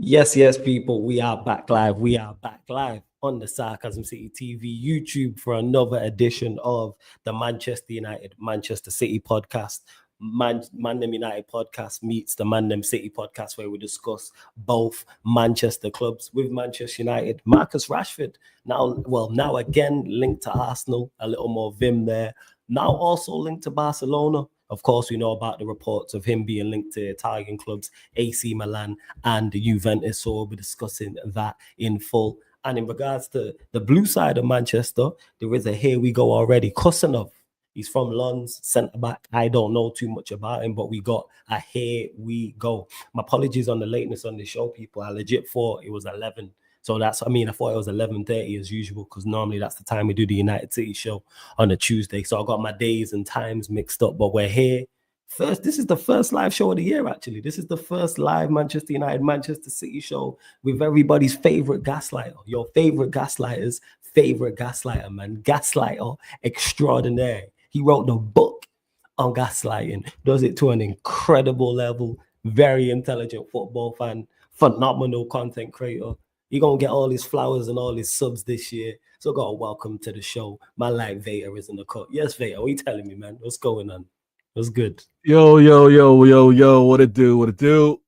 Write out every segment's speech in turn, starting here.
Yes, people, we are back live. We are back live on the Sarcasm City TV YouTube for another edition of the Manchester United Manchester City podcast. Mandem United podcast meets the Mandem City podcast, where we discuss both Manchester clubs with Manchester United. Marcus Rashford now again linked to Arsenal, a little more vim there. Now also linked to Barcelona. Of course, we know about the reports of him being linked to Italian clubs, AC Milan and Juventus. So we'll be discussing that in full. And in regards to the blue side of Manchester, there is a here we go already. Khusanov, he's from Lens, centre back. I don't know too much about him, but we got a here we go. My apologies on the lateness on the show, people. I legit thought it was 11. So I thought it was 11:30 as usual, because normally that's the time we do the United City show on a Tuesday. So I got my days and times mixed up, but we're here. First, this is the first live show of the year, actually. This is the first live Manchester United, Manchester City show with everybody's favorite gaslighter, your favorite gaslighter's favorite gaslighter, man. Gaslighter extraordinaire. He wrote the book on gaslighting, does it to an incredible level, very intelligent football fan, phenomenal content creator. You're going to get all his flowers and all his subs this year. So got to welcome to the show. My light Vader is in the cut. Yes, Vader, what are you telling me, man? What's going on? What's good? Yo, what it do?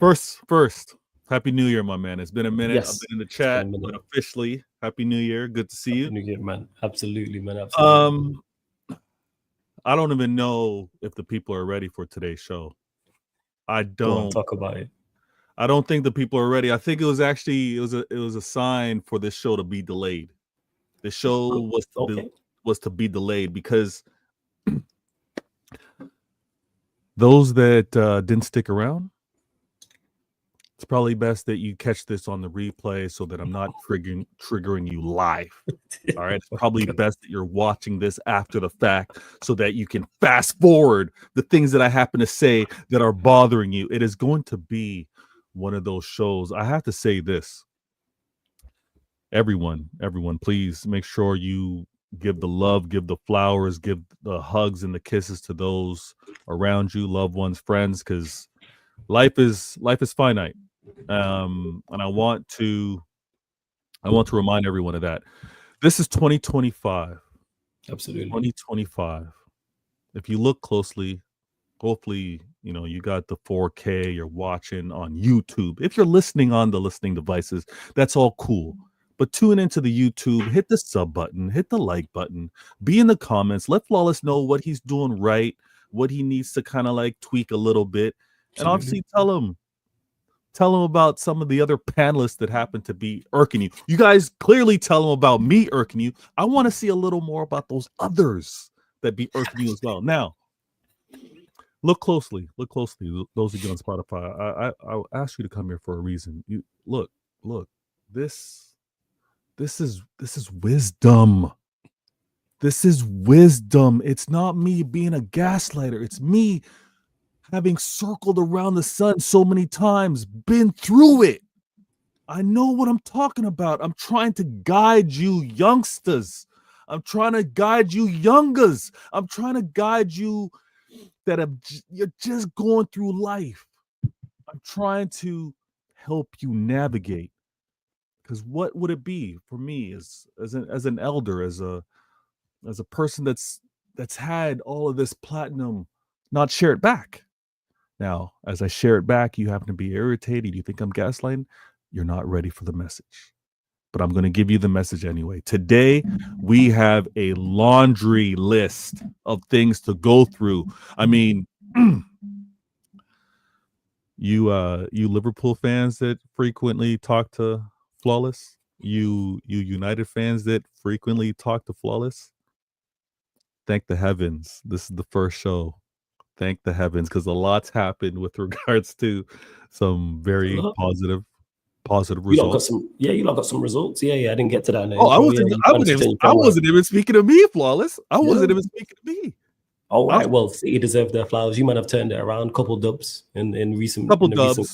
First, Happy New Year, my man. It's been a minute. Yes, I've been in the chat, but officially, Happy New Year. Good to see you. Happy New Year, man. Absolutely, man. Absolutely. I don't even know if the people are ready for today's show. I don't talk about it. I don't think the people are ready. I think it was a sign for this show to be delayed. The show was to be delayed because those that didn't stick around, it's probably best that you catch this on the replay so that I'm not triggering you live. All right. It's probably best that you're watching this after the fact so that you can fast forward the things that I happen to say that are bothering you. It is going to be one of those shows. I have to say this. Everyone, please make sure you give the love, give the flowers, give the hugs and the kisses to those around you, loved ones, friends, because life is finite. And I want to remind everyone of that. This is 2025. Absolutely. 2025. If you look closely, hopefully, you got the 4K, you're watching on YouTube. If you're listening on the listening devices, that's all cool. But tune into the YouTube, hit the sub button, hit the like button, be in the comments, let Flawless know what he's doing right, what he needs to kind of like tweak a little bit. And obviously tell him about some of the other panelists that happen to be irking you. You guys clearly tell him about me irking you. I want to see a little more about those others that be irking you as well. Now, look closely. Those of you on Spotify, I asked you to come here for a reason. You look. This is wisdom. This is wisdom. It's not me being a gaslighter. It's me having circled around the sun so many times, been through it. I know what I'm talking about. I'm trying to guide you youngsters. I'm trying to guide you youngers. I'm trying to guide you that you're just going through life. I'm trying to help you navigate. Because what would it be for me as an elder, as a person that's had all of this platinum, not share it back? Now, as I share it back, you happen to be irritated. You think I'm gaslighting. You're not ready for the message. But I'm going to give you the message anyway. Today, we have a laundry list of things to go through. I mean, you Liverpool fans that frequently talk to Flawless, you United fans that frequently talk to Flawless, thank the heavens. This is the first show. Thank the heavens, because a lot's happened with regards to some very positive results. You got some results. Yeah, I didn't get to that. I wasn't even speaking to me, Flawless. I wasn't even speaking to me. All right. Well, City deserve their flowers. You might have turned it around. Couple dubs in recent games.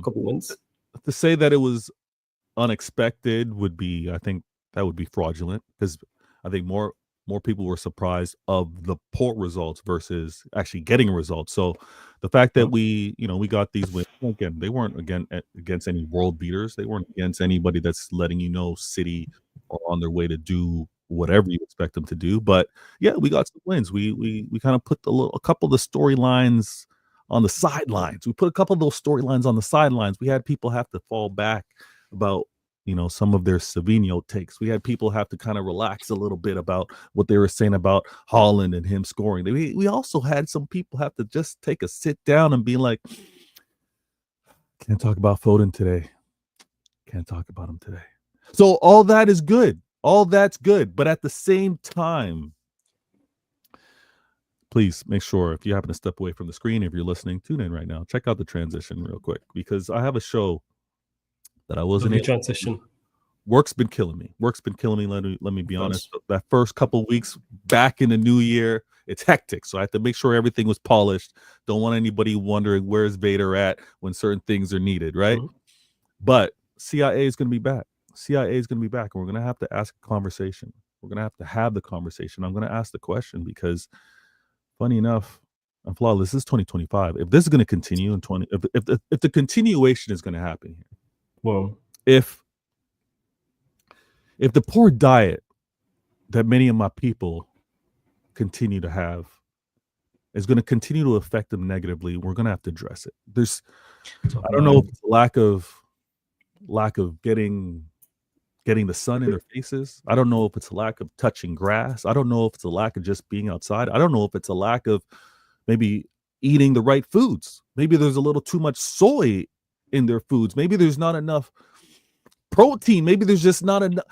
Couple wins. To say that it was unexpected would be, I think that would be fraudulent, because I think more More people were surprised of the poor results versus actually getting results. So the fact that we got these wins, again, they weren't against any world beaters. They weren't against anybody that's letting you know City are on their way to do whatever you expect them to do. But yeah, we got some wins. We kind of put a couple of the storylines on the sidelines. We put a couple of those storylines on the sidelines. We had people have to fall back about some of their Savinho takes. We had people have to kind of relax a little bit about what they were saying about Haaland and him scoring. We also had some people have to just take a sit down and be like, can't talk about Foden today. Can't talk about him today. So all that is good. All that's good. But at the same time, please make sure if you happen to step away from the screen, if you're listening, tune in right now. Check out the transition real quick because I have a show that I wasn't able transition. Work's been killing me. Let me be honest. That first couple of weeks back in the new year, it's hectic. So I have to make sure everything was polished. Don't want anybody wondering where's Vader at when certain things are needed, right? Mm-hmm. But CIA is going to be back. CIA is going to be back, and we're going to have to ask a conversation. We're going to have the conversation. I'm going to ask the question because, funny enough, I'm flawless. This is 2025. If this is going to continue in if the continuation is going to happen here. Well, if the poor diet that many of my people continue to have is going to continue to affect them negatively, we're going to have to address it. I don't know if it's lack of getting the sun in their faces. I don't know if it's a lack of touching grass. I don't know if it's a lack of just being outside. I don't know if it's a lack of maybe eating the right foods. Maybe there's a little too much soy in their foods. Maybe there's not enough protein. Maybe there's just not enough.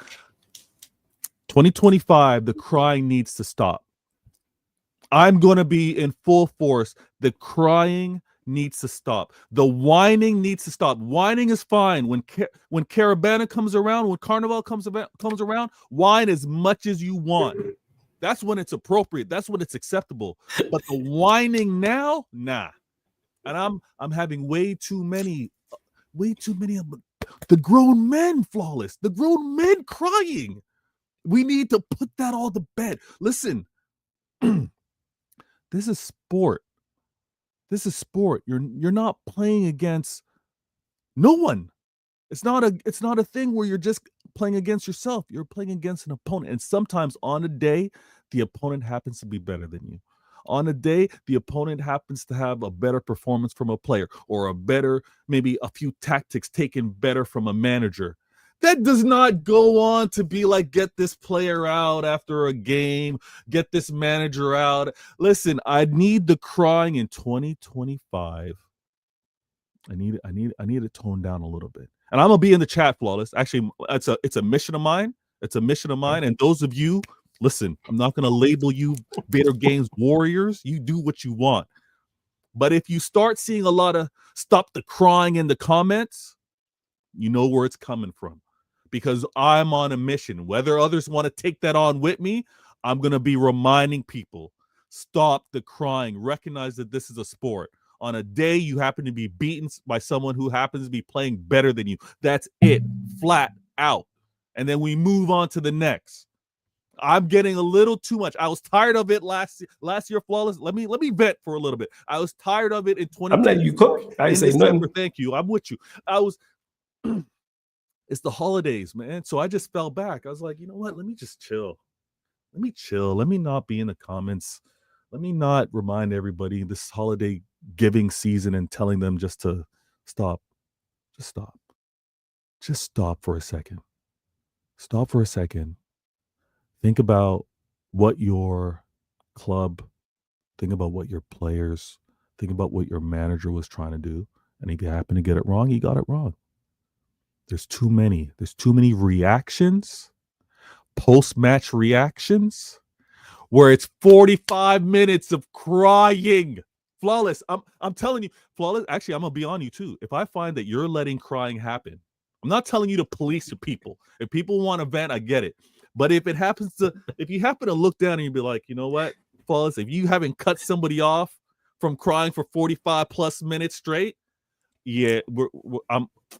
2025, the crying needs to stop. I'm going to be in full force. The crying needs to stop. The whining needs to stop. Whining is fine. When Caravana comes around, when Carnival comes around, whine as much as you want. That's when it's appropriate. That's when it's acceptable. But the whining now, nah. And I'm having way too many of the grown men, flawless. The grown men crying. We need to put that all to bed. Listen, this is sport. This is sport. You're not playing against no one. It's not a thing where you're just playing against yourself. You're playing against an opponent. And sometimes on a day, the opponent happens to be better than you. On a day, the opponent happens to have a better performance from a player or maybe a few tactics taken better from a manager. That does not go on to be like, get this player out after a game, get this manager out. Listen, I need the crying in 2025. I need to tone down a little bit. And I'm going to be in the chat, flawless. Actually, it's a mission of mine. It's a mission of mine. And those of you, listen, I'm not going to label you Vader Games warriors. You do what you want. But if you start seeing a lot of stop the crying in the comments, you know where it's coming from. Because I'm on a mission. Whether others want to take that on with me, I'm going to be reminding people, stop the crying. Recognize that this is a sport. On a day you happen to be beaten by someone who happens to be playing better than you. That's it. Flat out. And then we move on to the next. I'm getting a little too much. I was tired of it last year, flawless. Let me vent for a little bit. I was tired of it in 2020. I'm letting you cook. I say December. Thank you. I'm with you. It's the holidays, man. So I just fell back. I was like, you know what? Let me just chill. Let me chill. Let me not be in the comments. Let me not remind everybody this holiday giving season and telling them just to stop. Just stop. Just stop for a second. Stop for a second. Think about what your club, think about what your players, think about what your manager was trying to do. And if you happen to get it wrong, you got it wrong. There's too many reactions, post-match reactions, where it's 45 minutes of crying. Flawless. I'm telling you, flawless. Actually, I'm gonna be on you too. If I find that you're letting crying happen, I'm not telling you to police your people. If people want to vent, I get it. But if you happen to look down and you be like, you know what, flawless, if you haven't cut somebody off from crying for 45 plus minutes straight, yeah,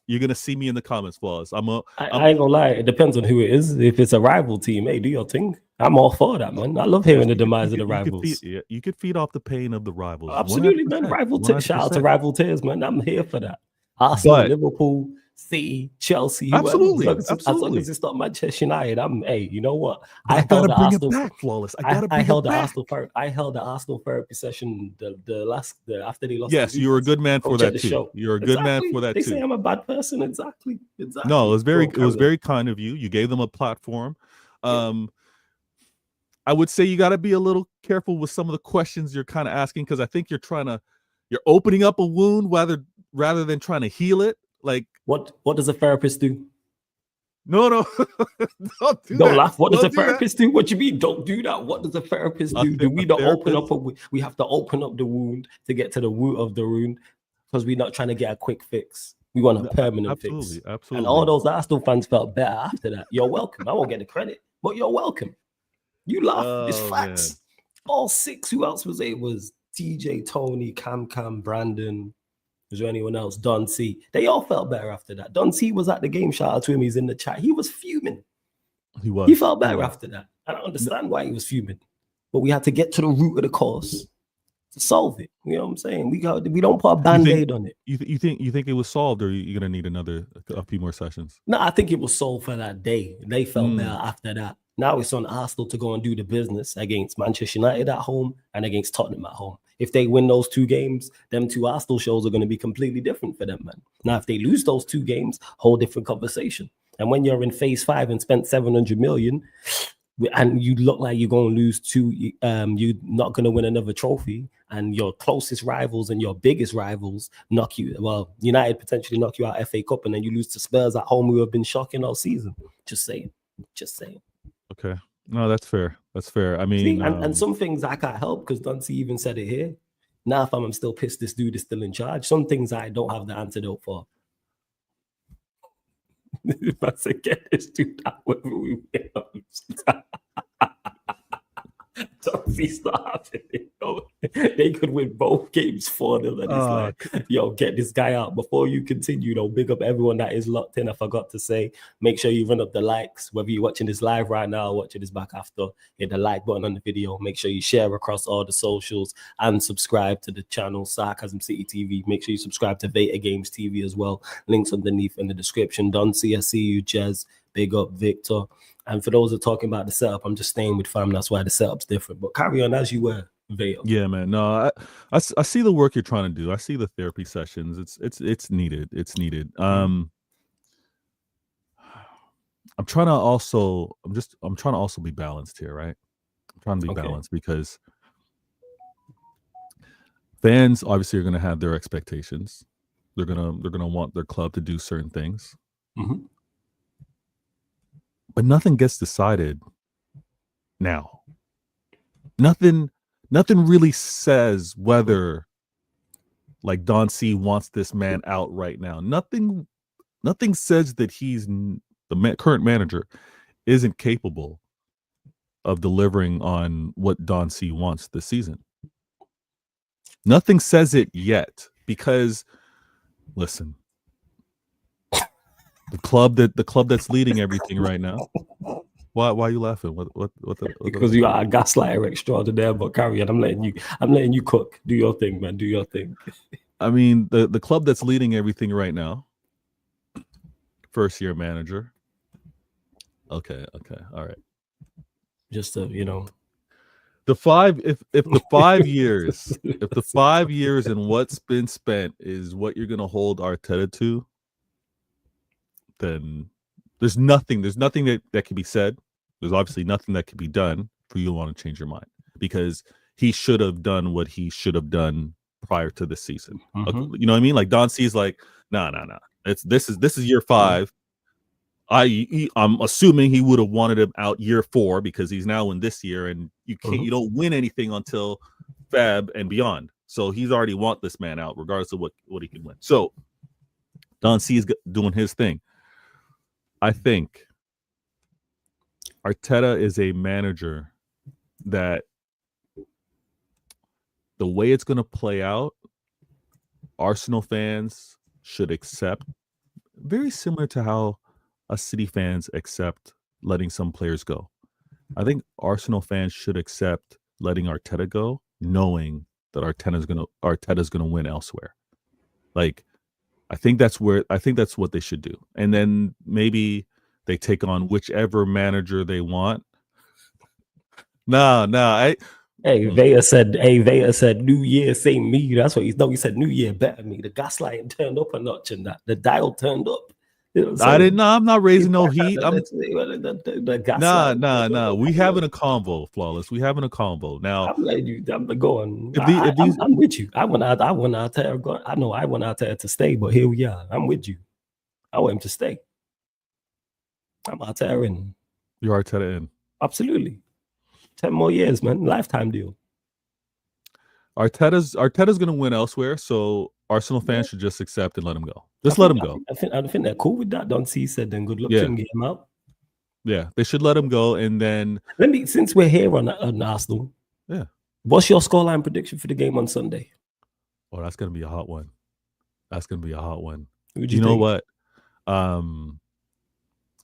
you're gonna see me in the comments, flawless. I ain't gonna lie. It depends on who it is. If it's a rival team, hey, do your thing. I'm all for that, man. I love hearing the demise of the You could rivals. you could feed off the pain of the rivals. Absolutely, man. 100%. Shout out to rival tears, man. I'm here for that. Arsenal, But Liverpool, City, Chelsea, whoever. absolutely. As long as it's not Manchester United, hey, you know what? But I gotta bring it back, Flawless. I held the Arsenal therapy session after they lost. Yes, you're a good man for that too. You're a good man for that too. They too. say I'm a bad person. Exactly. No, it was very kind of you. You gave them a platform. I would say you got to be a little careful with some of the questions you're kind of asking, because I think you're opening up a wound rather than trying to heal it. Like, what does a therapist do? No, don't laugh. What does a therapist do? What you mean? Don't do that. What does a therapist do? Do we not open up? We have to open up the wound to get to the root of the wound, because we're not trying to get a quick fix. We want a permanent fix. Absolutely. And all those Arsenal fans felt better after that. You're welcome. I won't get the credit, but you're welcome. You laugh. It's facts. Man. All six. Who else was it? It was TJ, Tony, Cam, Brandon. Was there anyone else? Don C. They all felt better after that. Don C was at the game. Shout out to him. He's in the chat. He was fuming. He felt better after that. I don't understand why he was fuming, but we had to get to the root of the cause to solve it. You know what I'm saying? We don't put a band-aid on it. You think it was solved, or you're gonna need a few more sessions? No, I think it was solved for that day. They felt better after that. Now it's on Arsenal to go and do the business against Manchester United at home and against Tottenham at home. If they win those two games, them two Arsenal shows are going to be completely different for them, man. Now, if they lose those two games, whole different conversation. And when you're in phase 5 and spent 700 million, and you look like you're going to lose two, you're not going to win another trophy, and your closest rivals and your biggest rivals knock you, United potentially knock you out FA Cup, and then you lose to Spurs at home, who have been shocking all season. Just saying. Okay. No, that's fair. I mean, and some things I can't help, because Duncy even said it here. Now, if I'm still pissed, this dude is still in charge. Some things I don't have the antidote for. If I say get this dude out, whether we win or lose. Duncy's not happening. They could win both games 4-0. And it's like, get this guy out. Before you continue, big up everyone that is locked in. I forgot to say, make sure you run up the likes, whether you're watching this live right now or watching this back after. Hit the like button on the video. Make sure you share across all the socials and subscribe to the channel Sarcasm City TV. Make sure you subscribe to Veta Games TV as well. Links underneath in the description. Don C, I see you, Jez. Big up, Victor. And for those that are talking about the setup, I'm just staying with fam. That's why the setup's different. But carry on as you were, Veta. Yeah, man. No, I see the work you're trying to do. I see the therapy sessions. It's needed. It's needed. I'm trying to also be balanced here, right? I'm trying to be balanced, because fans obviously are going to have their expectations. They're gonna want their club to do certain things. Mm-hmm. But nothing gets decided now. Nothing really says whether, like, Don C wants this man out right now. Nothing says that he's the current manager isn't capable of delivering on what Don C wants this season. Nothing says it yet, because, listen, the club that's leading everything right now. Why are you laughing? Because you are a gaslighter extraordinaire. But carry on. I'm letting you cook. Do your thing, man. Do your thing. I mean, the club that's leading everything right now. First year manager. Okay, all right. Just to, the 5 if the 5 years if the 5 years and what's been spent is what you're gonna hold Arteta to, then there's nothing that can be said. There's obviously nothing that can be done for you to want to change your mind, because he should have done what he should have done prior to the season. Mm-hmm. You know what I mean? Like, Don C is like, no. This is year 5. I'm assuming he would have wanted him out year 4, because he's now in this year, and you can't, you don't win anything until Feb and beyond. So he's already want this man out, regardless of what he can win. So Don C is doing his thing. I think Arteta is a manager that, the way it's going to play out, Arsenal fans should accept, very similar to how us City fans accept letting some players go. I think Arsenal fans should accept letting Arteta go, knowing that Arteta's gonna win elsewhere. Like, I think that's what they should do. And then maybe they take on whichever manager they want. Nah. Hey, Vega said, New Year, same me. That's what he said, New Year, better me. The gaslighting turned up a notch and that. The dial turned up. You know what I'm saying? I'm not raising no heat. The Nah. We having a convo, Flawless. We having a convo. Now, I'm letting you, I'm going. if I'm with you. I want out there. I know I want out there to stay, but here we are. I'm with you. I want him to stay. I'm out there in. You're Arteta in. Absolutely. 10 more years, man. Lifetime deal. Arteta's going to win elsewhere, so Arsenal fans should just accept and let him go. Let him go. I think they're cool with that. Don't see said then good luck to him, get him out. Yeah, they should let him go, and then since we're here on Arsenal, what's your scoreline prediction for the game on Sunday? Oh, that's going to be a hot one. You know what?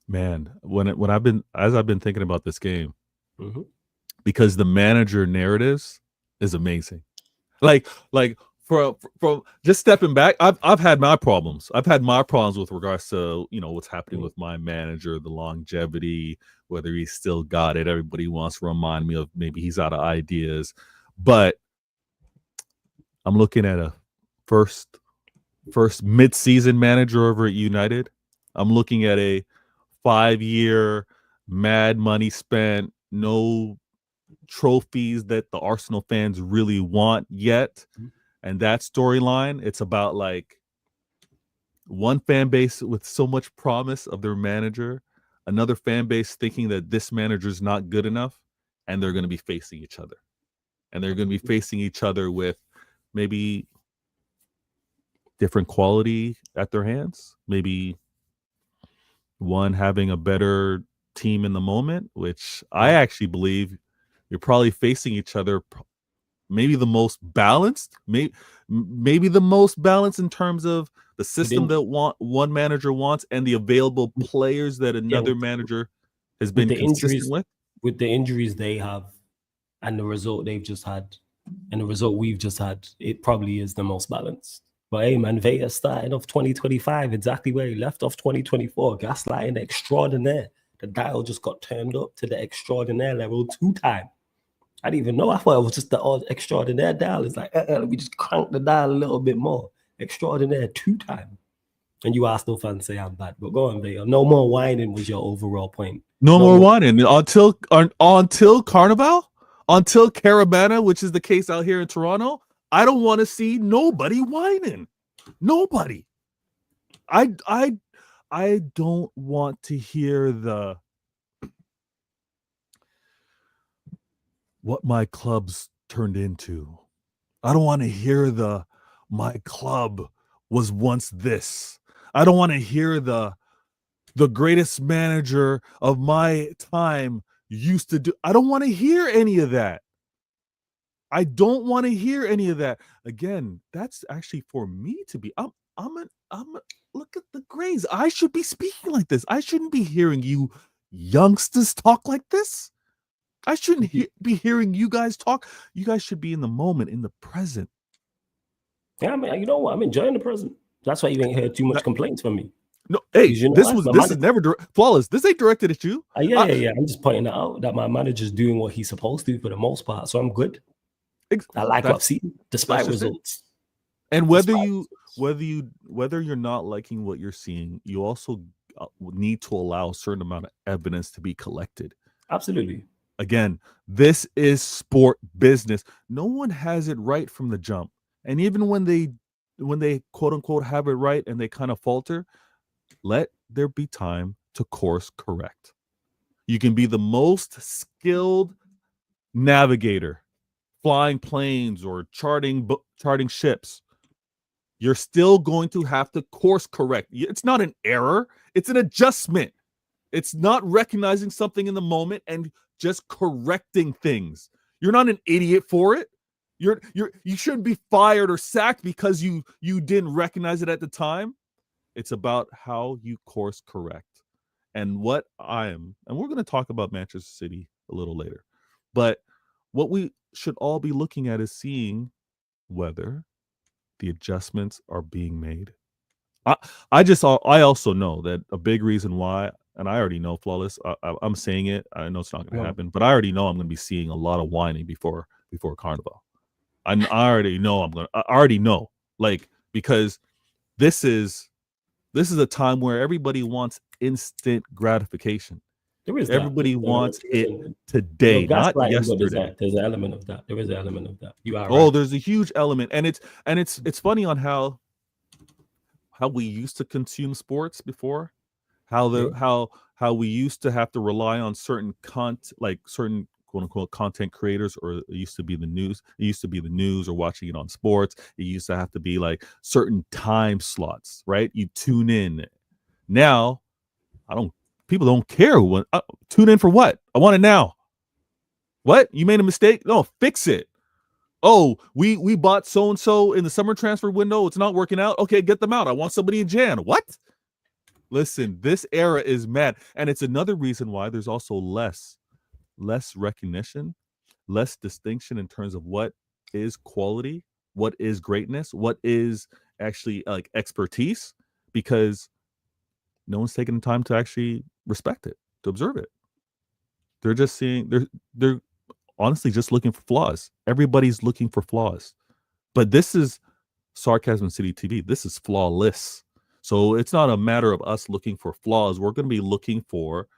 Man, when I've been thinking about this game, because the manager narratives is amazing. Like from just stepping back, I've had my problems. I've had my problems with regards to what's happening with my manager, the longevity, whether he's still got it. Everybody wants to remind me of maybe he's out of ideas, but I'm looking at a first mid-season manager over at United. I'm looking at a 5-year mad money spent, no trophies that the Arsenal fans really want yet. And that storyline, it's about like one fan base with so much promise of their manager, another fan base thinking that this manager is not good enough, and they're going to be facing each other. And they're going to be facing each other with maybe different quality at their hands, maybe one having a better team in the moment, which I actually believe you're probably facing each other maybe the most balanced, maybe the most balanced in terms of the system that one manager wants and the available players that another manager has been consistent with. With the injuries they have and the result they've just had and the result we've just had, it probably is the most balanced. But hey, man, Vega starting off 2025 exactly where he left off 2024. Gaslighting extraordinaire. The dial just got turned up to the extraordinaire level 2 times. I didn't even know. I thought it was just the odd extraordinaire dial. It's like, we just crank the dial a little bit more. Extraordinaire 2 times. And you Arsenal fans say I'm bad. But go on, Vega. No more whining was your overall point. No more whining. Until Carnival, until Caravana, which is the case out here in Toronto, I don't want to see nobody whining. Nobody. I don't want to hear the what my club's turned into. I don't want to hear the my club was once this. I don't want to hear the greatest manager of my time used to do. I don't want to hear any of that. I don't want to hear any of that. Again, that's actually for me to be. I'm look at the grays. I should be speaking like this. I shouldn't be hearing you youngsters talk like this. I shouldn't be hearing you guys talk. You guys should be in the moment, in the present. Yeah, I mean, you know what? I'm enjoying the present. That's why you ain't heard too much complaints from me. No, hey, this is never Flawless. This ain't directed at you. Yeah. I'm just pointing out that my manager's doing what he's supposed to for the most part, so I'm good. I like what I've seen, despite results. And whether you're not liking what you're seeing, you also need to allow a certain amount of evidence to be collected. Absolutely. Again, this is sport business. No one has it right from the jump. And even when they quote unquote have it right and they kind of falter, let there be time to course correct. You can be the most skilled navigator, flying planes or charting ships. You're still going to have to course correct. It's not an error. It's an adjustment. It's not recognizing something in the moment and just correcting things. You're not an idiot for it. You shouldn't be fired or sacked because you didn't recognize it at the time. It's about how you course correct. And what and we're going to talk about Manchester City a little later. But what we should all be looking at is seeing whether the adjustments are being made. I also know that a big reason why, and I already know Flawless. I'm saying it. I know it's not going to happen, but I already know I'm going to be seeing a lot of whining before Carnival. I already know I already know, like, because this is a time where everybody wants instant gratification. Everybody wants it today, not yesterday. There's an element of that. There is an element of that. You are right. There's a huge element, and it's funny on how we used to consume sports before, how we used to have to rely on certain certain quote unquote content creators, or it used to be the news. It used to be the news or watching it on sports. It used to have to be like certain time slots, right? You tune in. Now, people don't care. Tune in for what? I want it now. What? You made a mistake? No, fix it. Oh, we bought so-and-so in the summer transfer window. It's not working out. Okay, get them out. I want somebody in Jan. What? Listen, this era is mad. And it's another reason why there's also less recognition, less distinction in terms of what is quality, what is greatness, what is actually like expertise, because no one's taking the time to actually respect it, to observe it. They're just seeing, they're honestly just looking for flaws. Everybody's looking for flaws. But this is Sarcasm City TV. This is flawless. So it's not a matter of us looking for flaws. We're going to be looking for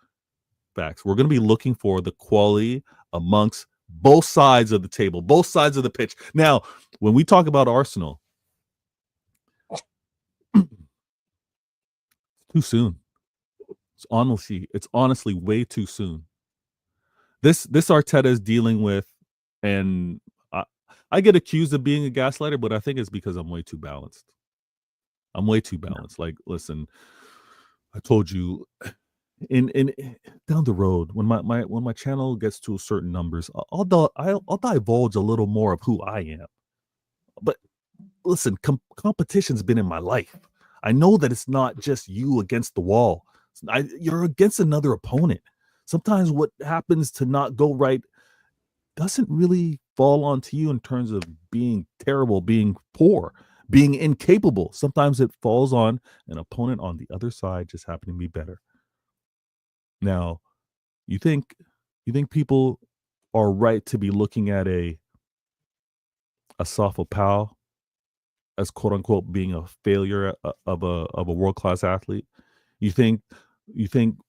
facts. We're going to be looking for the quality amongst both sides of the table, both sides of the pitch. Now, when we talk about Arsenal, too soon. It's honestly way too soon. This Arteta is dealing with, and I get accused of being a gaslighter, but I think it's because I'm way too balanced. Like, listen, I told you, in down the road, when my channel gets to certain numbers, I'll divulge a little more of who I am. But listen, competition's been in my life. I know that it's not just you against the wall. You're against another opponent. Sometimes what happens to not go right doesn't really fall onto you in terms of being terrible, being poor, being incapable. Sometimes it falls on an opponent on the other side just happening to be better. Now, you think people are right to be looking at a Safa Powell as quote unquote being a failure of a world-class athlete? You think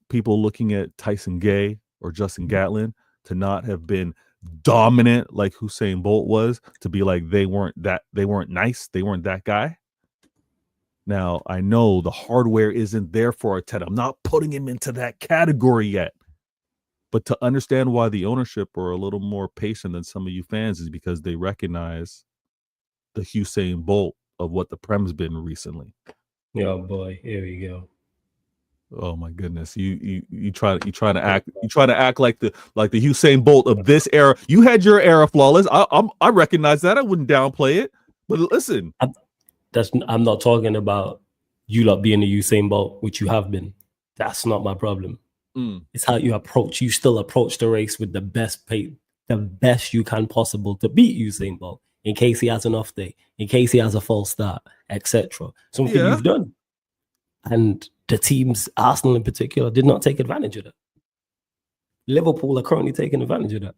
people looking at Tyson Gay or Justin Gatlin to not have been dominant like Usain Bolt was, to be like they weren't nice, they weren't that guy? Now, I know the hardware isn't there for Arteta. I'm not putting him into that category yet. But to understand why the ownership are a little more patient than some of you fans is because they recognize the Usain Bolt of what the Prem's been recently. Oh boy, here we go. Oh my goodness. You try to act like the Usain Bolt of this era. You had your era, Flawless. I recognize that. I wouldn't downplay it. But listen, I'm not talking about you lot being a Usain Bolt, which you have been. That's not my problem. It's how you approach. You still approach the race with the best you can possible to beat Usain Bolt, in case he has an off day, in case he has a false start, etc. Something you've done. And the teams, Arsenal in particular, did not take advantage of that. Liverpool are currently taking advantage of that.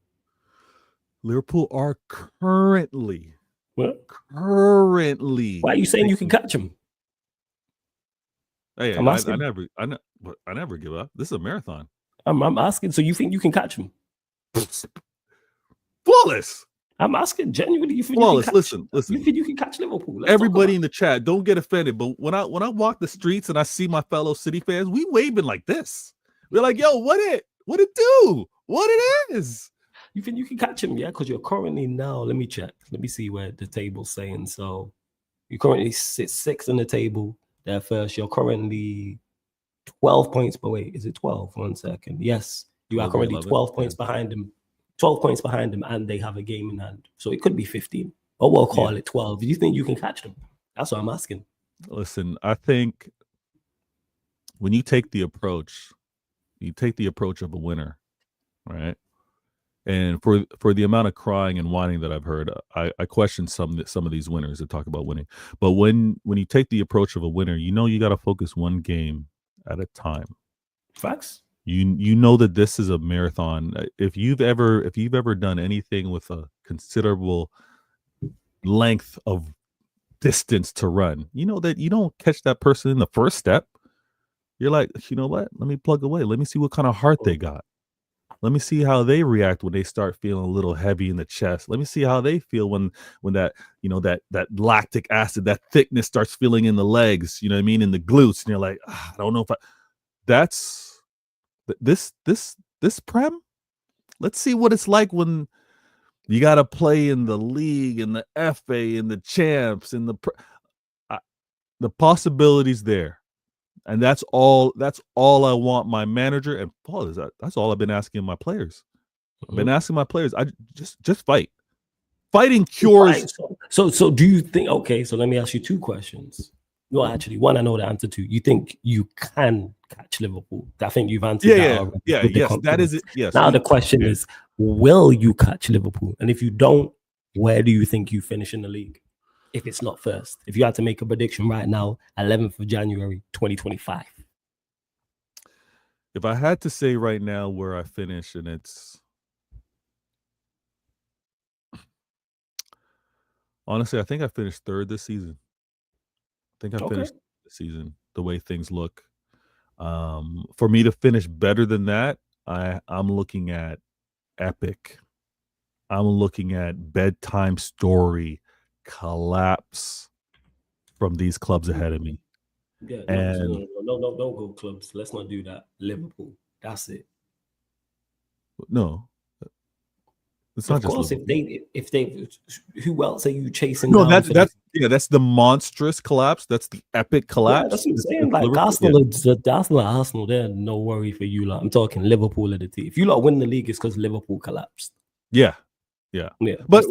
Liverpool are currently. What? Currently. Why are you saying you can catch them? Hey, I never give up. This is a marathon. I'm asking. So you think you can catch them? Flawless. I'm asking genuinely. You think Flawless. You can Listen. You think you can catch Liverpool? Everybody in the chat, don't get offended. But when I walk the streets and I see my fellow City fans, we waving like this. We're like, yo, what it do? What it is? You think you can catch him? Yeah, because you're currently now. Let me check. Let me see where the table's saying. So you currently sit 6th on the table. There first. You're currently 12 points. But wait, is it 12? 1 second. Yes, you are currently 12 points behind him. 12 points behind them, and they have a game in hand. So it could be 15. Or we'll call it 12. Do you think you can catch them? That's what I'm asking. Listen, I think when you take the approach of a winner, right? And for the amount of crying and whining that I've heard, I question some of these winners that talk about winning. But when you take the approach of a winner, you know you got to focus one game at a time. Facts. You know that this is a marathon. If you've ever done anything with a considerable length of distance to run, you know that you don't catch that person in the first step. You're like, you know what? Let me plug away. Let me see what kind of heart they got. Let me see how they react when they start feeling a little heavy in the chest. Let me see how they feel when that, that lactic acid, that thickness starts feeling in the legs, you know what I mean, in the glutes. And you're like, I don't know if that's this Prem. Let's see what it's like when you got to play in the league, in the FA, in the champs, in the possibilities there. And that's all I want my manager, and Paul, that's all I've been asking my players. I've been asking my players, I just fight. Fighting cures. So do you think, okay, so let me ask you two questions. No, actually, one I know the answer to. You think you can catch Liverpool? I think you've answered that. Yes, that is it. Yes. Now the question is, will you catch Liverpool? And if you don't, where do you think you finish in the league? If it's not first, if you had to make a prediction right now, 11th of January, 2025. If I had to say right now where I finish, and it's honestly, I think I finished third this season. I think I finished this season the way things look. For me to finish better than that, I'm looking at epic. I'm looking at bedtime story collapse from these clubs ahead of me. Yeah, no, don't go clubs. Let's not do that. Liverpool, that's it. No, it's not. Of course, if they, who else are you chasing? No, that's the monstrous collapse. That's the epic collapse. Yeah, that's what I'm saying. Like Arsenal, they're no worry for you. Like I'm talking Liverpool of the team. If you lot win the league, it's because Liverpool collapsed. Yeah. But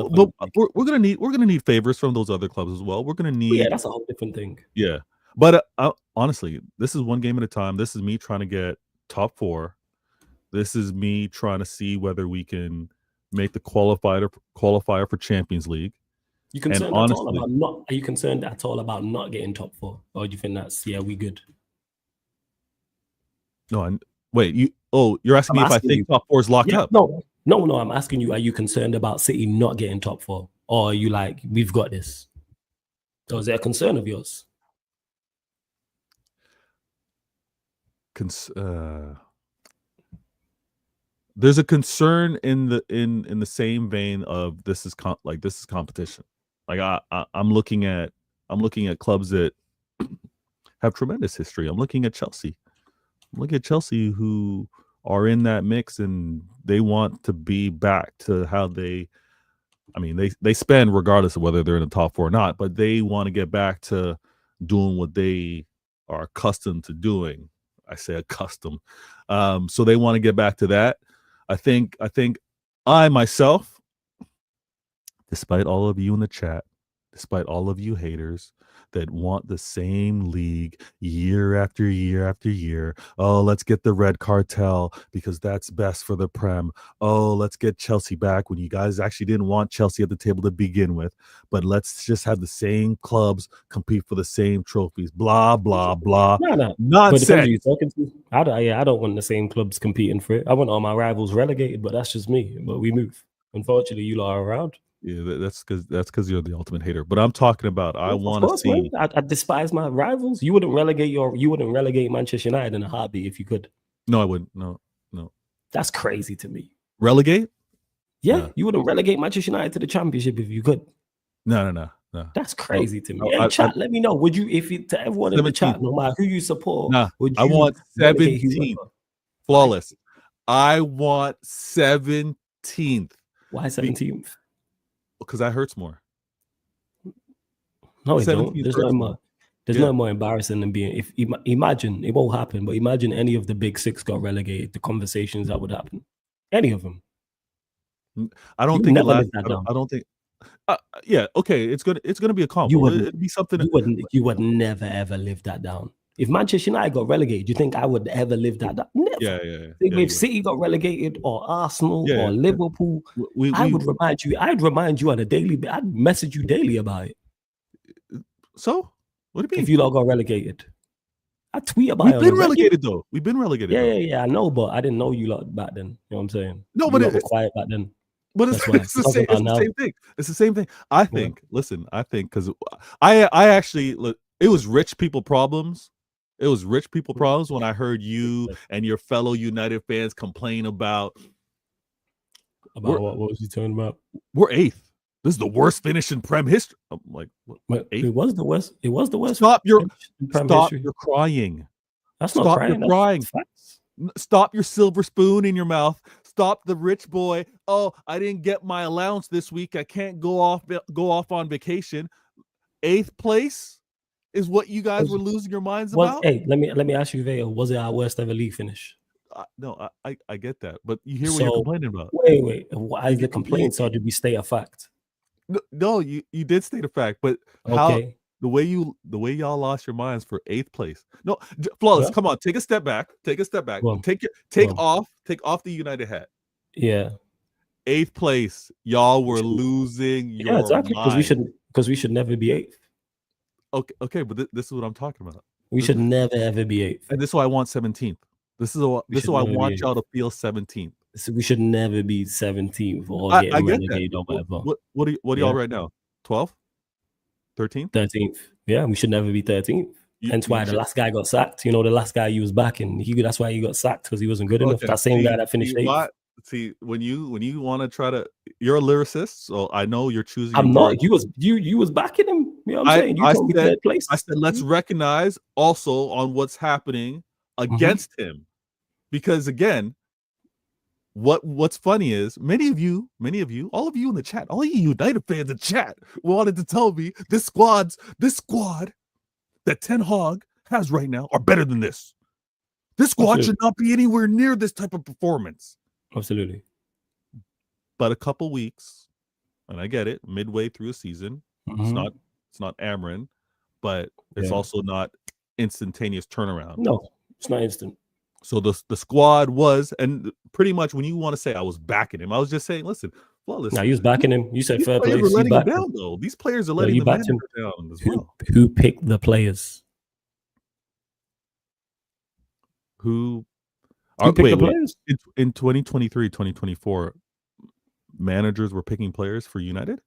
we're gonna need favors from those other clubs as well. We're gonna need. Yeah, that's a whole different thing. Yeah, but honestly, this is one game at a time. This is me trying to get top 4. This is me trying to see whether we can make the qualifier for Champions League. Are you concerned at all about not getting top 4, or do you think that's we good? No, you're asking me if I think top 4 is locked up? No, I'm asking you, are you concerned about City not getting top 4? Or are you like, we've got this? Or is there a concern of yours? There's a concern in the same vein of this is competition. Like I'm looking at clubs that have tremendous history. I'm looking at Chelsea. Who are in that mix, and they want to be back to how they spend regardless of whether they're in the top 4 or not, but they want to get back to doing what they are accustomed to doing. I say accustomed. So they want to get back to that. I think I myself, despite all of you in the chat, despite all of you haters that want the same league year after year after year. Oh, let's get the red cartel because that's best for the Prem. Oh, let's get Chelsea back when you guys actually didn't want Chelsea at the table to begin with. But let's just have the same clubs compete for the same trophies. Blah, blah, blah. No. Nonsense. I don't want the same clubs competing for it. I want all my rivals relegated, but that's just me. But we move. Unfortunately, you lot are around. Yeah, that's because you're the ultimate hater. But I'm talking about I want to see. I despise my rivals. You wouldn't relegate Manchester United in a heartbeat if you could. No, I wouldn't. No. That's crazy to me. Relegate? Yeah, you wouldn't relegate Manchester United to the Championship if you could. No. That's crazy to me. Hey, chat, let me know. Would you, to everyone 17th. In the chat, no matter who you support, would you? I want 17th. Flawless. I want 17th. Why 17th? Because that hurts more. No, it don't. There's no more embarrassing than being. Imagine, it won't happen, but imagine any of the big 6 got relegated. The conversations that would happen, any of them. I don't think it lasts. I don't think. Yeah, okay. It's gonna be a combo. It'd be something. You would never ever live that down. If Manchester United got relegated, do you think I would ever live that? Never. Yeah. If City got relegated or Arsenal or Yeah. Liverpool, I would remind you. I'd remind you on a daily. I'd message you daily about it. So what do you mean? If you lot got relegated, I tweet about it. We've been relegated though. We've been relegated. Yeah. I know, but I didn't know you lot back then. You know what I'm saying? No, you but lot were quiet back then. But it's the same thing. It's the same thing. I think. Listen, I think because I actually it was rich people problems. It was rich people problems when I heard you and your fellow United fans complain about what was you talking about? We're 8th. This is the worst finish in Prem history. I'm like, what, it was the worst. It was the worst. Stop your crying. That's not crying. Your crying. Stop your silver spoon in your mouth. Stop the rich boy. Oh, I didn't get my allowance this week. I can't go off on vacation. 8th place is what you guys were losing your minds about. Hey, let me ask you, Vale. Was it our worst ever league finish? No, I get that, but you hear what you're complaining about. Wait. Why is the complaint? So did we state a fact? No, you did state a fact, but how the way y'all lost your minds for 8th place. No, Flawless, come on, take a step back. Take off the United hat. Yeah. 8th place, y'all were losing your exactly mind. Because we should never be 8th. Okay, but this is what I'm talking about. We should never ever be 8th. And this is why I want 17th. This is why I want y'all to feel 17th. So we should never be 17th or getting relegated or whatever. What are y'all right now? 12th? 13th? 13th. Yeah, we should never be 13th. Hence why the last guy got sacked. You know, the last guy you was backing. That's why he got sacked, because he wasn't good enough. That same guy that finished 8th. See, when you want to try to, you're a lyricist, so I know you're choosing. I'm not. You was backing him. You know what I'm saying? You told me third place. I said let's recognize also on what's happening against him, because again, what's funny is many of you, all of you in the chat, all you United fans in chat wanted to tell me this squad that Ten Hag has right now are better than this. This squad should not be anywhere near this type of performance. Absolutely. But a couple weeks, and I get it, midway through a season, it's not Amorim, but it's also not instantaneous turnaround. No, it's not instant. So the squad was, and pretty much when you want to say I was backing him, I was just saying, listen, Flawless. Now you was backing him. You said fair play. Letting him down though. These players are letting the manager down as well. Who picked the players? Who picked the players? In 2023, 2024, managers were picking players for United?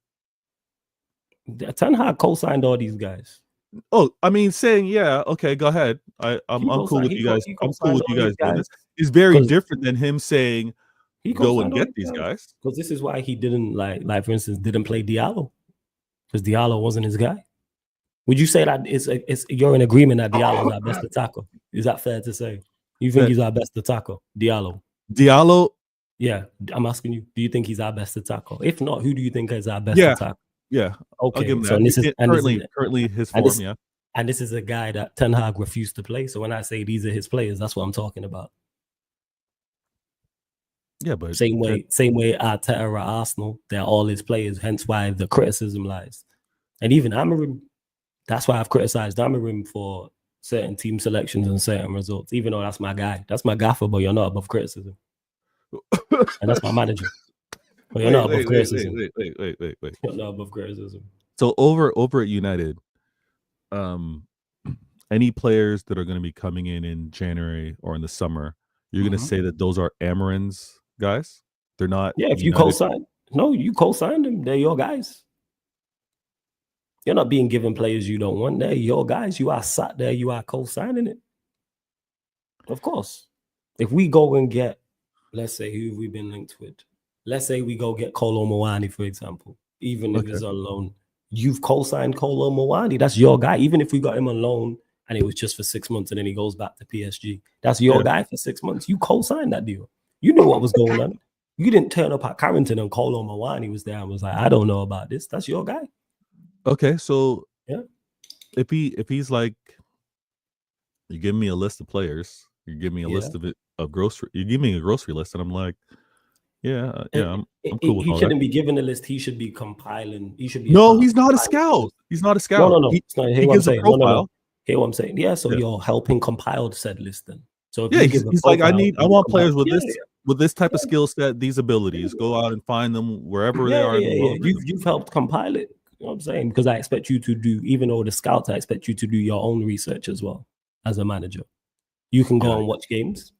Ten Hag co-signed all these guys. Oh, I mean, saying, yeah, okay, go ahead. I'm cool with you guys. I'm cool with you guys doing this. It's very different than him saying, go and get these guys. Because this is why he didn't, like for instance, didn't play Diallo. Because Diallo wasn't his guy. Would you say that you're in agreement that Diallo's our best attacker? Is that fair to say? You think he's our best attacker, Diallo? Yeah, I'm asking you. Do you think he's our best attacker? If not, who do you think is our best attacker? Yeah. Okay. I'll give him so that. This is currently his form. And this is a guy that Ten Hag refused to play. So when I say these are his players, that's what I'm talking about. Yeah, but same way Arteta at Arsenal, they're all his players. Hence why the criticism lies. And even Amorim, that's why I've criticized Amorim for certain team selections and certain results. Even though that's my guy, that's my gaffer, but you're not above criticism. And that's my manager. But you're not above criticism. Wait. You're not above criticism. So over at United, any players that are going to be coming in January or in the summer, you're going to say that those are Amorim's guys? They're not. Yeah, if you co-sign. No, you co-signed them. They're your guys. You're not being given players you don't want. They're your guys. You are sat there. You are co-signing it. Of course. If we go and get, let's say, who have we been linked with? Let's say we go get Kolo Muani, for example. Even if it's on loan. You've co-signed Kolo Muani. That's your guy. Even if we got him on loan and it was just for 6 months and then he goes back to PSG. That's your guy for 6 months. You co-signed that deal. You knew what was going on. You didn't turn up at Carrington and Kolo Muani was there and was like, I don't know about this. That's your guy. Okay, so if he's like, you give me a list of players, you give me a list of grocery, you give me a grocery list, and I'm like, I'm cool with he all shouldn't that. be given a list. He should be compiling. He should be. No, he's not a scout. He's not a scout. No. He He gives a profile. Hear what I'm saying? Yeah, so Yeah. you're helping compile said list then. So if Yeah, you give a he's like, I profile, want players with yeah, this type of skill set, these abilities. Go out and find them wherever they are in the world. You've helped compile it. You know what I'm saying? Because I expect you to do, even though the scouts, I expect you to do your own research as well as a manager. You can go and watch games.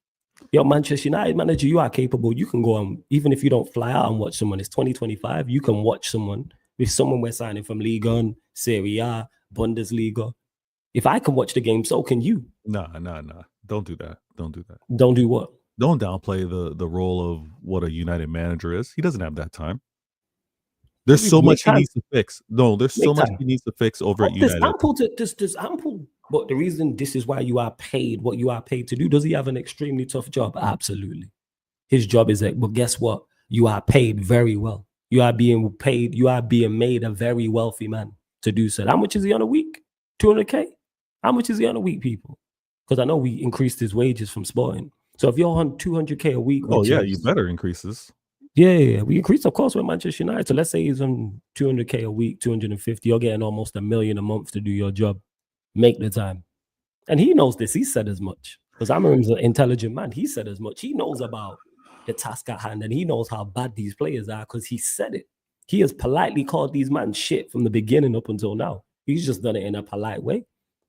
Yo, Manchester United manager, you are capable. You can go on, even if you don't fly out and watch someone, it's 2025. You can watch someone. If someone we're signing from Liga 1, Serie A, Bundesliga. If I can watch the game, so can you. Nah. Don't do that. Don't do that. Don't do what? Don't downplay the role of what a United manager is. He doesn't have that time. There's so much he needs to fix. No, there's so much he needs to fix over at United. There's ample. But the reason this is why you are paid what you are paid to do. Does he have an extremely tough job? Absolutely. His job is that. But guess what? You are paid very well. You are being paid. You are being made a very wealthy man to do so. How much is he on a week? 200K? How much is he on a week, people? Because I know we increased his wages from Sporting. So if you're on 200K a week, you better increase this. Yeah, we increased, of course, with Manchester United. So let's say he's on 200K a week, 250. You're getting almost $1 million a month to do your job. Make the time. And he knows this. He said as much. Because Amorim's an intelligent man. He said as much. He knows about the task at hand, and he knows how bad these players are because he said it. He has politely called these men shit from the beginning up until now. He's just done it in a polite way.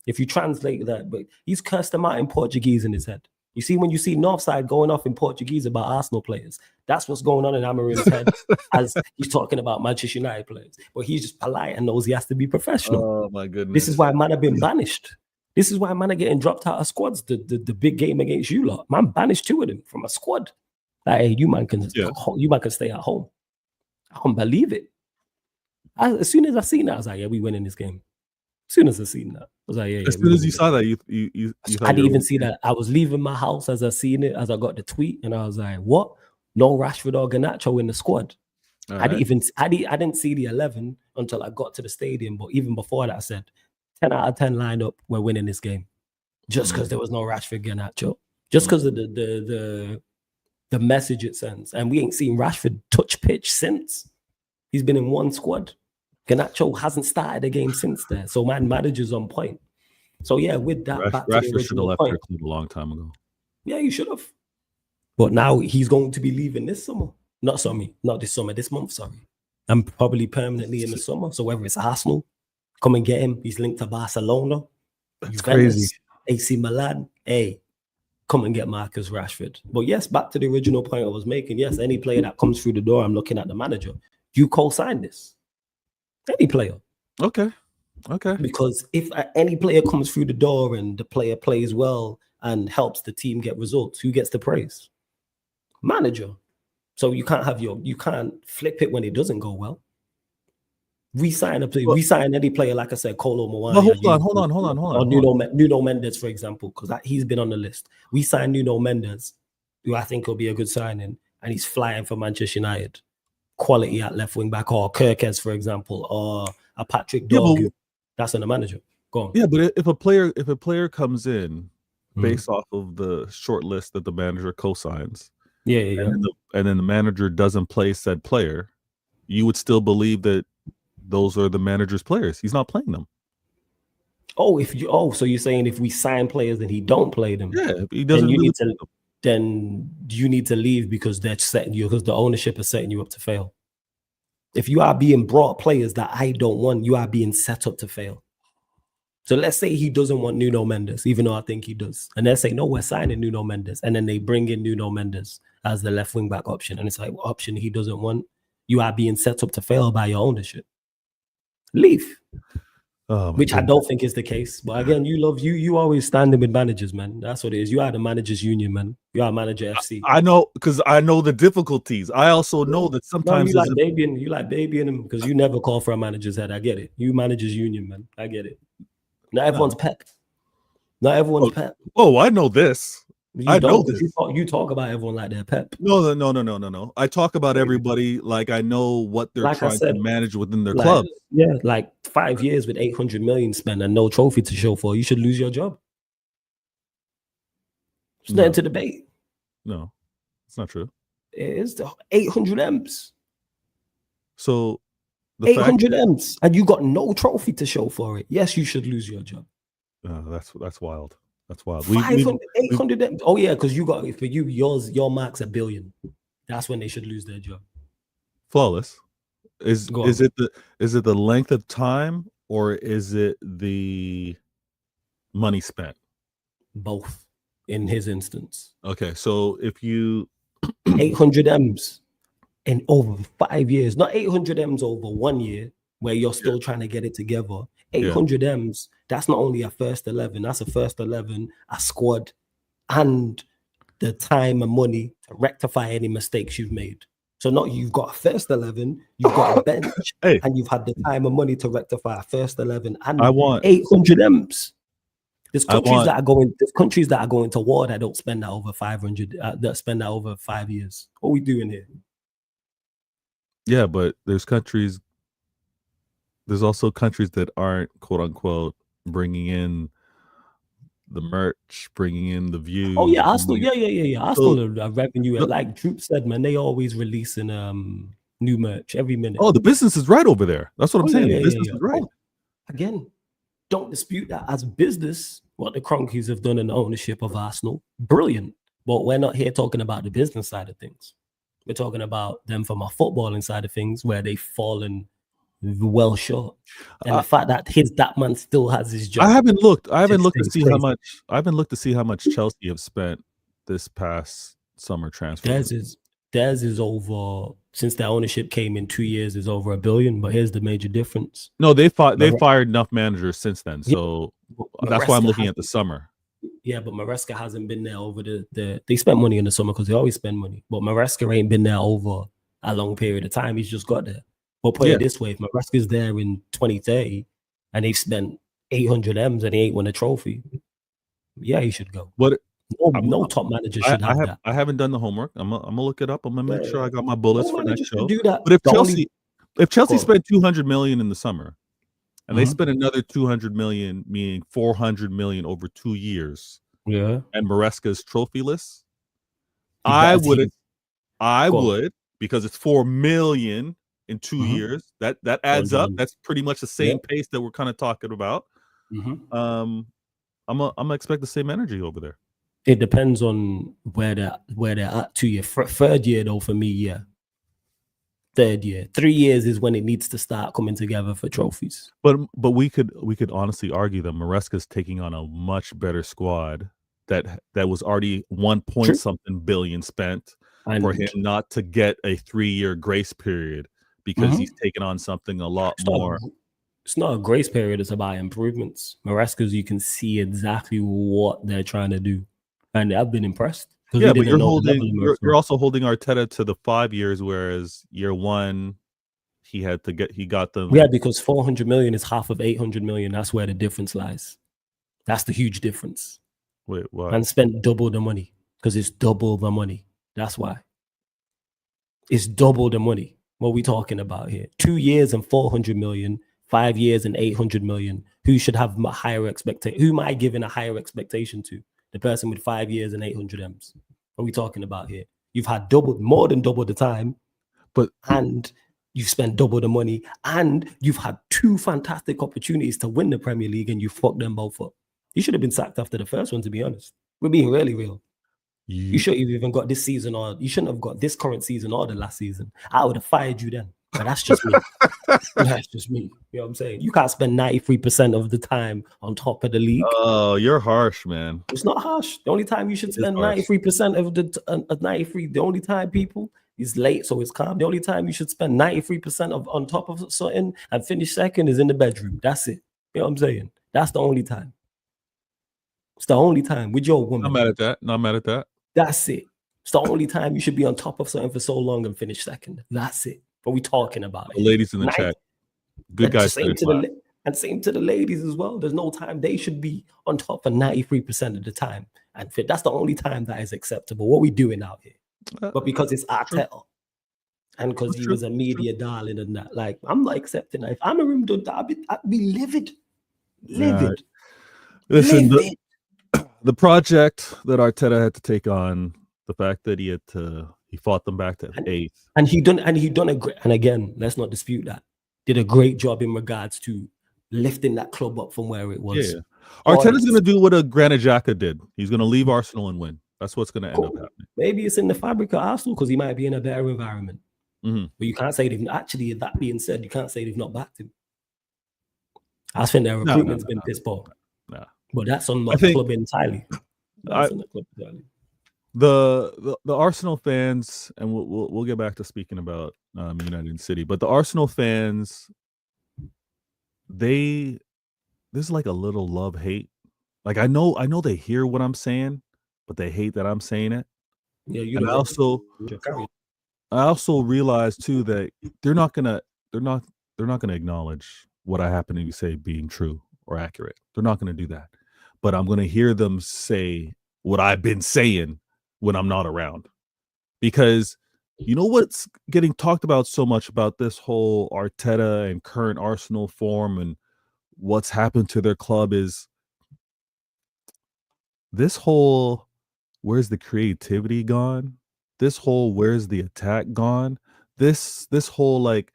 If you translate that, but he's cursed them out in Portuguese in his head. You see, when you see Northside going off in Portuguese about Arsenal players, that's what's going on in Amorim's head as he's talking about Manchester United players. But he's just polite and knows he has to be professional. Oh, my goodness. This is why man have been banished. This is why man are getting dropped out of squads. The big game against you lot. Man banished 2 of them from a squad. Like, hey, you man can stay at home. I can't believe it. As soon as I seen that, I was like, yeah, we winning this game. As soon as I seen that, I was like, yeah. As soon as you saw that, you I didn't even see that. I was leaving my house as I seen it, as I got the tweet, and I was like, what? No Rashford or Garnacho in the squad. I didn't see the 11 until I got to the stadium. But even before that, I said 10 out of 10 lineup, we're winning this game. Just because there was no Rashford Garnacho. Just because of the message it sends. And we ain't seen Rashford touch pitch since. He's been in one squad. Garnacho hasn't started a game since there. So my manager's on point. So yeah, with that, Rashford should have left their club a long time ago. Yeah, he should have. But now he's going to be leaving this summer. Not this summer, this month, sorry. I'm probably permanently in the summer. So whether it's Arsenal, come and get him. He's linked to Barcelona. That's Juventus, crazy. AC Milan. Hey, come and get Marcus Rashford. But yes, back to the original point I was making. Yes, any player that comes through the door, I'm looking at the manager. You co-sign this. Any player. Okay. Because if any player comes through the door and the player plays well and helps the team get results, who gets the praise? Manager. So you can't flip it when it doesn't go well. Resign any player, like I said, Kolo Muani. Hold on. Or Nuno Mendes, for example, because he's been on the list. We signed Nuno Mendes, who I think will be a good signing, and he's flying for Manchester United. Quality at left wing back, or Kirkes, for example, or a Patrick Dorgu. That's on the manager. Go on. Yeah, but if a player comes in based off of the short list that the manager co-signs, and then the manager doesn't play said player, you would still believe that those are the manager's players. He's not playing them. So you're saying if we sign players and he don't play them, he doesn't. Then you need to leave because they're setting you, because the ownership is setting you up to fail. If you are being brought players that I don't want, you are being set up to fail. So let's say he doesn't want Nuno Mendes, even though I think he does. And they say, no, we're signing Nuno Mendes. And then they bring in Nuno Mendes as the left wing back option. And it's like, option he doesn't want. You are being set up to fail by your ownership. Leave. Which I don't think is the case. But again, you always standing with managers, man. That's what it is. You are the managers union, man. You are manager FC. I know, because I know the difficulties. I also know that sometimes you like babying them because you never call for a manager's head. I get it. You managers union, man. I get it. Not everyone's Pep. Not everyone's Pep. Oh, I know this. I know this. You talk about everyone like they're Pep. No. I talk about everybody like I know what they're trying to manage within their club. Yeah, like 5 years with 800 million spent and no trophy to show for, you should lose your job. It's nothing to debate. No, it's not true. It is the 800 M's. So 800 M's and you got no trophy to show for it. Yes, you should lose your job. That's wild. That's wild. 500, 800. Oh yeah, because you got for you your mark's $1 billion. That's when they should lose their job. Flawless. Go Is on. it the length of time or is it the money spent? Both in his instance. Okay, so if you 800 M's in over 5 years, not 800 M's over 1 year, where you're still trying to get it together. 800 M's, that's not only a first 11, that's a first 11, a squad, and the time and money to rectify any mistakes you've made. So not you've got a first 11, you've got a bench, and you've had the time and money to rectify a first 11 and 800 M's. There's countries that are going to war that don't spend that over 500, that spend that over 5 years. What are we doing here? Yeah, but there's also countries that aren't quote unquote bringing in the merch, bringing in the views. Oh yeah, Arsenal, yeah. Arsenal are revenue. Like Troop said, man, they always releasing new merch every minute. Oh, the business is right over there. That's what I'm saying. The business is right. Again, don't dispute that as business. What the Cronkies have done in the ownership of Arsenal, brilliant. But we're not here talking about the business side of things. We're talking about them from a footballing side of things, where they've fallen well short. And the fact that that man still has his job. I haven't looked to see how much. I haven't looked to see how much Chelsea have spent this past summer transfer. Theirs is over, since their ownership came in 2 years, is over $1 billion. But here's the major difference. No, they fired enough managers since then. So that's why I'm looking at the summer. Yeah, but Maresca hasn't been there over they spent money in the summer because they always spend money. But Maresca ain't been there over a long period of time. He's just got there. But put it this way, if Maresca's there in 2030 and they've spent 800 M's and he ain't won a trophy, yeah, he should go. But no top manager should have that. I haven't done the homework. I'm gonna look it up. I'm gonna make sure I got my bullets for next show. Do that. But if Chelsea spent 200 million in the summer, and they spent another 200 million, meaning 400 million over 2 years, and Maresca's trophyless, I would, because it's 4 million in 2 years. That adds up. That's pretty much the same pace that we're kind of talking about. I'm gonna expect the same energy over there. It depends on where they're at 2 year. Third year though, for me, yeah. Third year. 3 years is when it needs to start coming together for trophies. But we could honestly argue that Maresca's taking on a much better squad that was already 1 point something billion spent for him not to get a 3-year grace period because he's taken on something a lot more. It's not a grace period, it's about improvements. Maresca's, you can see exactly what they're trying to do. And I've been impressed. Yeah, but you're also holding Arteta to the 5 years, whereas year one he got them. Yeah, because 400 million is half of 800 million. That's where the difference lies. That's the huge difference. Wait, what? And spent double the money because it's double the money. That's why. It's double the money. What are we talking about here? 2 years and 400 million, 5 years and 800 million. Who should have a higher expectation? Who am I giving a higher expectation to? The person with 5 years and 800 M's. What are we talking about here? You've had more than double the time, and you've spent double the money, and you've had 2 fantastic opportunities to win the Premier League, and you fucked them both up. You should have been sacked after the first one, to be honest. We're being really real. You shouldn't have even got this season, or you shouldn't have got this current season or the last season. I would have fired you then. But that's just me. That's just me. You know what I'm saying? You can't spend 93% of the time on top of the league. Oh, you're harsh, man. It's not harsh. The only time you should spend 93% of the 93, the only time people is late, so it's calm. The only time you should spend 93% of on top of something and finish second is in the bedroom. That's it. You know what I'm saying? That's the only time. It's the only time with your woman. Not mad at that. That's it. It's the only time you should be on top of something for so long and finish second. That's it. What we talking about? The ladies in the chat. Good guys. Same to the ladies as well. There's no time they should be on top for 93% of the time. And that's the only time that is acceptable. What we doing out here? But because it's Arteta and because he was a media darling and that, like, I'm not accepting that. If Amorim done that, I'd be livid. Livid. Listen, the project that Arteta had to take on, the fact that he fought them back to 8th, and he done a great. And again, let's not dispute that. Did a great job in regards to lifting that club up from where it was. Yeah. Arteta's going to do what a Granit Xhaka did. He's going to leave Arsenal and win. That's what's going to end up happening. Maybe it's in the fabric of Arsenal because he might be in a better environment. Mm-hmm. But you can't say they've actually. That being said, you can't say they've not backed him. I think their recruitment's been piss poor. Nah. But that's on the club entirely. That's on the club entirely. The Arsenal fans, and we'll get back to speaking about United City, but the Arsenal fans, this is like a little love-hate. Like I know they hear what I'm saying, but they hate that I'm saying it. Yeah, you. And I also realize too that they're not gonna acknowledge what I happen to say being true or accurate. They're not gonna do that. But I'm gonna hear them say what I've been saying when I'm not around. Because you know what's getting talked about so much about this whole Arteta and current Arsenal form and what's happened to their club is this whole where's the creativity gone? This whole where's the attack gone? This whole like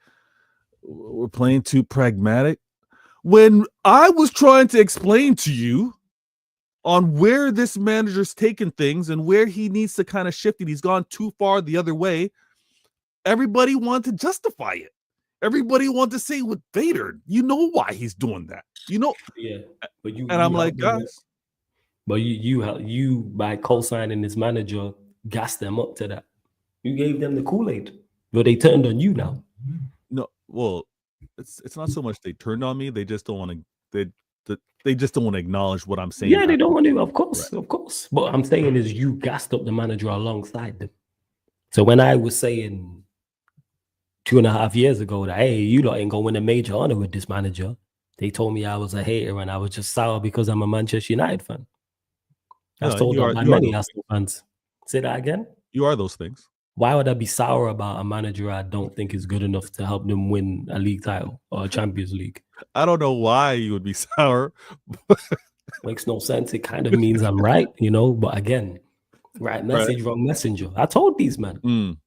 we're playing too pragmatic. When I was trying to explain to you on where this manager's taken things and where he needs to kind of shift it, he's gone too far the other way. Everybody wanted to justify it. Everybody wanted to say with Vader, you know why he's doing that. You know, yeah. But you and I'm like, guys. But you by co-signing this manager, gassed them up to that. You gave them the Kool-Aid, but they turned on you now. No, well, it's not so much they turned on me. They just don't want to. They just don't want to acknowledge what I'm saying. Yeah, they don't want to. Of course, right. Of course. But I'm saying is you gassed up the manager alongside them. So when I was saying 2.5 years ago that hey, you lot ain't gonna win a major honor with this manager, they told me I was a hater and I was just sour because I'm a Manchester United fan. I was told that by many Arsenal fans. Say that again. You are those things. Why would I be sour about a manager I don't think is good enough to help them win a league title or a Champions League? I don't know why you would be sour. Makes no sense. It kind of means I'm right, you know. But again, right message, wrong messenger. I told these men.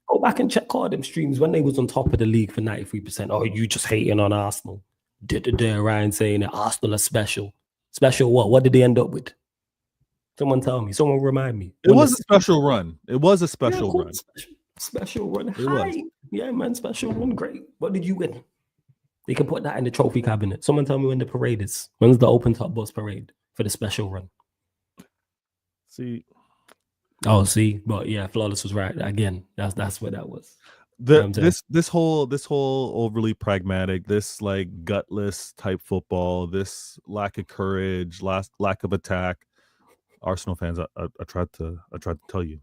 Go back and check all them streams when they was on top of the league for 93%. Oh, you just hating on Arsenal. Ryan saying that Arsenal are special. Special what? What did they end up with? Someone tell me. Someone remind me. It was a special run. It was a special run. Special run. Yeah, man. Special run. Great. What did you win? They can put that in the trophy cabinet. Someone tell me when the parade is. When's the open top bus parade for the special run? See. But yeah, Flawless was right. Again, that's what that was. This whole overly pragmatic, this like gutless type football, this lack of courage, lack of attack. Arsenal fans, I tried to tell you,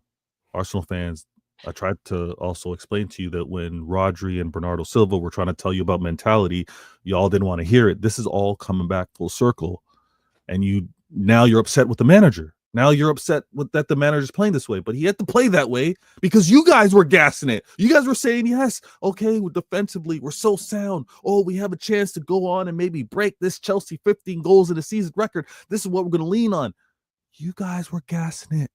Arsenal fans, I tried to also explain to you that when Rodri and Bernardo Silva were trying to tell you about mentality, y'all didn't want to hear it. This is all coming back full circle, and now you're upset with the manager. Now you're upset with that the manager's playing this way, but he had to play that way because you guys were gassing it. You guys were saying, yes, okay, defensively, we're so sound. Oh, we have a chance to go on and maybe break this Chelsea 15 goals in a season record. This is what we're going to lean on. You guys were gassing it.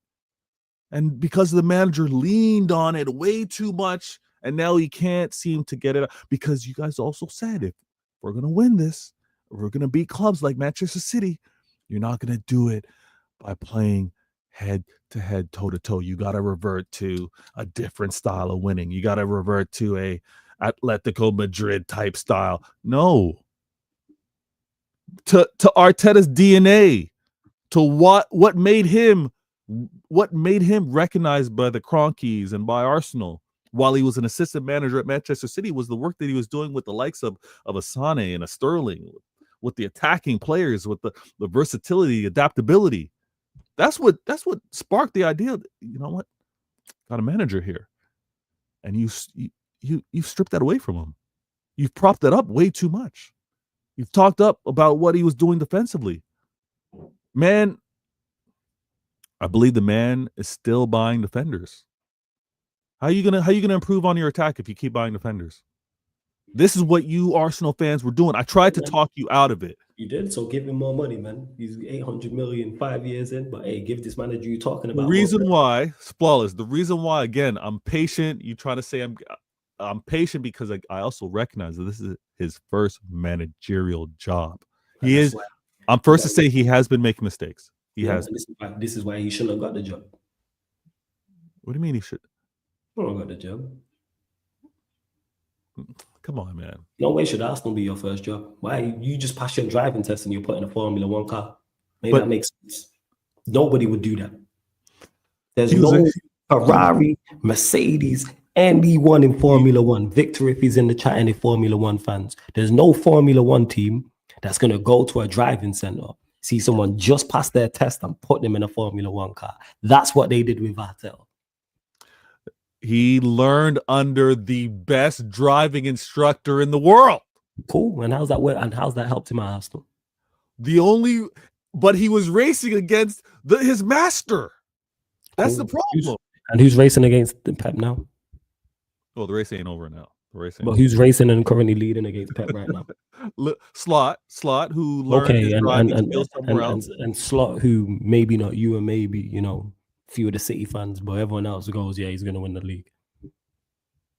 And because the manager leaned on it way too much, and now he can't seem to get it out, because you guys also said if we're going to win this, we're going to beat clubs like Manchester City, you're not going to do it by playing head-to-head, toe-to-toe. You got to revert to a different style of winning. You got to revert to a Atletico Madrid type style. No. To Arteta's DNA. To what made him recognized by the Cronkies and by Arsenal while he was an assistant manager at Manchester City was the work that he was doing with the likes of a Sané and a Sterling, with the attacking players, with the versatility, adaptability. That's what sparked the idea. You know what? Got a manager here, and you stripped that away from him. You've propped that up way too much. You've talked up about what he was doing defensively. Man, I believe the man is still buying defenders. How are you gonna improve on your attack if you keep buying defenders? This is what you Arsenal fans were doing. I tried to talk you out of it. You did, so give him more money, man. He's 800 million 5 years in, but hey, give this manager you talking about. The reason why, Flawless, the reason why, again, I'm patient. You trying to say I'm patient because I also recognize that this is his first managerial job. I'm first to say he has been making mistakes. He Yeah, has. and this is why he shouldn't have got the job. What do you mean he should? Shouldn't have got the job. Come on, man. No way should Arsenal be your first job. Why you just pass your driving test and you're putting a Formula One car? Maybe But- that makes sense. Nobody would do that. There's He was no Ferrari, Mercedes, anyone in Formula One. Victor, if he's in the chat, any Formula One fans, there's no Formula One team that's going to go to a driving center, see someone just pass their test and put them in a Formula One car. That's what they did with Vettel. He learned under the best driving instructor in the world. Cool. And how's that work? And how's that helped him at Arsenal? But he was racing against his master. That's the problem. Who's racing against Pep now? Well, the race ain't over now. But who's racing and currently leading against Pep right now? Slot, who learned his driving skills somewhere else. And Slot, who maybe not you and maybe, few of the City fans, but everyone else goes, yeah, he's going to win the league.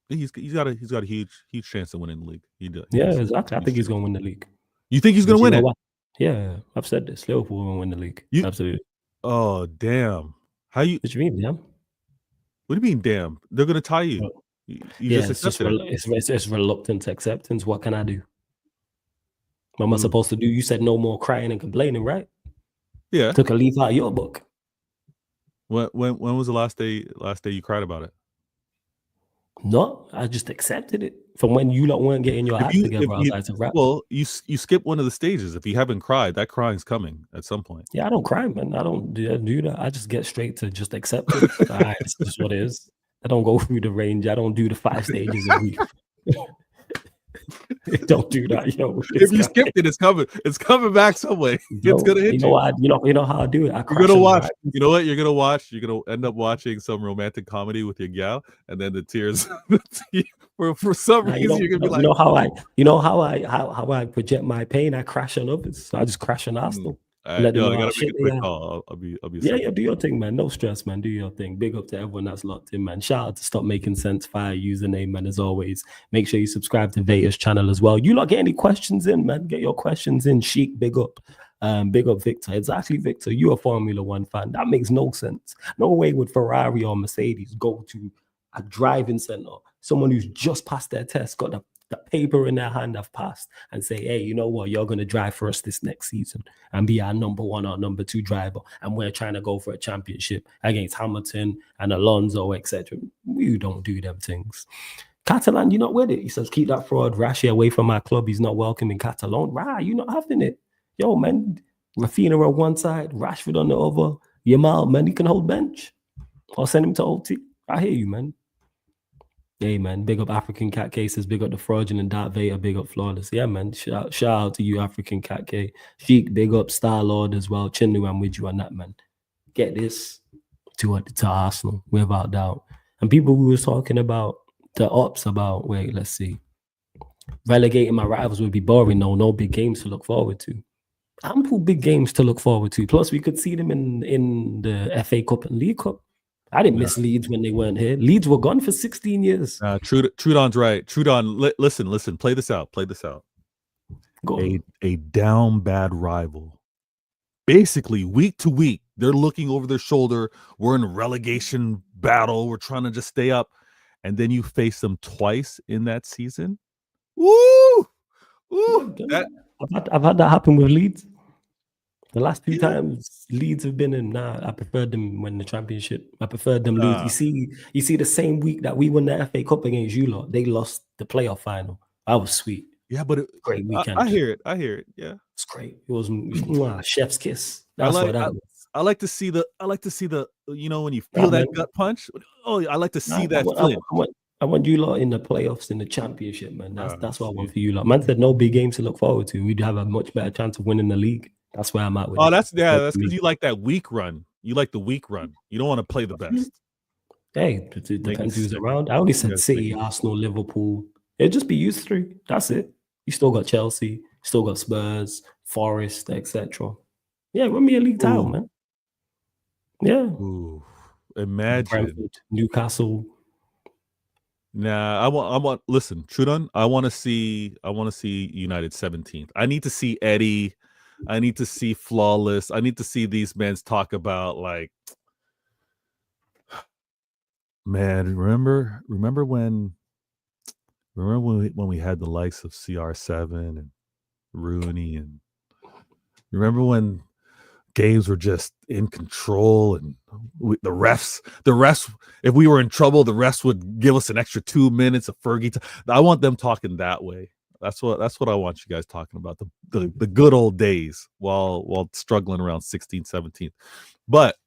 He's got a huge chance of winning the league. He does. Yeah, exactly. I think he's going to win the league. You think he's going to win it? What? Yeah, I've said this. Liverpool will win the league. Absolutely. Oh, damn. What do you mean, damn? What do you mean, damn? They're going to tie you. It's reluctant acceptance. What can I do? What am I supposed to do? You said no more crying and complaining, right? Yeah. Took a leaf out of your book. When was the last day you cried about it? No, I just accepted it. From when you lot weren't getting your act together, I was like, to rap. Well, you skip one of the stages. If you haven't cried, that crying's coming at some point. Yeah, I don't cry, man. I don't do that. I just get straight to just acceptance. All right, it's just what it is. I don't go through the range. I don't do the 5 stages of grief. Don't do that, yo. If you skipped it, it's coming. It's coming back some way. It's gonna hit you. You know how I do it. You're gonna watch. You know what? You're gonna watch. You're gonna end up watching some romantic comedy with your gal, and then the tears. for some reason, you're gonna be like, how I project my pain. I crash on others. So I just crash on Arsenal. I gotta make a quick call. I'll be. Yeah, do your thing, man. No stress, man. Do your thing. Big up to everyone that's locked in, man. Shout out to Stop Making Sense Fire username, man. As always, make sure you subscribe to Veta's channel as well. You lot get any questions in, man? Get your questions in. Sheik, big up. Big up Victor. Exactly, Victor. You're a Formula One fan. That makes no sense. No way would Ferrari or Mercedes go to a driving center, someone who's just passed their test, got the paper in their hand, have passed, and say, hey, you know what, you're going to drive for us this next season and be our number 1 or number 2 driver, and we're trying to go for a championship against Hamilton and Alonso, etc. We don't do them things. Catalan, you're not with it. He says, keep that fraud Rashi away from my club. He's not welcome in Catalan. Right, you're not having it. Yo, man, Rafinha on one side, Rashford on the other. Yamal, man, he can hold bench. I'll send him to OT. I hear you, man. Hey, man, big up African Cat Cases, big up the fraudulent Darth Vader, big up Flawless. Yeah, man, shout out to you, African Cat K. Sheik, big up Star Lord as well. Chinnu, I'm with you on that, man. Get this to Arsenal, without doubt. And people who was talking about the ops about, wait, let's see. Relegating my rivals would be boring. No big games to look forward to. Ample big games to look forward to. Plus, we could see them in the FA Cup and League Cup. I didn't miss Leeds when they weren't here. Leeds were gone for 16 years. Trudon's right. Trudon, listen. Play this out. A down bad rival. Basically, week to week, they're looking over their shoulder. We're in a relegation battle. We're trying to just stay up. And then you face them twice in that season. Woo! I've had that happen with Leeds. The last 2 times Leeds have been in, I preferred them win the championship. I preferred them lose. You see, the same week that we won the FA Cup against you lot, they lost the playoff final. That was sweet. Yeah, but great weekend. I hear it. Yeah, it's great. It was chef's kiss. That's what that was. I like to see the when you feel that gut punch. Oh, I like to see that flip. I want you lot in the playoffs in the championship, man. That's what I want for you lot. Man said no big games to look forward to. We'd have a much better chance of winning the league. That's where I'm at with it. That's because you like that week run. You like the week run. You don't want to play the best. Hey, it depends who's around. I only said City, Arsenal, Liverpool. It'll just be used 3. That's it. You still got Chelsea, still got Spurs, Forest, etc. Yeah, win me a league title, man. Yeah. Ooh. Imagine Brentford, Newcastle. Nah, I want. Listen, Trudon. I want to see United 17th. I need to see Eddie. I need to see flawless. I need to see these men talk about like, man, remember when we had the likes of CR7 and Rooney, and remember when games were just in control, and the refs, if we were in trouble, the refs would give us an extra 2 minutes of Fergie. I want them talking that way. That's what I want you guys talking about, the good old days while struggling around 16, 17. But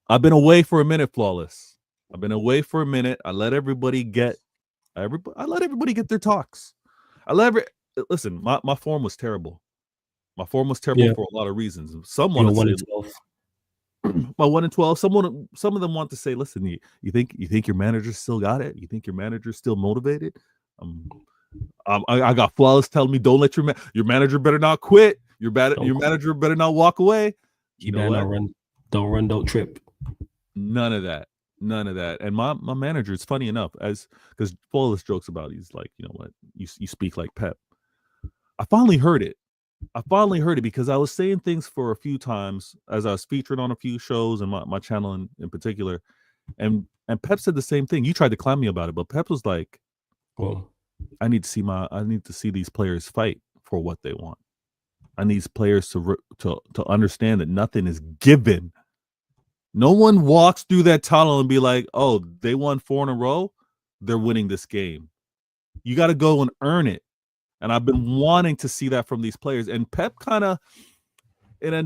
I've been away for a minute, Flawless. I've been away for a minute. I let everybody get their talks. Listen, my form was terrible. My form was terrible for a lot of reasons. Some want to say my 1-12. Some of them want to say, listen, you think your manager still got it? You think your manager's still motivated? I got Flawless telling me, don't let your manager better not quit. Your manager better not walk away. You know what? Don't run, don't trip. None of that. And my manager, it's funny enough, because Flawless jokes about, he's like, you know what, you speak like Pep. I finally heard it because I was saying things for a few times as I was featured on a few shows and my channel in particular. And Pep said the same thing. You tried to clown me about it, but Pep was like, well, I need to see these players fight for what they want. I need these players to understand that nothing is given. No one walks through that tunnel and be like, oh, they won 4 in a row, they're winning this game. You got to go and earn it. And I've been wanting to see that from these players. And Pep kind of, in a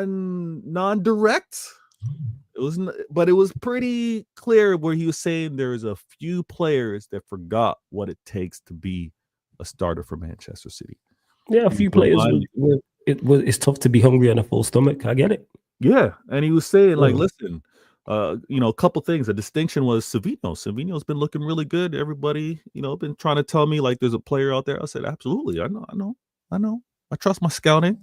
non-direct, but it was pretty clear where he was saying there's a few players that forgot what it takes to be a starter for Manchester City. Yeah, a few players. It's tough to be hungry on a full stomach. I get it. Yeah, and he was saying, like, listen, a couple things. A distinction was Savinho. Savinho's been looking really good. Everybody, been trying to tell me like there's a player out there. I said, absolutely. I know. I trust my scouting.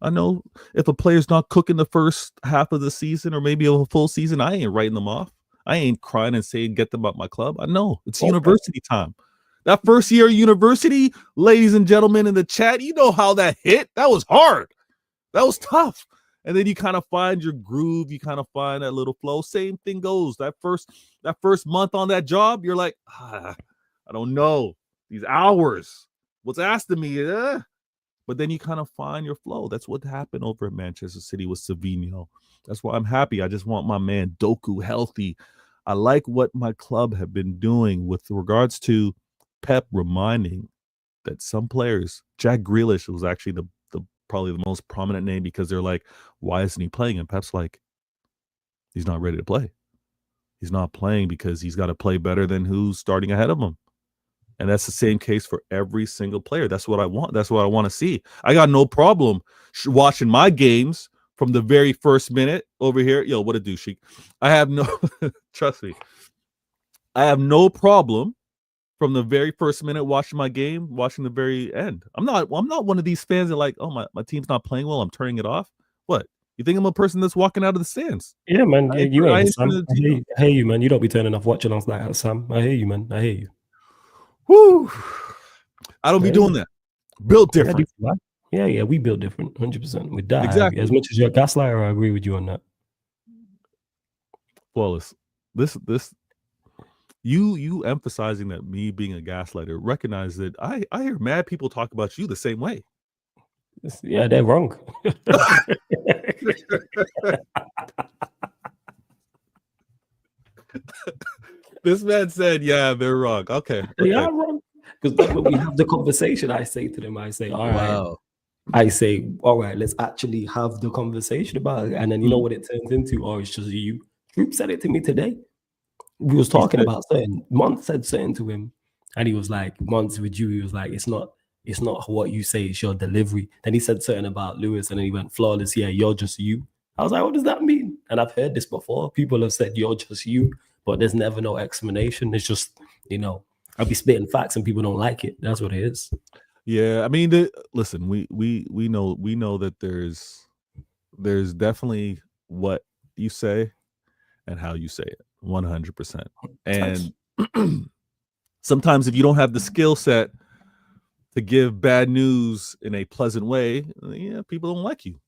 I know if a player's not cooking the first half of the season or maybe a full season, I ain't writing them off. I ain't crying and saying get them out my club. I know it's university time. That first year of university, ladies and gentlemen in the chat, you know how that hit. That was hard. That was tough. And then you kind of find your groove. You kind of find that little flow. Same thing goes. That first month on that job, you're like, I don't know. These hours, what's asked of me? But then you kind of find your flow. That's what happened over at Manchester City with Savinho. That's why I'm happy. I just want my man Doku healthy. I like what my club have been doing with regards to Pep reminding that some players, Jack Grealish was actually probably the most prominent name, because they're like, why isn't he playing? And Pep's like, he's not ready to play. He's not playing because he's got to play better than who's starting ahead of him. And that's the same case for every single player. That's what I want. That's what I want to see. I got no problem watching my games from the very first minute over here. Yo, what a douche. I have no, trust me, I have no problem from the very first minute watching my game, watching the very end. I'm not one of these fans that like, oh, my team's not playing well, I'm turning it off. What? You think I'm a person that's walking out of the stands? Yeah, man. You ain't Sam. I hear you, man. You don't be turning off watching us like that, Sam. I hear you, man. I hear you. Whoo! I don't be doing that. Built different. Yeah, we build different, 100%. We die. Exactly. As much as you're a gaslighter, I agree with you on that. Flawless. This you emphasizing that me being a gaslighter, recognize that I hear mad people talk about you the same way. Yeah, they're wrong. This man said, yeah, they're wrong. Okay. They are wrong. Because that's when we have the conversation, I say to them, I say, all right. I say, all right, let's actually have the conversation about it. And then you know what it turns into? Or it's just you. Troop said it to me today. We was talking about certain. Mont said something to him, and he was like, "Mont's with you." He was like, "It's not what you say; it's your delivery." Then he said something about Lewis, and then he went, "Flawless, yeah, you're just you." I was like, "What does that mean?" And I've heard this before. People have said, "You're just you," but there's never no explanation. It's just, I'll be spitting facts, and people don't like it. That's what it is. Yeah, I mean, listen, we know that there's definitely what you say and how you say it. 100%. And sometimes if you don't have the skill set to give bad news in a pleasant way, yeah, people don't like you.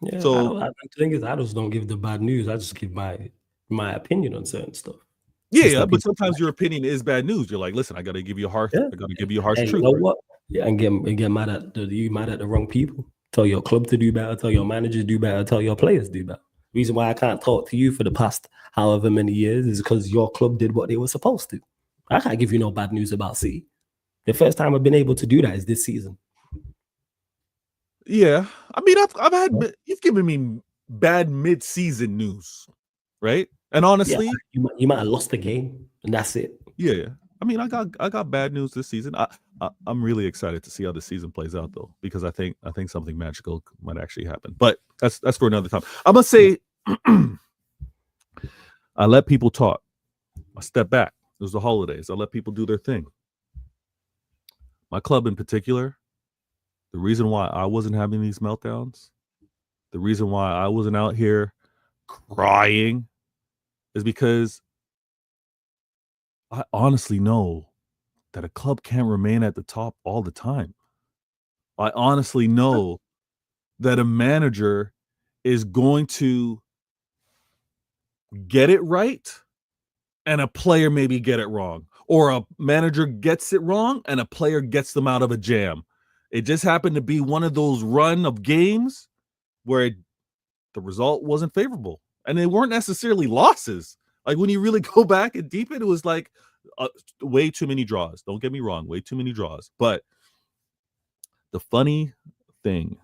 Yeah, So the thing is, I just don't give the bad news. I just give my opinion on certain stuff. yeah, but sometimes your opinion is bad news. You're like, listen, I got to give you a harsh truth. You know what? Yeah, and get mad at the wrong people. Tell your club to do better. Tell your managers do better. Tell your players do better. Reason why I can't talk to you for the past however many years is because your club did what they were supposed to. I can't give you no bad news about City. The first time I've been able to do that is this season. Yeah, I mean, you've given me bad mid-season news, right? And honestly, you might have lost the game, and that's it. Yeah, I mean, I got bad news this season. I'm really excited to see how the season plays out, though, because I think something magical might actually happen. But that's for another time. I'm gonna say, I let people talk. I step back. It was the holidays. I let people do their thing. My club in particular, the reason why I wasn't having these meltdowns, the reason why I wasn't out here crying, is because I honestly know that a club can't remain at the top all the time. I honestly know that a manager is going to get it right and a player maybe get it wrong, or a manager gets it wrong and a player gets them out of a jam. It just happened to be one of those run of games where the result wasn't favorable, and they weren't necessarily losses. Like when you really go back and deep it was like way too many draws. Don't get me wrong, way too many draws. But the funny thing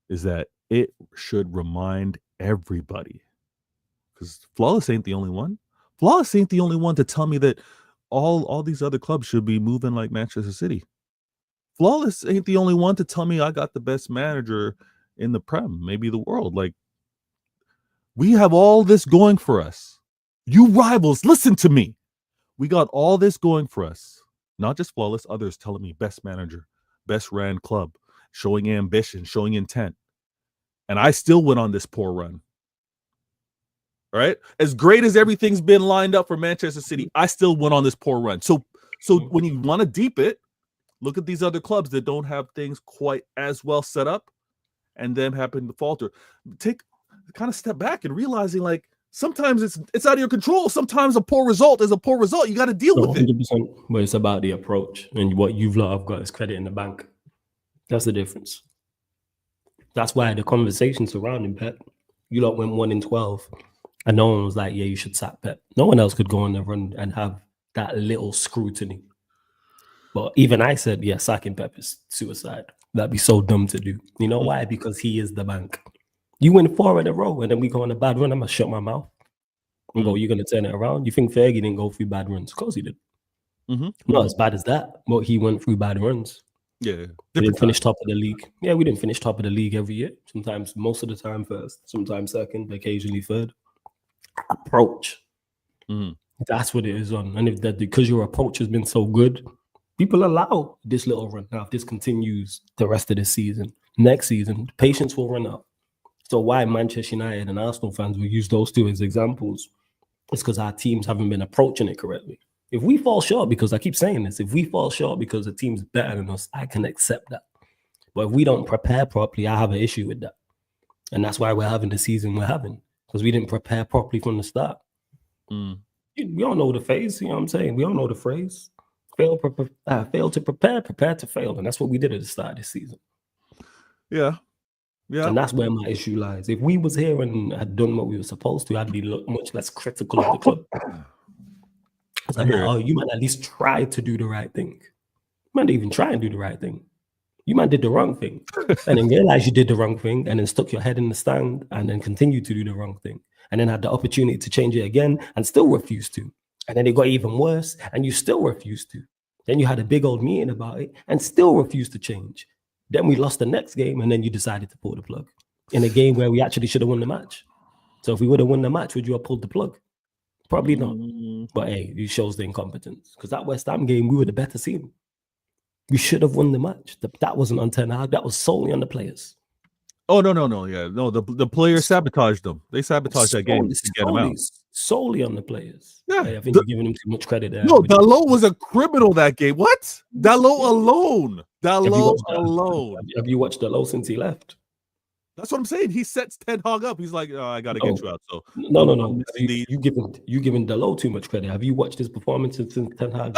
is that it should remind everybody, because Flawless ain't the only one. Flawless ain't the only one to tell me that all these other clubs should be moving like Manchester City. Flawless ain't the only one to tell me I got the best manager in the Prem, maybe the world. Like, we have all this going for us. You rivals, listen to me. We got all this going for us. Not just Flawless, others telling me best manager, best ran club, showing ambition, showing intent. And I still went on this poor run. All right? As great as everything's been lined up for Manchester City, I still went on this poor run. So when you want to deep it, look at these other clubs that don't have things quite as well set up and them happen to falter. Take kind of step back and realizing, like, sometimes it's out of your control. Sometimes a poor result is a poor result. You got to deal with it. 100%, but it's about the approach, and what you've got is credit in the bank. That's the difference. That's why the conversation surrounding Pep, you lot went 1-12, and no one was like, yeah, you should sack Pep. No one else could go on the run and have that little scrutiny. But even I said, yeah, sacking Pep is suicide. That'd be so dumb to do. You know why? Because he is the bank. You win 4 in a row, and then we go on a bad run. I'm going to shut my mouth and go, you're going to turn it around? You think Fergie didn't go through bad runs? Of course he did. Not as bad as that, but he went through bad runs. Yeah. We didn't finish top of the league. Yeah, we didn't finish top of the league every year. Sometimes, most of the time first, sometimes second, occasionally third. Approach. That's what it is on. And if that, because your approach has been so good, people allow this little run. Now, if this continues the rest of the season, next season, patience will run out. So why Manchester United and Arsenal fans will use those two as examples is because our teams haven't been approaching it correctly. If we fall short, because I keep saying this, if we fall short because the team's better than us, I can accept that. But if we don't prepare properly, I have an issue with that. And that's why we're having the season we're having, because we didn't prepare properly from the start. We all know the phase, you know what I'm saying? We all know the phrase. Fail to prepare, prepare to fail. And that's what we did at the start of this season. Yeah. Yeah. And that's where my issue lies. If we was here and had done what we were supposed to, I'd be much less critical of the club. I'm like, you might at least try to do the right thing. You might even try and do the right thing. You might did the wrong thing and then realize you did the wrong thing and then stuck your head in the stand and then continued to do the wrong thing and then had the opportunity to change it again and still refused to. And then it got even worse and you still refused to. Then you had a big old meeting about it and still refused to change. Then we lost the next game and then you decided to pull the plug in a game where we actually should have won the match. So if we would have won the match, would you have pulled the plug? Probably not. But hey, it shows the incompetence. Because that West Ham game, we were the better team. We should have won the match. That wasn't on Ten Hag. That was solely on the players. Oh, no. Yeah. No, the players sabotaged them. They sabotaged that game to get them out. solely on the players. Yeah, I think you're giving him too much credit there. No, Dalot was a criminal that game. What? Dalot alone. Have you watched Dalot since he left? That's what I'm saying. He sets Ten Hag up. He's like, I got to get you out. So no. You giving Dalot too much credit. Have you watched his performance since Ten Hag?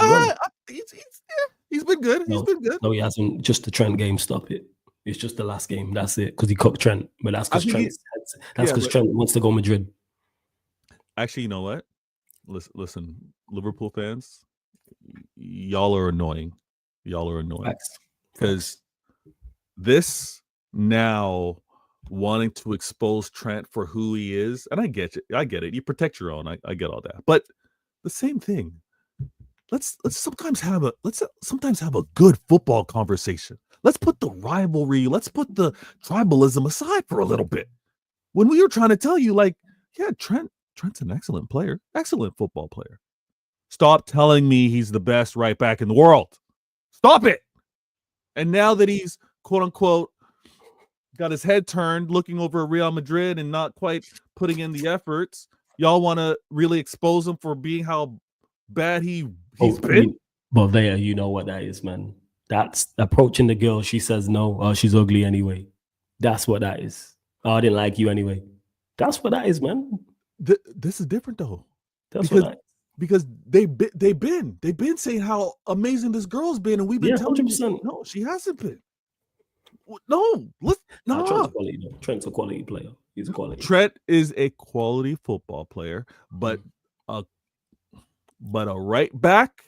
He's been good. He's been good. No, he hasn't. Just the Trent game. Stop it. It's just the last game. That's it. Because he cooked Trent. But that's because Trent wants to go Madrid. Actually, you know what? Listen, Liverpool fans, y'all are annoying. Because this now wanting to expose Trent for who he is, and I get it. You protect your own. I get all that. But the same thing. Let's sometimes have a good football conversation. Let's put the rivalry, let's put the tribalism aside for a little bit. When we were trying to tell you, like, yeah, Trent's an excellent player, excellent football player. Stop telling me he's the best right back in the world. Stop it. And now that he's quote unquote got his head turned, looking over at Real Madrid and not quite putting in the efforts, y'all want to really expose him for being how bad he's been. But there, you know what that is, man. That's approaching the girl. She says no. Oh, she's ugly anyway. That's what that is. Oh, I didn't like you anyway. That's what that is, man. This is different though. Because they've been saying how amazing this girl's been, and we've been telling you, no, she hasn't been. No, Trent's a quality player. He's a quality. Trent is a quality football player, but a right back.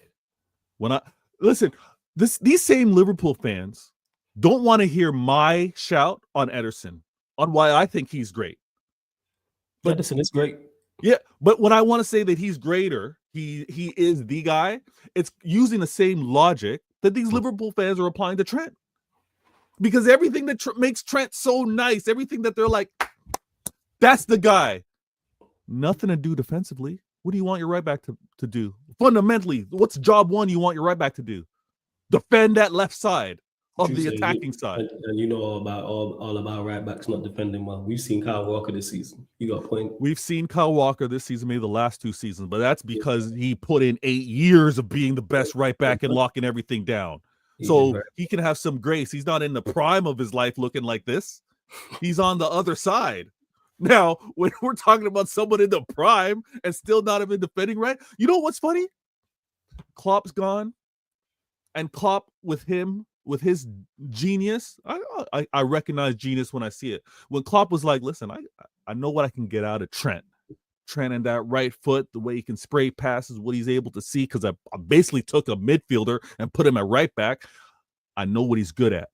When I listen, these same Liverpool fans don't want to hear my shout on Ederson on why I think he's great. But Ederson is great. Yeah, but when I want to say that he's greater, he is the guy, it's using the same logic that these Liverpool fans are applying to Trent. Because everything that makes Trent so nice, everything that they're like, that's the guy. Nothing to do defensively. What do you want your right back to do? Fundamentally, what's job one you want your right back to do? Defend that left side of the attacking side. And you know all about right backs not defending well. We've seen Kyle Walker this season. You got a point. We've seen Kyle Walker this season, maybe the last 2 seasons, but that's because he put in 8 years of being the best right back and locking everything down. So he can have some grace. He's not in the prime of his life looking like this. He's on the other side. Now, when we're talking about someone in the prime and still not even defending right, you know what's funny? Klopp's gone, and Klopp with his genius, I recognize genius when I see it. When Klopp was like, listen, I know what I can get out of Trent and that right foot, the way he can spray passes, what he's able to see, because I basically took a midfielder and put him at right back. I know what he's good at.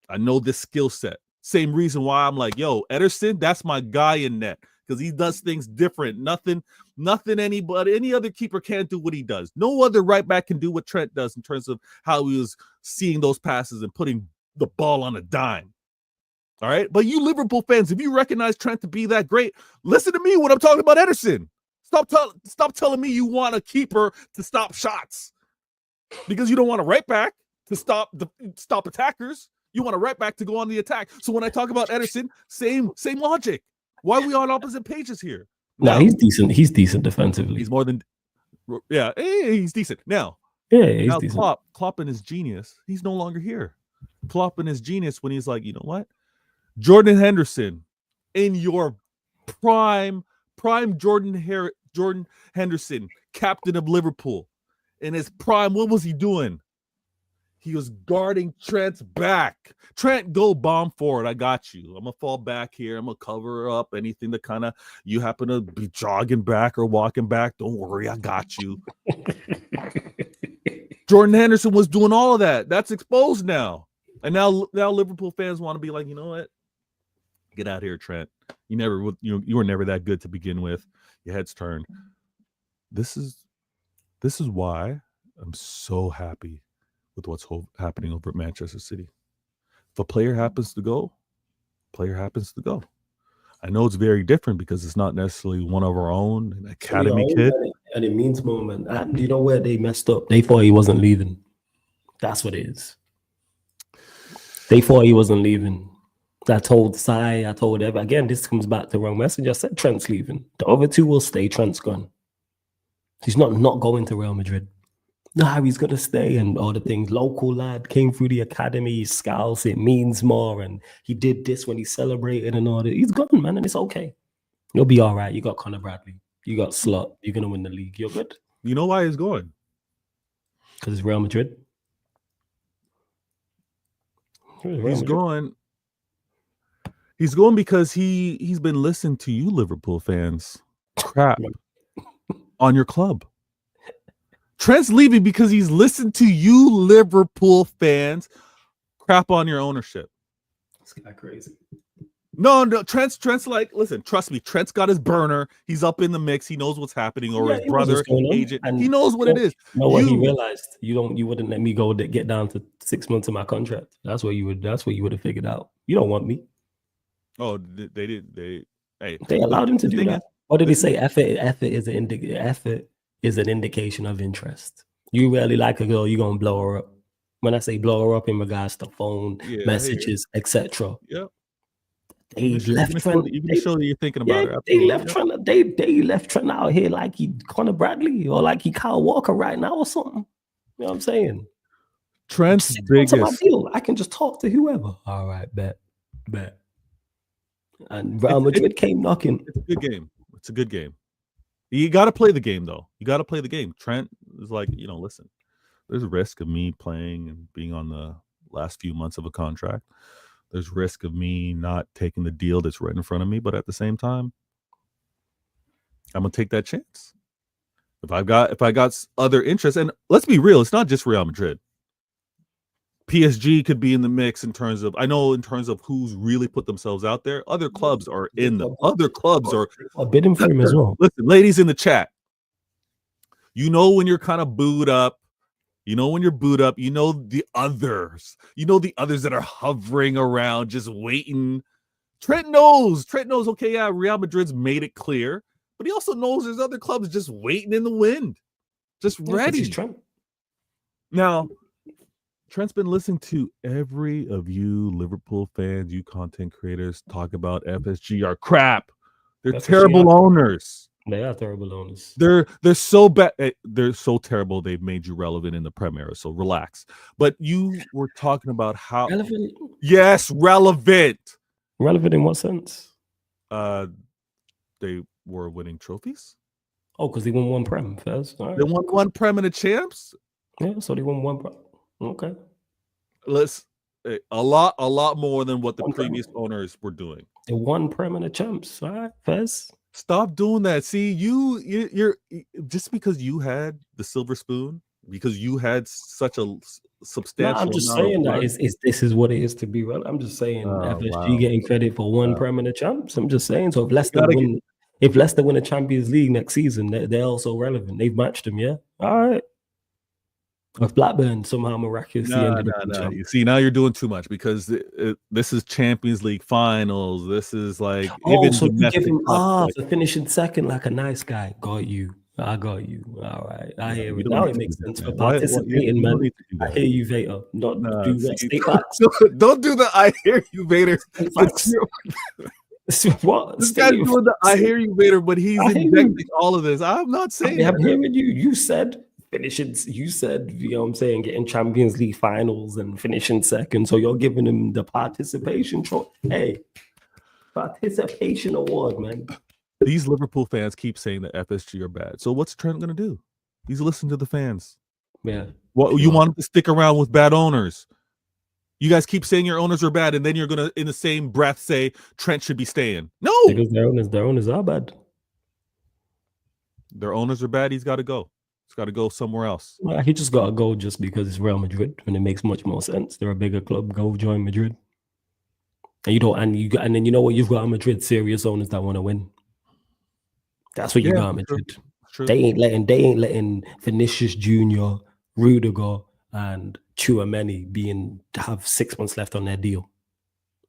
I know this skill set. Same reason why I'm like, yo, Ederson, that's my guy in net, because he does things different. Nothing any other keeper can't do what he does. No other right back can do what Trent does in terms of how he was seeing those passes and putting the ball on a dime. All right. But you Liverpool fans, if you recognize Trent to be that great, listen to me when I'm talking about Ederson. Stop telling me you want a keeper to stop shots because you don't want a right back to stop attackers. You want a right back to go on the attack. So when I talk about Ederson, same logic. Why are we on opposite pages here? No, he's decent. He's decent defensively. He's more than he's decent. Now, he's decent. Klopp and his genius, he's no longer here. Klopp and his genius when he's like, you know what? Jordan Henderson, in your prime Jordan Henderson, captain of Liverpool, in his prime, what was he doing? He was guarding Trent's back. Trent, go bomb forward. I got you. I'm going to fall back here. I'm going to cover up anything that kind of you happen to be jogging back or walking back. Don't worry. I got you. Jordan Henderson was doing all of that. That's exposed now. And now Liverpool fans want to be like, you know what? Get out here, Trent. You were never that good to begin with. Your head's turned. This is why I'm so happy with what's happening over at Manchester City. If a player happens to go, I know it's very different because it's not necessarily one of our own, an academy kid. And it means moment. And you know where they messed up? They thought he wasn't leaving. That's what it is. They thought he wasn't leaving. I told Sai, I told Evan. Again, this comes back to wrong message. I said Trent's leaving. The other two will stay. Trent's gone. He's not going to Real Madrid. No, he's gonna stay and all the things. Local lad came through the academy, he's scouts, it means more, and he did this when he celebrated and all that. He's gone, man, and it's okay. You'll be all right. You got Conor Bradley, you got Slot, you're gonna win the league. You're good. You know why he's going? Because it's Real Madrid. He's going. He's going because he's been listening to you, Liverpool fans, crap on your club. Trent's leaving because he's listened to you, Liverpool fans, crap on your ownership. This guy crazy. No, Trent's like, listen, trust me, Trent's got his burner. He's up in the mix. He knows what's happening, or his brother, agent. He knows what it is. No, what he realized, you wouldn't let me go to get down to 6 months of my contract. That's what you would have figured out. You don't want me. Oh, they did. They allowed him to do that. What did he say? Effort is an indication of interest. You really like a girl, you're gonna blow her up. When I say blow her up in regards to phone, messages, etc. Yeah. They left Trent. You can show that you're thinking about it. They left Trent. They left Trent out here like he Conor Bradley or like he Kyle Walker right now or something. You know what I'm saying? Trent's biggest. My deal. I can just talk to whoever. All right, bet. And Real Madrid came knocking. It's a good game. It's a good game. You got to play the game, though. You got to play the game. Trent is like, listen, there's a risk of me playing and being on the last few months of a contract. There's risk of me not taking the deal that's right in front of me. But at the same time, I'm going to take that chance. If I got other interests, and let's be real, it's not just Real Madrid. PSG could be in the mix in terms of who's really put themselves out there. Other clubs are in them. Other clubs are bidding for him as well. Listen, ladies in the chat, when you're kind of booed up, when you're booed up, the others, the others that are hovering around, just waiting. Trent knows, okay, yeah, Real Madrid's made it clear, but he also knows there's other clubs just waiting in the wind, just ready. Trent. Now, Trent's been listening to every of you Liverpool fans, you content creators talk about FSG are crap. They're terrible owners. They are terrible owners. They're so bad. They're so terrible. They've made you relevant in the Prem era. So relax. But you were talking about how relevant. Yes, relevant. Relevant in what sense? They were winning trophies. Oh, because they won one Prem first. Right. They won one Prem and a champs. Yeah, so they won one Prem. Okay. Let's a lot more than what the previous owners were doing. They won Prem and a champs. All right, Fez. Stop doing that. See, you're just because you had the silver spoon, because you had such a substantial. I'm just saying that this is what it is to be real. I'm just saying FSG getting credit for one Prem and a champs. I'm just saying. So if Leicester win a Champions League next season, they're also relevant. They've matched them, yeah. All right. If Blackburn somehow miraculously ended up no. You see, now you're doing too much because this is Champions League finals. This is like so you give him for finishing second like a nice guy. Got you. I got you. All right. I hear it. Now it makes sense for participating, man. I hear you, Vader. Don't do the I hear you, Vader. What? This guy's doing the I hear you, Vader, but he's injecting all of this. I'm not saying I'm hearing you. You said finishing, I'm saying, getting Champions League finals and finishing second. So you're giving him the participation trophy. Hey, participation award, man. These Liverpool fans keep saying that FSG are bad. So what's Trent going to do? He's listening to the fans. Yeah. What you want him to stick around with bad owners? You guys keep saying your owners are bad, and then you're going to, in the same breath, say Trent should be staying. No. Because their owners are bad. Their owners are bad. He's got to go. He's got to go somewhere else. Well, he just got to go just because it's Real Madrid, and it makes much more sense. They're a bigger club. Go join Madrid. And then you know what? You've got Madrid serious owners that want to win. That's what you got Madrid. True. They ain't letting Vinicius Jr., Rudiger, and Tchouaméni have 6 months left on their deal.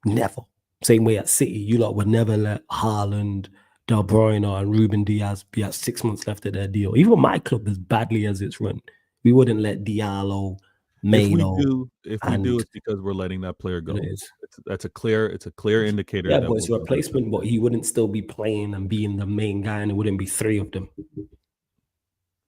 Never. Same way at City, you lot would never let Haaland, De Bruyne, and Ruben Diaz be at 6 months left of their deal. Even my club, as badly as it's run, we wouldn't let Diallo If we Mano, do, and it's because we're letting that player go. it is. It's a clear indicator Yeah, that but it's a replacement, but he wouldn't still be playing and being the main guy, and it wouldn't be three of them.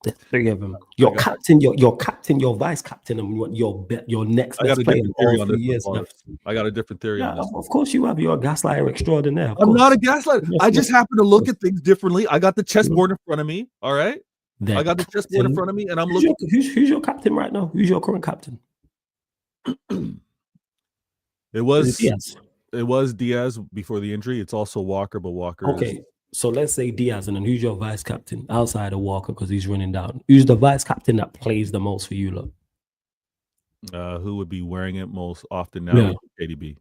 There's three of them. Your captain, your vice captain, and your next best player. All 3 years left. I got a different theory on this. Of course you have. You're a gaslighter extraordinaire. I'm not a gaslighter. I just happen to look at things differently. I got the chessboard in front of me. All right. I got the chessboard in front of me, and I'm looking. Who's your captain right now? Who's your current captain? It was Diaz before the injury. It's also Walker, but Walker. Okay, so let's say Diaz, and then who's your vice captain outside of Walker because he's running down? Who's the vice captain that plays the most for you, look? Who would be wearing it most often now? Yeah. KDB,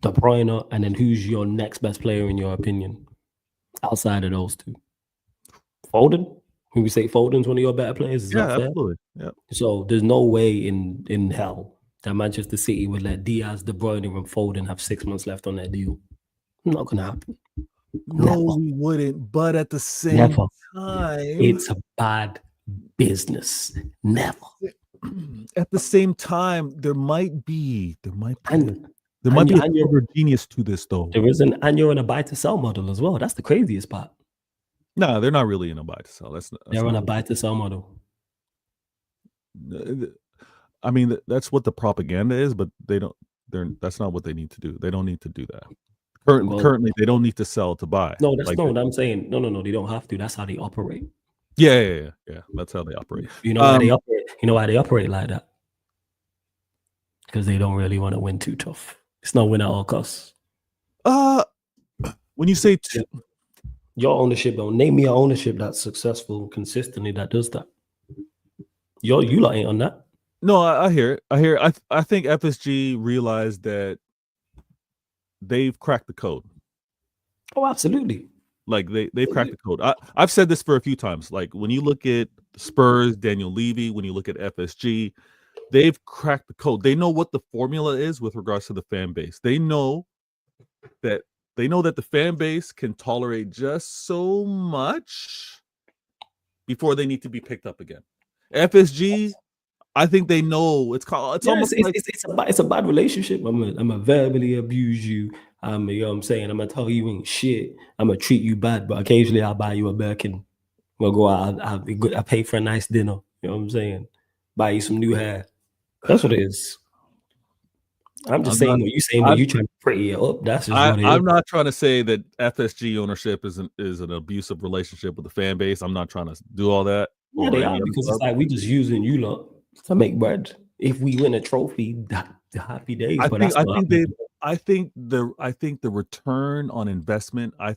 De Bruyne, and then who's your next best player in your opinion outside of those two? Foden. When we say Foden's one of your better players, is that fair? Absolutely. Yeah. So there's no way in hell that Manchester City would let Diaz, De Bruyne, and Foden have 6 months left on that deal. Not gonna happen. No, we wouldn't. But at the same time, it's a bad business. Never. At the same time, there might be a genius to this though. There is and you're in a buy to sell model as well. That's the craziest part. No, they're not really in a buy to sell. They're on a buy to sell model. I mean, that's what the propaganda is, but that's not what they need to do. They don't need to do that. Currently, they don't need to sell to buy. No, that's not what I'm saying. No, they don't have to. That's how they operate. Yeah. That's how they operate. You know why they operate? You know why they operate like that? Because they don't really want to win too tough. It's not win at all costs. When you say your ownership, don't name me an ownership that's successful consistently that does that. You lot ain't on that. No, I hear it. I think FSG realized that they've cracked the code. Oh, absolutely. Like they've cracked the code. I've said this for a few times. Like when you look at Spurs, Daniel Levy, when you look at FSG, they've cracked the code. They know what the formula is with regards to the fan base. They know that the fan base can tolerate just so much before they need to be picked up again. FSG, I think they know it's a bad relationship. I'm gonna verbally abuse you. You know what I'm saying? I'm gonna tell you ain't shit. I'm gonna treat you bad, but occasionally I'll buy you a Birkin. We'll go out. I'll pay for a nice dinner. You know what I'm saying? Buy you some new hair. That's what it is. I'm just saying what you're saying, but you trying to pretty it up. That's just what it is. I'm not trying to say that FSG ownership is an abusive relationship with the fan base. I'm not trying to do all that. Yeah, they are, because it's like we just using you lot to make bread. If we win a trophy, the happy days. I think the return on investment. I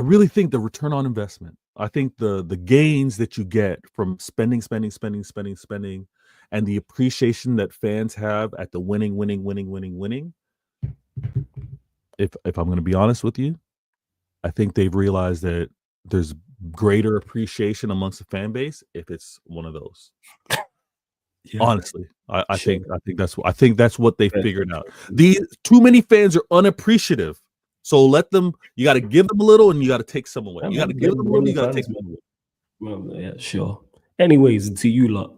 really think the return on investment. I think the gains that you get from spending, and the appreciation that fans have at the winning. If I'm going to be honest with you, I think they've realized that there's greater appreciation amongst the fan base if it's one of those. Yeah. Honestly, I think that's what they figured out. These too many fans are unappreciative. So let them. You got to give them a little, and you got to take some away. You got to give them a little. You got to take some away. Well, yeah, sure. Anyways, to you lot.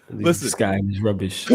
Listen, this guy is rubbish.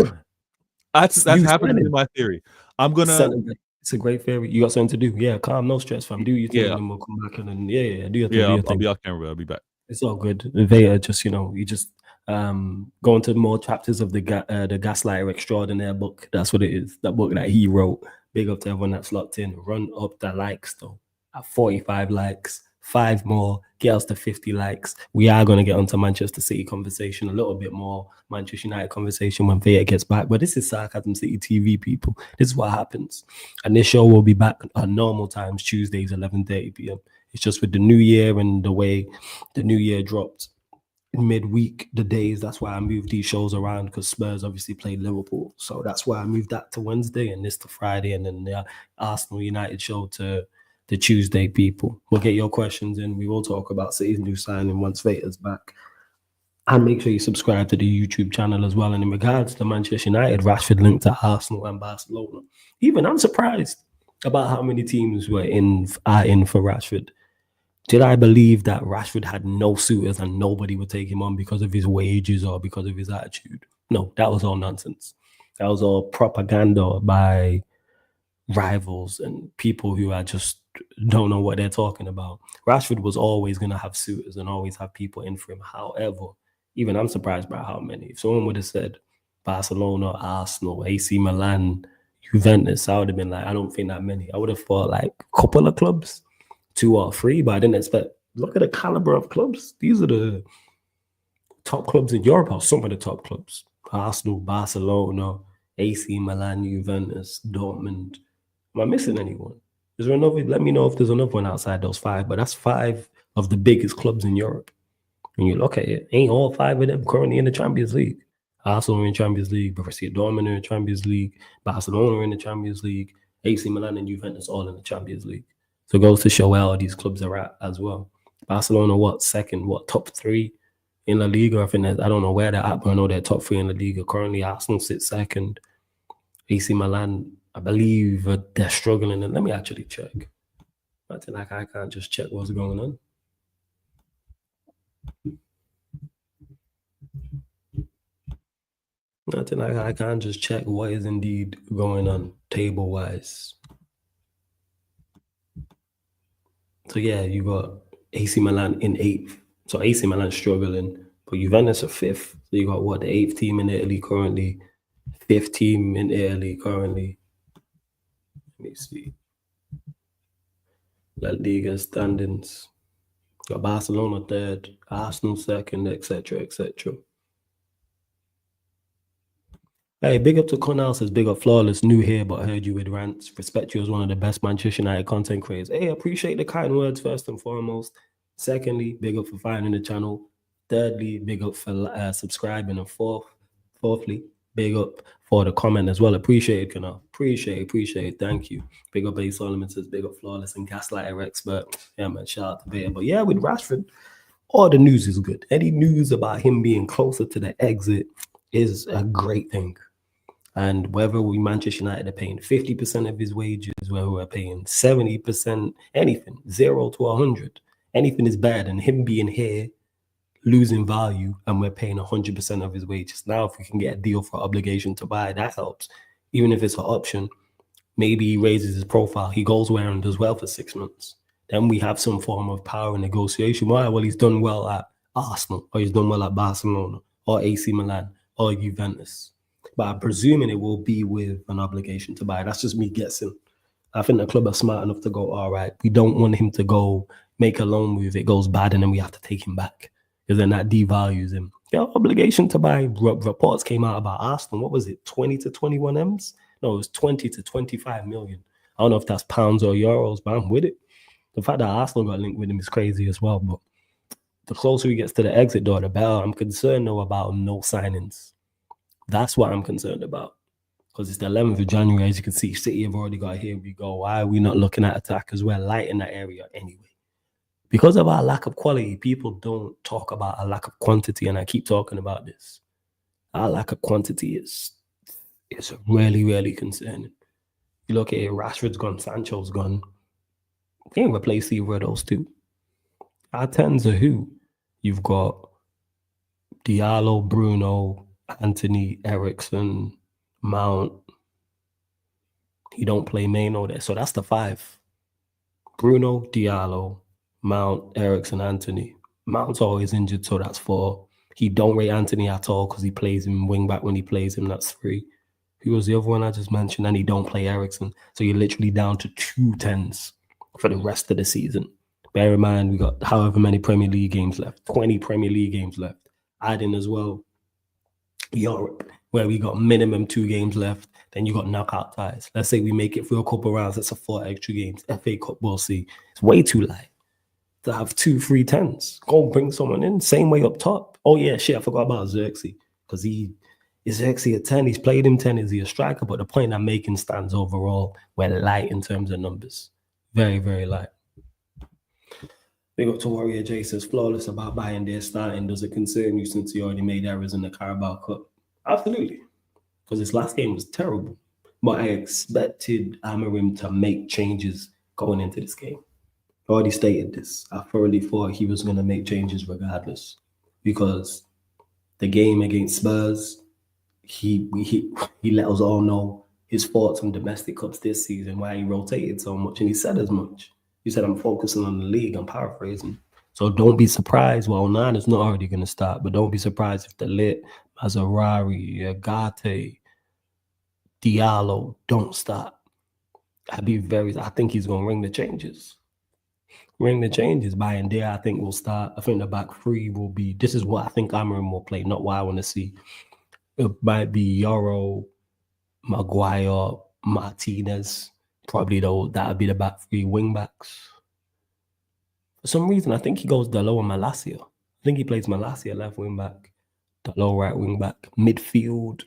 That's happening in my theory. I'm gonna. It's a great theory. You got something to do? Yeah, calm, no stress, fam. Do your thing, and we'll come back and then do your thing. I'll be off camera. I'll be back. It's all good. Veda, just you just go into more chapters of the Gaslighter Extraordinaire book. That's what it is. That book that he wrote. Big up to everyone that's locked in. Run up the likes though. At 45 likes, 5 more, get us to 50 likes. We are going to get onto Manchester City conversation a little bit more, Manchester United conversation when Veda gets back. But this is Sarcasm City TV, people. This is what happens. And this show will be back on normal times, Tuesdays, 11:30 p.m. It's just with the new year and the way the new year dropped midweek, the days. That's why I moved these shows around, because Spurs obviously played Liverpool. So that's why I moved that to Wednesday and this to Friday, and then the Arsenal United show to the Tuesday, people. We'll get your questions in. We will talk about City's new signing once Veda's back. And make sure you subscribe to the YouTube channel as well. And in regards to Manchester United, Rashford linked to Arsenal and Barcelona. Even I'm surprised about how many teams are in for Rashford. Did I believe that Rashford had no suitors and nobody would take him on because of his wages or because of his attitude? No, that was all nonsense. That was all propaganda by rivals and people who I just don't know what they're talking about. Rashford was always going to have suitors and always have people in for him. However, even I'm surprised by how many. If someone would have said Barcelona, Arsenal, AC Milan, Juventus, I would have been like, I don't think that many. I would have thought like a couple of clubs, 2 or 3, but I didn't expect. Look at the caliber of clubs. These are the top clubs in Europe, or some of the top clubs. Arsenal, Barcelona, AC Milan, Juventus, Dortmund. Am I missing anyone? Is there another? Let me know if there's another one outside those 5. But that's 5 of the biggest clubs in Europe. When you look at it, ain't all 5 of them currently in the Champions League. Arsenal are in Champions League, Borussia Dortmund are in Champions League, Barcelona are in the Champions League, AC Milan and Juventus all in the Champions League. So it goes to show where all these clubs are at as well. Barcelona, second, top 3 in La Liga? I think I don't know where they're at, but I know they're top 3 in La Liga. Currently, Arsenal sits second. AC Milan, I believe they're struggling. And let me actually check. Nothing like I can't just check what's going on. Nothing like I can't just check what is indeed going on table-wise. So yeah, you got AC Milan in 8th. So AC Milan struggling, but Juventus are 5th. So you got the 8th team in Italy currently, 5th team in Italy currently. Let me see. La Liga standings. Got Barcelona 3rd, Arsenal 2nd, etc., etc. Hey, big up to Connell says, big up Flawless, new here, but heard you with rants. Respect you as one of the best Manchester United content creators. Hey, appreciate the kind words first and foremost. Secondly, big up for finding the channel. Thirdly, big up for subscribing. And fourthly, big up for the comment as well. Appreciate it, Connell. Appreciate it. Thank you. Big up A. Solomon says, big up Flawless and Gaslighter Expert. Yeah, man, shout out to Beta. But yeah, with Rashford, all the news is good. Any news about him being closer to the exit is a great thing. And whether we Manchester United are paying 50% of his wages, whether we're paying 70%, anything, 0 to 100, anything is better than him being here, losing value, and we're paying 100% of his wages. Now, if we can get a deal for obligation to buy, that helps. Even if it's an option, maybe he raises his profile, he goes where and does well for 6 months. Then we have some form of power and negotiation. Why? Well, he's done well at Arsenal, or he's done well at Barcelona, or AC Milan, or Juventus. But I'm presuming it will be with an obligation to buy. That's just me guessing. I think the club are smart enough to go, all right, we don't want him to go make a loan move. It goes bad and then we have to take him back because then that devalues him. Yeah, obligation to buy. Reports came out about Arsenal. What was it, 20 to 21 M's? No, it was 20 to 25 million. I don't know if that's pounds or euros, but I'm with it. The fact that Arsenal got linked with him is crazy as well. But the closer he gets to the exit door, the better. I'm concerned, though, about no signings. That's what I'm concerned about. Because it's the 11th of January, as you can see, City have already got here we go. Why are we not looking at attackers? We're light in that area anyway. Because of our lack of quality, people don't talk about a lack of quantity, and I keep talking about this. Our lack of quantity is really, really concerning. You look at it, Rashford's gone, Sancho's gone. They ain't replaced either of those two. Our 10s are who? You've got Diallo, Bruno, Anthony, Eriksen, Mount. He don't play Maino there. So that's the 5. Bruno, Diallo, Mount, Eriksen, Anthony. Mount's always injured, so that's 4. He don't rate Anthony at all because he plays him wing back when he plays him. That's 3. Who was the other one I just mentioned? And he don't play Eriksen. So you're literally down to 2 10s for the rest of the season. Bear in mind, we got however many Premier League games left. 20 Premier League games left. Add in as well Europe, where we got minimum 2 games left. Then you got knockout ties. Let's say we make it through a couple rounds. That's a 4 extra games. FA Cup, we'll see. It's way too light to have 2 free 10s. Go bring someone in. Same way up top. Oh, yeah, shit, I forgot about Xerxes. Because is Xerxes a 10? He's played him 10. Is he a striker? But the point I'm making stands overall. We're light in terms of numbers. Very, very light. Big up to Warrior J says, flawless about buying their starting. Does it concern you since you already made errors in the Carabao Cup? Absolutely. Because this last game was terrible. But I expected Amorim to make changes going into this game. I already stated this. I thoroughly thought he was going to make changes regardless, because the game against Spurs, he let us all know his thoughts on domestic cups this season, why he rotated so much, and he said as much. He said, "I'm focusing on the league." I'm paraphrasing. So don't be surprised. Well, nine is not already going to start, but don't be surprised if the Lit, Mazarari, Agate, Diallo don't start. I think he's going to ring the changes. Ring the changes. By there, I think we'll start. I think the back three will be, this is what I think Amorim will play, not what I want to see. It might be Yoro, Maguire, Martinez. Probably though, that'll be the back three wing backs. For some reason, I think he goes Dalot and Malacia. I think he plays Malacia left wing back, Dalot right wing back. Midfield,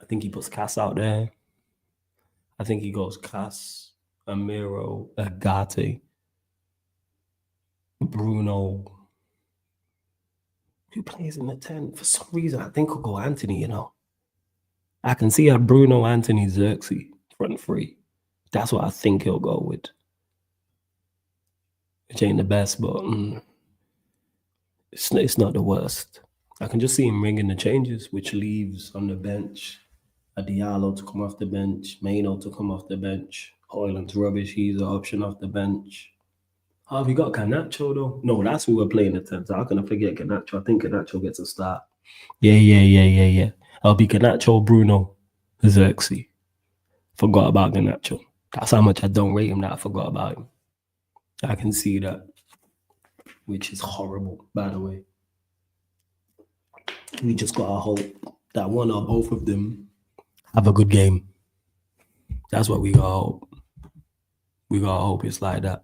I think he puts Cass out there. I think he goes Cass, Amiro, Agate, Bruno. Who plays in the 10? For some reason, I think I'll go Anthony, you know. I can see a Bruno, Anthony, Xerxes front three. That's what I think he'll go with. Which ain't the best, but it's not the worst. I can just see him ringing the changes, which leaves on the bench a Diallo to come off the bench, Maino to come off the bench, Hoyland's rubbish, he's an option off the bench. Oh, have you got Garnacho though? No, that's who we're playing the 10th. So how can I forget Garnacho? I think Garnacho gets a start. Yeah. I'll be Garnacho, Bruno, Xerxes. Forgot about Garnacho. That's how much I don't rate him that I forgot about him. I can see that, which is horrible, by the way. We just gotta hope that one or both of them have a good game. That's what we gotta hope. We gotta hope it's like that.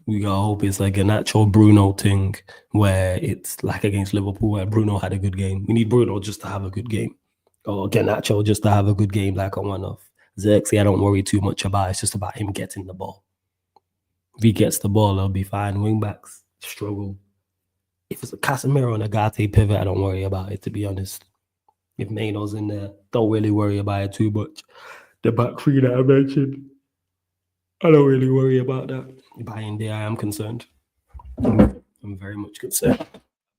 We gotta hope it's like a natural Bruno thing where it's like against Liverpool where Bruno had a good game. We need Bruno just to have a good game. Or Garnacho just to have a good game like a one-off. Xerxes, I don't worry too much about. It's just about him getting the ball. If he gets the ball, it'll be fine. Wingbacks struggle. If it's a Casemiro and a Gate pivot, I don't worry about it, to be honest. If Maino's in there, don't really worry about it too much. The back three that I mentioned, I don't really worry about that. By in there, I am concerned. I'm very much concerned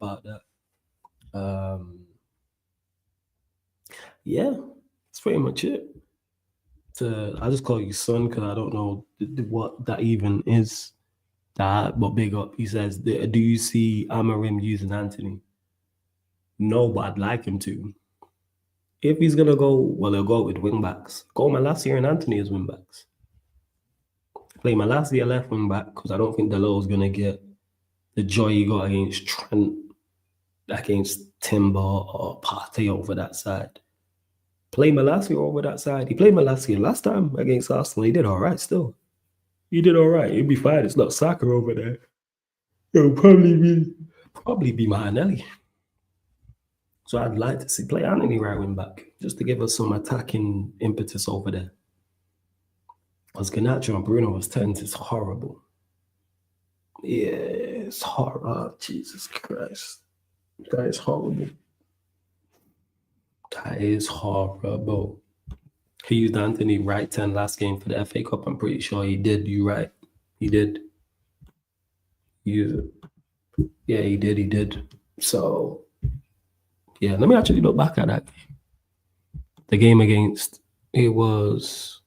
about that. Yeah, that's pretty much it. I just call you son because I don't know what that even is. But big up. He says, do you see Amorim using Anthony? No, but I'd like him to. If he's going to go, well, he'll go with wingbacks. Go Malacia and Anthony as wingbacks. Play Malacia left wingback because I don't think Dalot's going to get the joy he got against Trent, against Timber or Partey over that side. Play Malacia over that side. He played Malacia last time against Arsenal. He did all right still. He did all right. He'll be fine. It's not Saka over there. It'll probably be Martinelli. So I'd like to see play Anthony right wing back just to give us some attacking impetus over there. Because Garnacho and Bruno was 10s is horrible. Yeah, it's horrible. Oh, Jesus Christ. That is horrible. That is horrible. He used Anthony right 10 last game for the FA Cup. I'm pretty sure he did. You right. He did. Yeah, he did. So, yeah, let me actually look back at that game. The game against, it was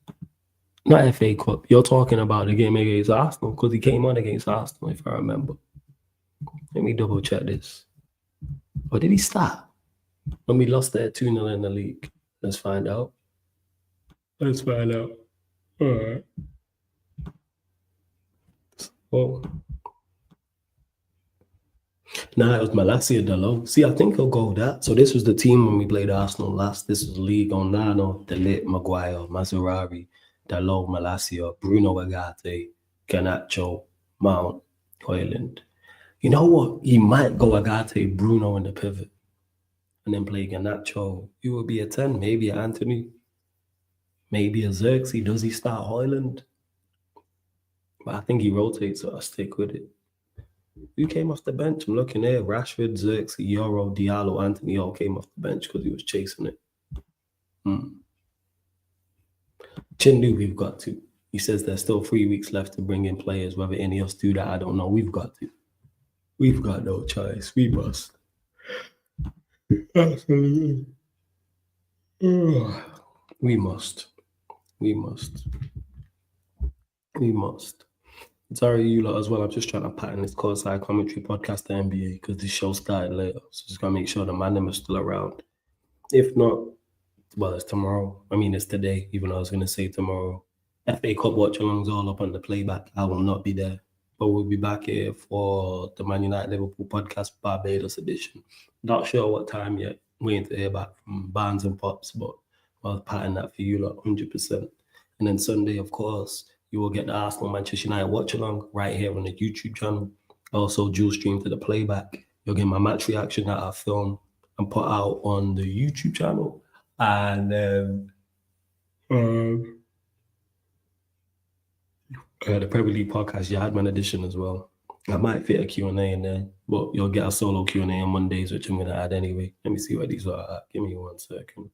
not FA Cup. You're talking about the game against Arsenal because he came on against Arsenal, if I remember. Let me double check this. Or did he start? When we lost there 2-0 in the league. Let's find out. All right. Well, it was Malacia Dalot. See, I think he'll go that. So this was the team when we played Arsenal last. This was League on Nano, Delit, Maguire, Mazurari, Dalot, Malacia, Bruno Agate, Garnacho, Mount, Hoyland. You know what? He might go Agate, Bruno in the pivot. And then play Garnacho. He will be a 10, maybe an Anthony. Maybe a Xerxes. Does he start Hoyland? But I think he rotates, so I'll stick with it. Who came off the bench? I'm looking there. Rashford, Xerxes, Yoro, Diallo, Anthony all came off the bench because he was chasing it. Chindu, we've got to. He says there's still 3 weeks left to bring in players. Whether any of us do that, I don't know. We've got to. We've got no choice. We must. Absolutely. We must. We must. We must. Sorry, you lot as well. I'm just trying to pattern this courtside commentary podcast to NBA because this show started later. So just gotta make sure the man them is still around. If not, well, it's tomorrow. I mean, it's today, even though I was gonna say tomorrow. FA Cup watch alongs all up on the playback. I will not be there. But we'll be back here for the Man United Liverpool podcast Barbados edition. Not sure what time yet. Waiting to hear back from Barnes and Pops, but I'll pattern that for you lot 100%. And then Sunday, of course, you will get the Arsenal Manchester United watch along right here on the YouTube channel. Also, dual stream to the playback. You'll get my match reaction that I film and put out on the YouTube channel. And the Premier League podcast, Yardman edition as well. I might fit a Q&A in there, but you'll get a solo Q&A on Mondays, which I'm going to add anyway. Let me see what these are. Give me 1 second.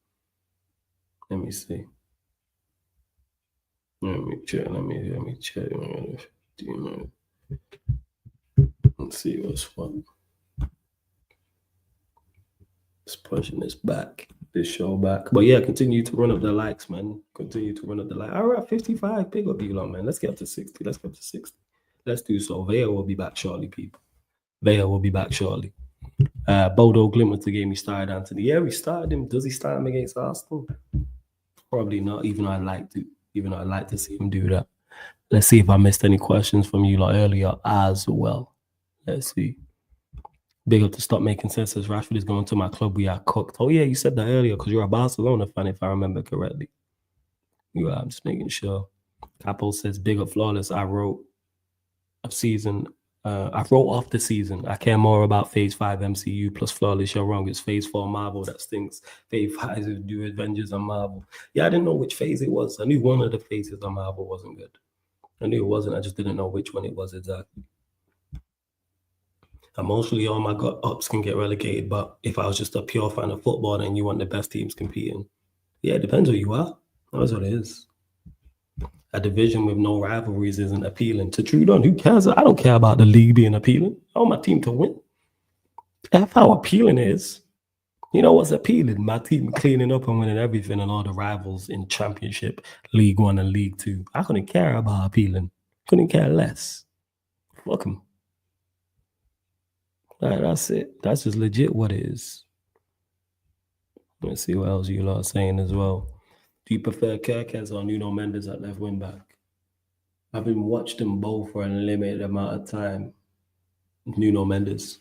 Let me see. Let me check. Let's see what's fun. Just pushing this show back. But yeah, continue to run up the likes, man. Continue to run up the likes. All right, 55. Big up you lot, man. Let's get up to 60. Let's do so. Vaya will be back shortly, people. Vaya will be back shortly. Bodo Glimt was the game he started, Anthony. Yeah, we started him. Does he start him against Arsenal? Probably not, even though I'd like to see him do that. Let's see if I missed any questions from you lot earlier as well. Let's see. Big up to Stop Making Sense. As Rashford is going to my club. We are cooked. Oh, yeah, you said that earlier because you're a Barcelona fan, if I remember correctly. Yeah, I'm just making sure. Capo says, big up Flawless. I wrote off the season. I care more about Phase 5 MCU plus Flawless. You're wrong. It's Phase 4 Marvel that stinks. Phase 5 is do Avengers and Marvel. Yeah, I didn't know which phase it was. I knew one of the phases of Marvel wasn't good. I knew it wasn't. I just didn't know which one it was exactly. Emotionally, all my ups can get relegated, but if I was just a pure fan of football and you want the best teams competing, yeah, it depends who you are. That's what it is. A division with no rivalries isn't appealing. To Trudon, who cares? I don't care about the league being appealing. I want my team to win. That's how appealing it is. You know what's appealing? My team cleaning up and winning everything and all the rivals in Championship, League 1 and League 2. I couldn't care about appealing. Couldn't care less. Fuck them. That's it. That's just legit what it is. Let's see what else you lot are saying as well. Do you prefer Kirkes or Nuno Mendes at left wing back? I've been watched them both for a limited amount of time. Nuno Mendes.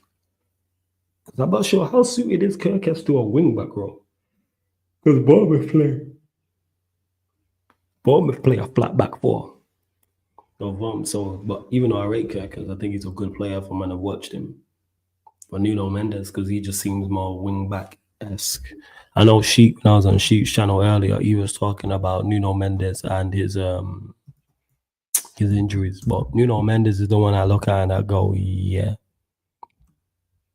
Because I'm not sure how suited is Kirkes to a wing back role. Because Bournemouth play a flat back four. But even though I rate Kirkes, I think he's a good player from when I watched him. But Nuno Mendes, because he just seems more wing back-esque. I know Sheep, when I was on Sheep's channel earlier, he was talking about Nuno Mendes and his injuries. But Nuno Mendes is the one I look at and I go, yeah,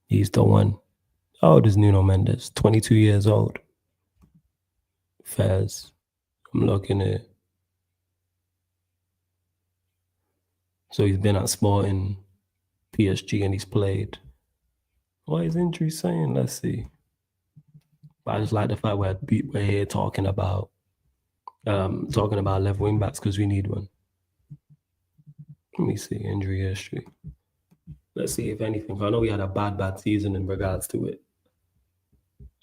he's the one. How old is Nuno Mendes? 22 years old. Fairs. I'm looking at it. So he's been at Sporting, PSG, and he's played. What is injury saying? Let's see. But I just like the fact we're here talking about left wing backs because we need one. Let me see injury history. Let's see if anything. I know we had a bad season in regards to it.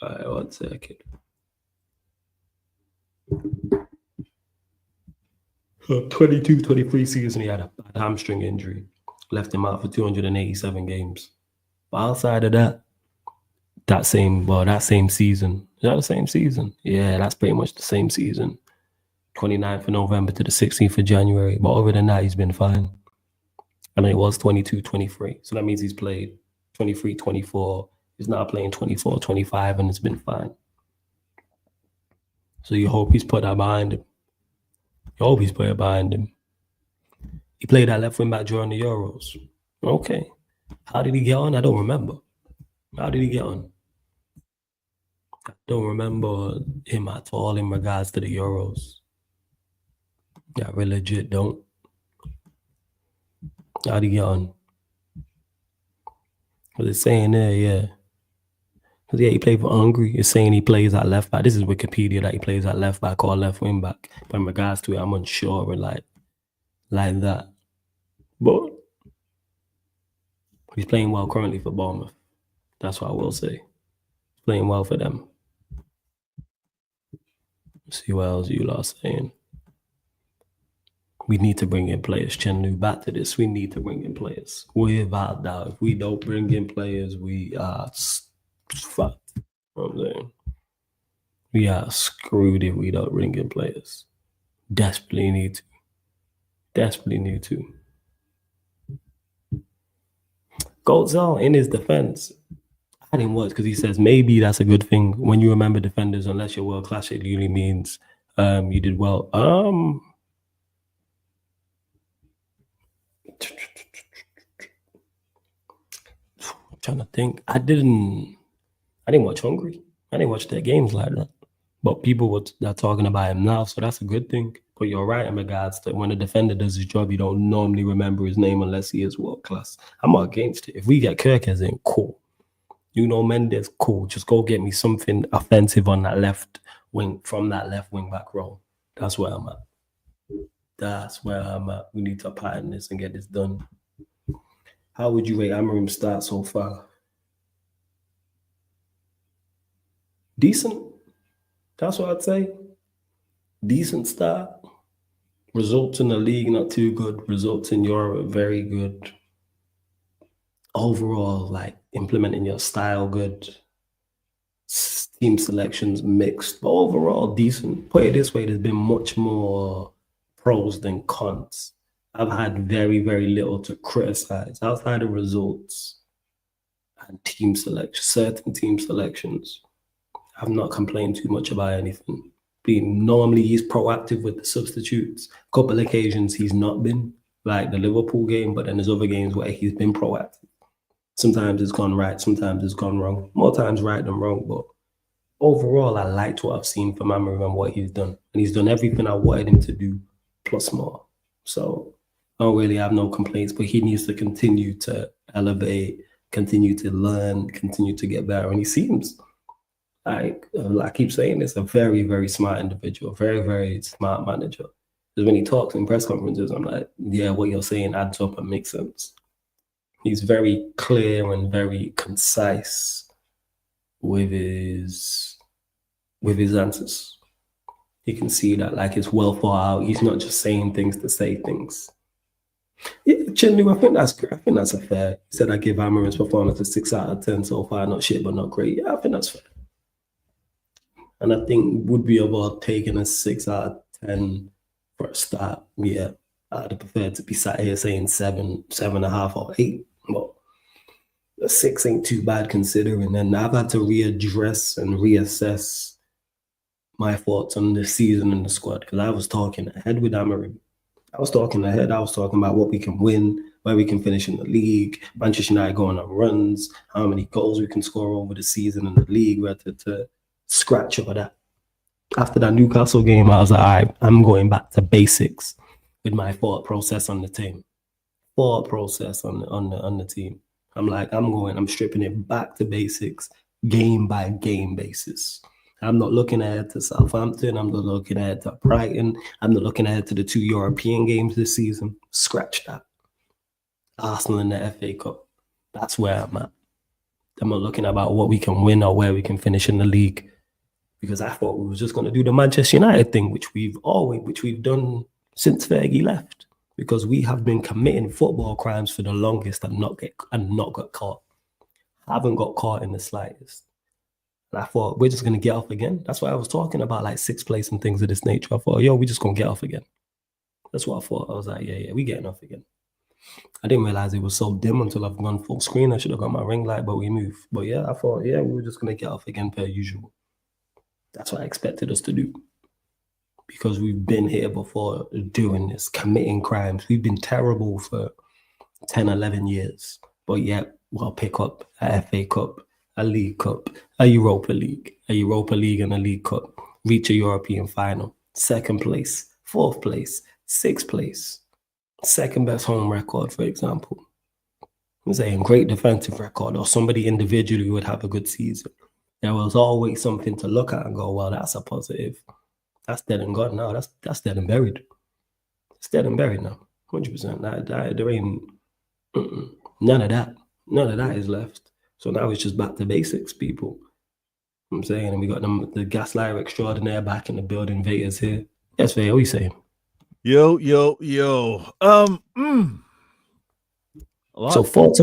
All right, 1 second. So 22-23 season, he had a bad hamstring injury. Left him out for 287 games. But outside of that same season. Is that the same season? Yeah, that's pretty much the same season. 29th of November to the 16th of January. But other than that, he's been fine. And it was 22-23. So that means he's played 23-24. He's now playing 24-25 and it's been fine. So you hope he's put that behind him. He played that left wing back during the Euros. Okay. How did he get on? I don't remember. How did he get on? I don't remember him at all in regards to the Euros. Yeah, we legit don't. How'd he get on? Was it saying there, yeah. Because, yeah, he played for Hungary. It's saying he plays at left back. This is Wikipedia that he plays at left back or left wing back. But in regards to it, I'm unsure or like that. But he's playing well currently for Bournemouth. That's what I will say. He's playing well for them. Let's see what else you lot are saying. We need to bring in players. Chenlu, back to this. We need to bring in players. Without doubt. If we don't bring in players, we are fucked. You know what I'm saying? We are screwed if we don't bring in players. Desperately need to. Desperately need to. Goldzal in his defense. I didn't watch because he says maybe that's a good thing when you remember defenders, unless you're world class, it usually means you did well. Trying to think. I didn't watch Hungary. I didn't watch their games like that. But people are talking about him now, so that's a good thing. But you're right in regards to when a defender does his job, you don't normally remember his name unless he is world class. I'm not against it. If we get Kirkes in, cool. You know, Mendes, cool. Just go get me something offensive on that left wing, from that left wing back role. That's where I'm at. That's where I'm at. We need to pattern this and get this done. How would you rate Amorim's start so far? Decent. That's what I'd say. Decent start. Results in the league, not too good. Results in Europe, very good. Overall, like implementing your style, good. Team selections mixed, but overall decent. Put it this way, there's been much more pros than cons. I've had very, very little to criticize outside of results and team selection, certain team selections. I've not complained too much about anything. Normally he's proactive with the substitutes. A couple of occasions he's not been, like the Liverpool game, but then there's other games where he's been proactive. Sometimes it's gone right, sometimes it's gone wrong. More times right than wrong, but overall, I liked what I've seen from Amorim and what he's done. And he's done everything I wanted him to do, plus more. So I don't really have no complaints, but he needs to continue to elevate, continue to learn, continue to get better. And he seems like, I keep saying this, a very, very smart individual, very, very smart manager. Because when he talks in press conferences, I'm like, yeah, what you're saying adds up and makes sense. He's very clear and very concise with his answers. You can see that like it's well thought out. He's not just saying things to say things. Yeah, Chinlu, I think that's a fair. He said I give Amorim's performance a 6 out of 10 so far. Not shit, but not great. Yeah, I think that's fair. And I think would be about taking a 6 out of 10 for a start. Yeah, I'd prefer to be sat here saying 7, 7.5 or 8. But a 6 ain't too bad considering. And I've had to readdress and reassess my thoughts on the season and the squad because I was talking ahead with Amorim. I was talking about what we can win, where we can finish in the league, Manchester United going on runs, how many goals we can score over the season in the league. We had to scratch over that. After that Newcastle game, I was like, all right, I'm going back to basics with my thought process on the team. Thought process on the team. I'm like, I'm stripping it back to basics, game by game basis. I'm not looking ahead to Southampton. I'm not looking ahead to Brighton. I'm not looking ahead to the 2 European games this season. Scratch that. Arsenal in the FA Cup. That's where I'm at. I'm not looking about what we can win or where we can finish in the league. Because I thought we were just going to do the Manchester United thing, which we've done since Fergie left. Because we have been committing football crimes for the longest and not got caught. Haven't got caught in the slightest. And I thought, we're just going to get off again. That's why I was talking about like 6th place and things of this nature. I thought, we're just going to get off again. That's what I thought. I was like, yeah, we getting off again. I didn't realize it was so dim until I've gone full screen. I should have got my ring light, but we moved. But yeah, I thought, we were just going to get off again per usual. That's what I expected us to do. Because we've been here before doing this, committing crimes. We've been terrible for 10, 11 years. But yet, we'll pick up a FA Cup, a League Cup, a Europa League and a League Cup, reach a European final, 2nd place, 4th place, 6th place. Second best home record, for example. I'm saying great defensive record, or somebody individually would have a good season. There was always something to look at and go, well, that's a positive. That's dead and gone now. That's dead and buried. It's dead and buried now. 100%. That there ain't none of that. None of that is left. So now it's just back to basics, people. I'm saying, and we got the gaslighter extraordinaire back in the building. Vader's here. Yes, Vader, what are you saying? Yo. So thoughts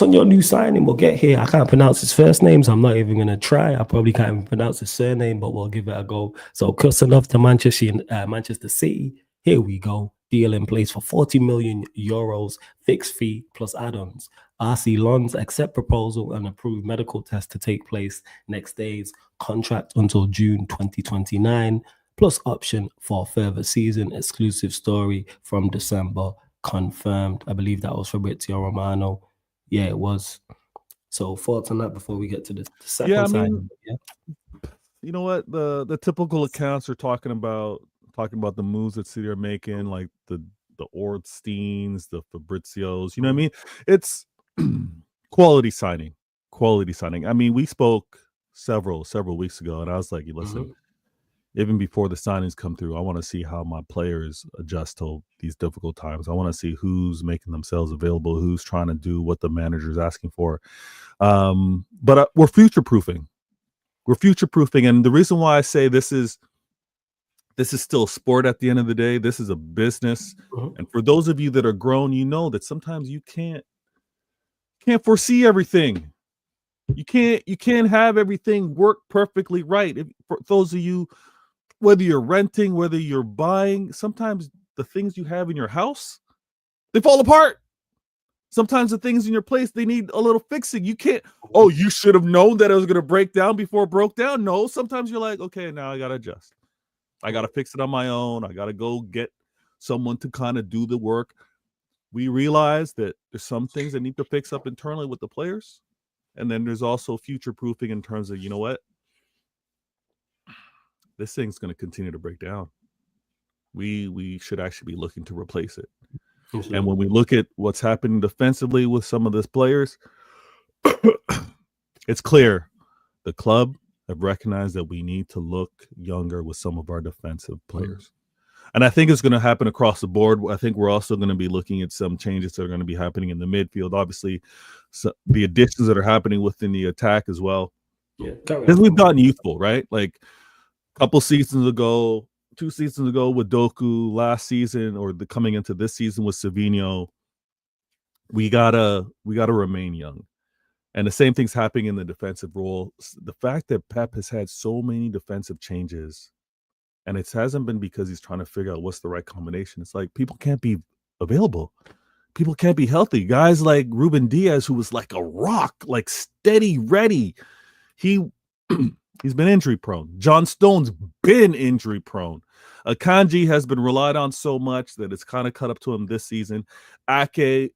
on your new signing. We'll get here. I can't pronounce his first name, so I'm not even gonna try. I probably can't even pronounce his surname, but we'll give it a go. So Khusanov to Manchester City. Here we go. Deal in place for 40 million euros, fixed fee plus add-ons. RC Lons accept proposal and approve medical test to take place next days. Contract until June 2029, plus option for further season. Exclusive story from December. Confirmed. I believe that was Fabrizio Romano. Yeah, it was. So thoughts on that before we get to the second side? You know what? The typical accounts are talking about the moves that City are making, like the Ornsteins, the Fabrizios. You know what I mean? It's quality signing. I mean, we spoke several weeks ago, and I was like, listen. Even before the signings come through, I want to see how my players adjust to these difficult times. I want to see who's making themselves available, who's trying to do what the manager is asking for. But we're future-proofing. And the reason why I say this is still sport at the end of the day. This is a business. And for those of you that are grown, you know that sometimes you can't foresee everything. You can't have everything work perfectly right. For those of you, whether you're renting, whether you're buying, sometimes the things you have in your house, they fall apart. Sometimes the things in your place, they need a little fixing. You can't, you should have known that it was going to break down before it broke down. No, sometimes you're like, okay, now I got to adjust. I got to fix it on my own. I got to go get someone to kind of do the work. We realize that there's some things that need to fix up internally with the players. And then there's also future proofing in terms of, you know what? This thing's going to continue to break down. We should actually be looking to replace it. And when we look at what's happening defensively with some of these players, it's clear the club have recognized that we need to look younger with some of our defensive players. And I think it's going to happen across the board. I think we're also going to be looking at some changes that are going to be happening in the midfield. Obviously, the additions that are happening within the attack as well. Yeah, because we've gotten youthful, right? Like couple seasons ago, 2 seasons ago with Doku, last season or coming into this season with Savinho, we gotta remain young. And the same thing's happening in the defensive role. The fact that Pep has had so many defensive changes, and it hasn't been because he's trying to figure out what's the right combination. It's like people can't be available. People can't be healthy. Guys like Ruben Diaz, who was like a rock, like steady, ready. He's been injury prone. John Stone's been injury prone. Akanji has been relied on so much that it's kind of cut up to him this season. Ake,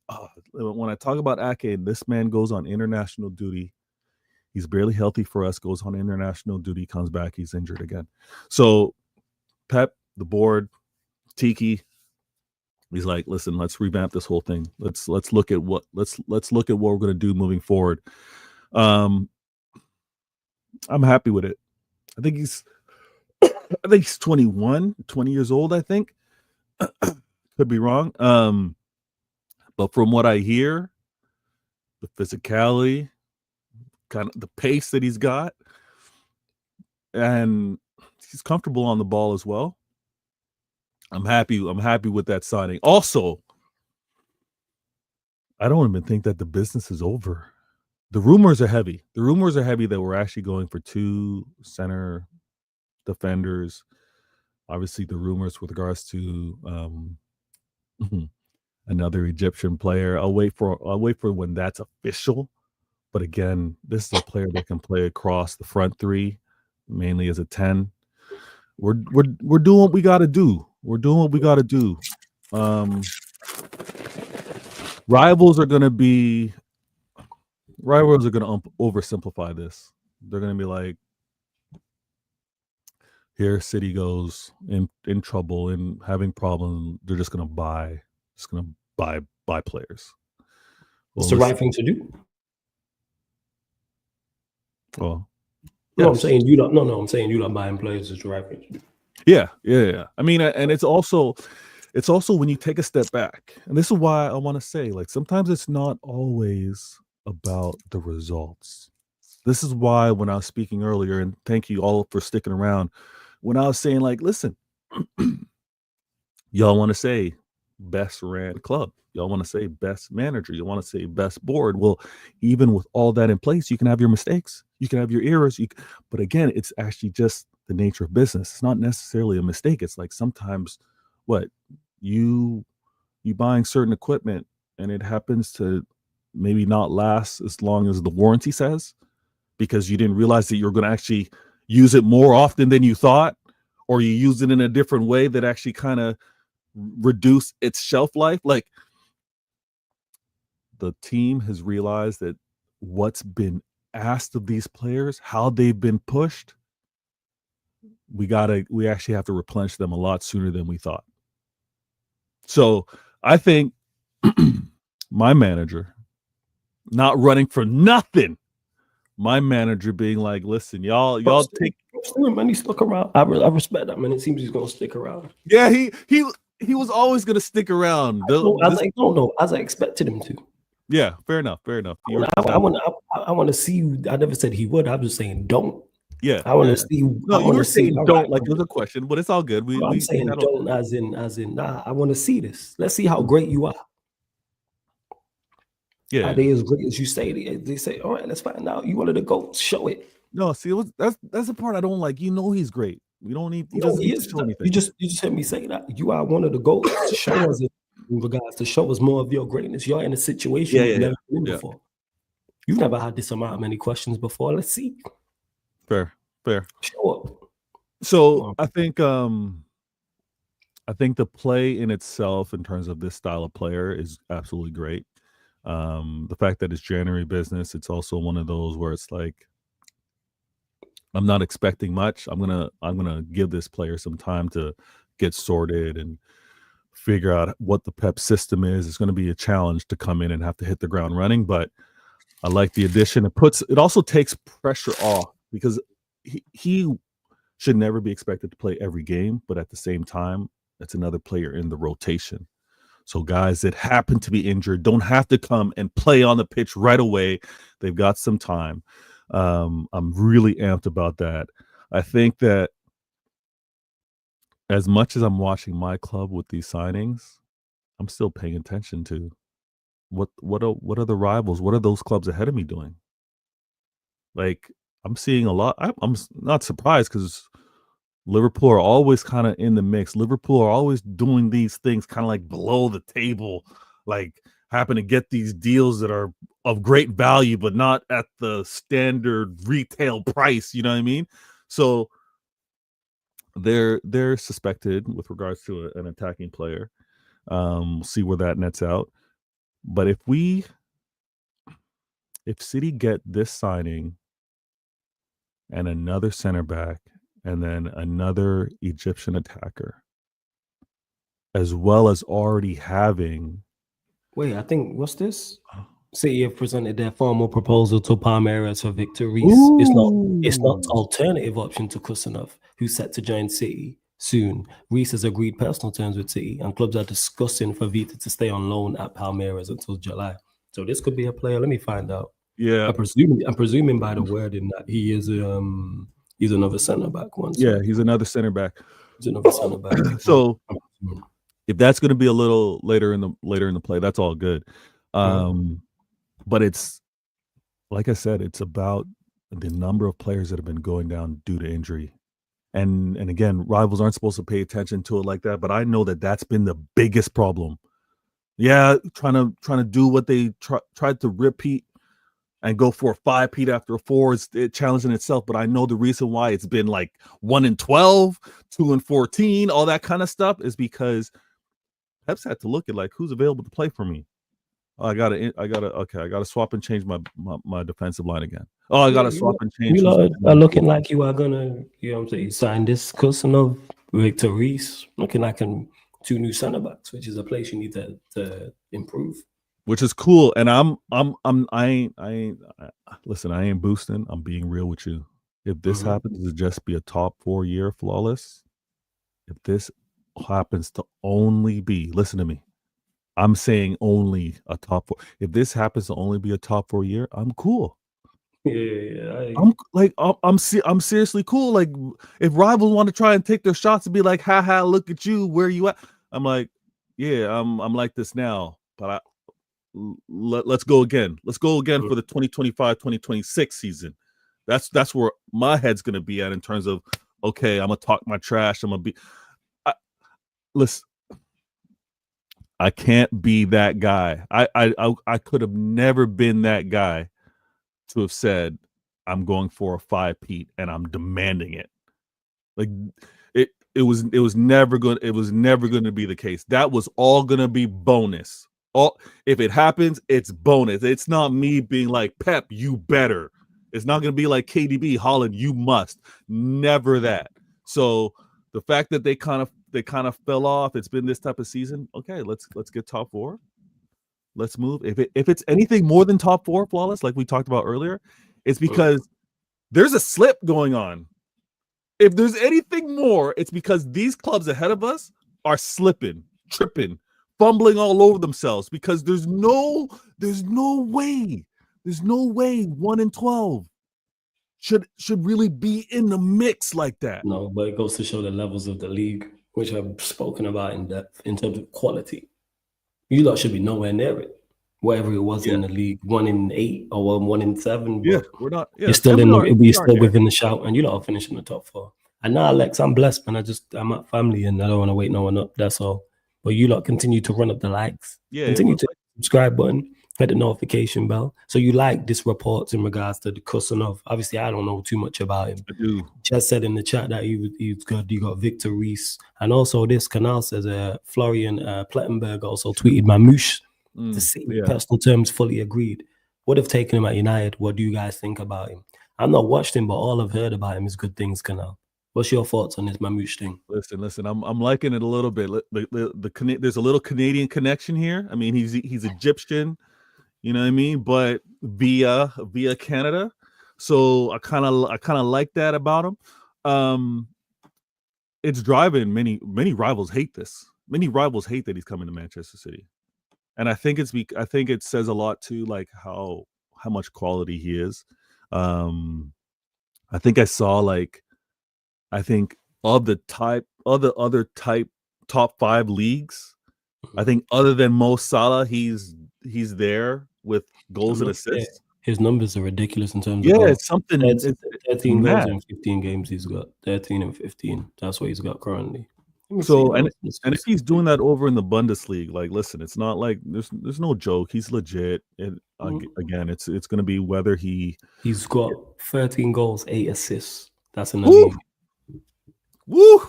when I talk about Ake, this man goes on international duty. He's barely healthy for us, goes on international duty, comes back, he's injured again. So Pep, the board, Tiki, he's like, listen, let's revamp this whole thing. Let's look at what we're going to do moving forward. I'm happy with it. I think he's 21, 20 years old, I think. Could be wrong. But from what I hear, the physicality, kind of the pace that he's got, and he's comfortable on the ball as well. I'm happy with that signing. Also, I don't even think that the business is over. The rumors are heavy. That we're actually going for 2 center defenders. Obviously, the rumors with regards to another Egyptian player. I'll wait for when that's official. But again, this is a player that can play across the front 3, mainly as a 10. We're doing what we got to do. Rivals are going to oversimplify this. They're going to be like, Here, City goes in trouble and having problems. They're just gonna buy players. It's the right thing to do. Well, no, yes. I'm saying you don't. No, I'm saying you don't buying players is the right thing to do. Yeah. I mean, and it's also when you take a step back, and this is why I want to say, like, sometimes it's not always about the results. This is why when I was speaking earlier, and thank you all for sticking around, when I was saying, like, listen, y'all want to say best ran club, y'all want to say best manager, you want to say best board. Well, even with all that in place, you can have your mistakes, you can have your errors, but again, it's actually just the nature of business. It's not necessarily a mistake. It's like sometimes what you buying certain equipment and it happens to maybe not last as long as the warranty says, because you didn't realize that you're going to actually use it more often than you thought, or you use it in a different way that actually kind of reduce its shelf life. Like, the team has realized that what's been asked of these players, how they've been pushed, we actually have to replenish them a lot sooner than we thought. So I think my manager not running for nothing, my manager being like, listen, y'all take. Man, he stuck around. I respect that, man. It seems he's gonna stick around. Yeah, he was always gonna stick around. As I expected him to. Yeah, fair enough. I want to see you. I never said he would. I'm just saying don't. Yeah, I want to see. No, you were saying don't, like there's a question, but it's all good. I'm saying don't, as in. Nah, I want to see this. Let's see how great you are. Yeah, are they as great as you say? They say, all right, let's find out. You wanted to go show it. No, see, that's the part I don't like. You know, he's great. We don't need. He doesn't need to show anything. You just heard me say that you are one of the goals to show us in regards to show us more of your greatness. You're in a situation you've never been in before. You've never had this amount of many questions before. Let's see. Fair. Show up. So I think the play in itself, in terms of this style of player, is absolutely great. The fact that it's January business, it's also one of those where it's like, I'm not expecting much. I'm gonna give this player some time to get sorted and figure out what the Pep system is. It's going to be a challenge to come in and have to hit the ground running, but I like the addition. It also takes pressure off, because he should never be expected to play every game, but at the same time, it's another player in the rotation. So guys that happen to be injured don't have to come and play on the pitch right away. They've got some time. I'm really amped about that. I think that as much as I'm watching my club with these signings, I'm still paying attention to what are the rivals? What are those clubs ahead of me doing? Like, I'm seeing a lot. I'm not surprised, because Liverpool are always kind of in the mix. Liverpool are always doing these things kind of like below the table, like happen to get these deals that are of great value, but not at the standard retail price. You know what I mean? So they're suspected with regards to an attacking player. See where that nets out. But if City get this signing and another center back and then another Egyptian attacker, as well as already having. Wait, I think, what's this? City have presented their formal proposal to Palmeiras for Victor Reis. It's not an alternative option to Khusanov, who's set to join City soon. Reis has agreed personal terms with City, and clubs are discussing for Vita to stay on loan at Palmeiras until July. So this could be a player. Let me find out. Yeah, I'm presuming by the wording that he is he's another center back. He's another center back. He's another center back. So if that's going to be a little later in the play, that's all good. But it's, like I said, it's about the number of players that have been going down due to injury. And again, rivals aren't supposed to pay attention to it like that, but I know that that's been the biggest problem. Yeah, trying to do what they tried to repeat and go for a 5-peat after a 4 is challenging itself. But I know the reason why it's been like 1-12, 2-14, all that kind of stuff is because Pep's had to look at, like, who's available to play for me. I gotta swap and change my defensive line again. Oh, I gotta swap and change. You lot are looking like you are gonna, you know what I'm saying, sign this Khusanov, Victor Reese, looking like two new centre backs, which is a place you need to improve. Which is cool. And I ain't listen, I ain't boosting. I'm being real with you. If this happens to just be a top 4 year flawless, if this happens to only be, listen to me, I'm saying only a top 4. If this happens to only be a top 4 year, I'm cool. Yeah. I'm seriously cool. Like, if rivals want to try and take their shots and be like, haha, look at you, where you at? I'm like, yeah, I'm like this now, but let's go again. Let's go again for the 2025-2026 season. That's where my head's gonna be at in terms of, okay, I'm gonna talk my trash. I'm gonna be. Listen, I can't be that guy. I could have never been that guy to have said I'm going for a 5-peat and I'm demanding it. Like, it was never going to be the case. That was all going to be bonus. If it happens, it's bonus. It's not me being like, Pep, you better. It's not going to be like KDB, Holland, you must. Never that. So the fact that they kind of fell off, it's been this type of season. Okay, let's get top 4. Let's move. If it's anything more than top 4 flawless, like we talked about earlier, it's because there's a slip going on. If there's anything more, it's because these clubs ahead of us are slipping, tripping, fumbling all over themselves, because there's no way 1 in 12 should really be in the mix like that. No, but it goes to show the levels of the league, which I've spoken about in depth in terms of quality. You lot should be nowhere near it. Whatever it was in the league, 1 in 8 or 1 in 7. Yeah, we're not. Yeah, you're still still within the shout, and you lot are finishing the top 4. And now, Alex, I'm blessed, man. I'm at family, and I don't want to wait no one up. That's all. But you lot continue to run up the likes. Yeah, continue to subscribe button, hit the notification bell. So you like this reports in regards to the Khusanov. Obviously, I don't know too much about him. I do. Just said in the chat that he's good. You got Victor Reese, and also this canal says Florian Plettenberg also tweeted Mamouche. To see personal terms, fully agreed. Would have taken him at United. What do you guys think about him? I've not watched him, but all I've heard about him is good things. Canal, what's your thoughts on this Mamouche thing? Listen. I'm liking it a little bit. There's a little Canadian connection here. I mean, he's Egyptian, you know what I mean, but via Canada. So I kind of like that about him. It's driving many rivals hate this. Many rivals hate that he's coming to Manchester City. And I think it says a lot too, like how much quality he is. I think I saw of the other type top 5 leagugues, I think other than Mo Salah, he's there with goals and assists. His numbers are ridiculous in terms of goals. It's something. 13 goals in 15 games. He's got 13 and 15. That's what he's got currently. So and if he's doing that over in the Bundesliga, like, listen, it's not like there's no joke. He's legit. And again, it's going to be whether he's got 13 goals, 8 assists. That's in the league. Woo!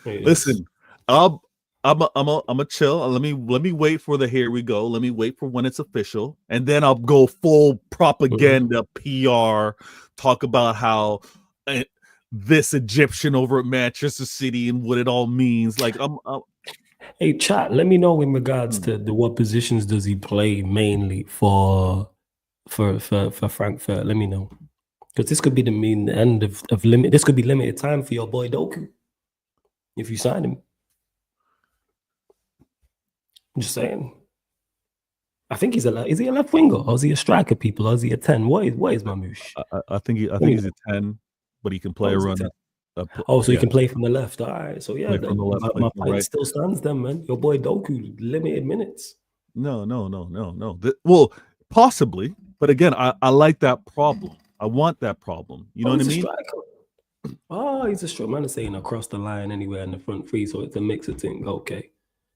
Listen, I'm a chill. Let me wait for the here we go. Let me wait for when it's official, and then I'll go full propaganda PR. Talk about how. This Egyptian over at Manchester City and what it all means. Like, hey, chat, let me know in regards to what positions does he play mainly for Frankfurt. Let me know, because this could be the end of limit. This could be limited time for your boy Doku if you sign him. I'm just saying. I think is he a left winger or is he a striker? People, or is he a 10? What is Mamouche? I think he's a 10. But he can play a run. He can play from the left. All right. So yeah, my point still stands then, man. Your boy Doku, limited minutes. No. Well, possibly, but again, I like that problem. I want that problem. You know what I mean? He's a striker. Man is saying across the line anywhere in the front three, so it's a mix of things. Okay.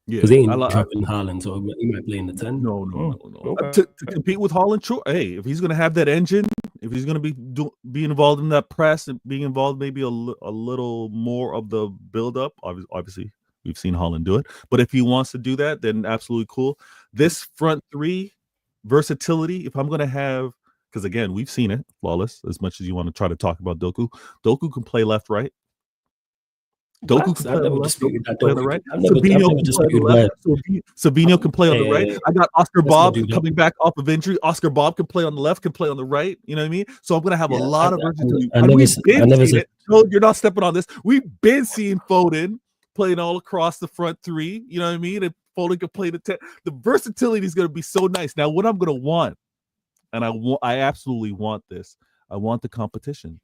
Yeah, because he ain't dropping Haaland, so he might play in the 10. No. Okay. To compete with Haaland, sure. Hey, if he's going to have that engine, if he's going to be involved in that press and being involved maybe a little more of the build-up, obviously we've seen Haaland do it. But if he wants to do that, then absolutely cool. This front three, versatility, if I'm going to have, because again, we've seen it, flawless, as much as you want to try to talk about Doku. Doku can play left, right. Doku can play on the left. Doku can play on the right. Sabinho can play on the left. Sabinho can play on the right. I got Oscar Bob coming back off of injury. Oscar Bob can play on the left, can play on the right. You know what I mean? So I'm going to have a lot of versatility. We've been seeing it. No, you're not stepping on this. We've been seeing Foden playing all across the front three. You know what I mean? And Foden can play the 10. The versatility is going to be so nice. Now, what I'm going to want, and I absolutely want this. I want the competition.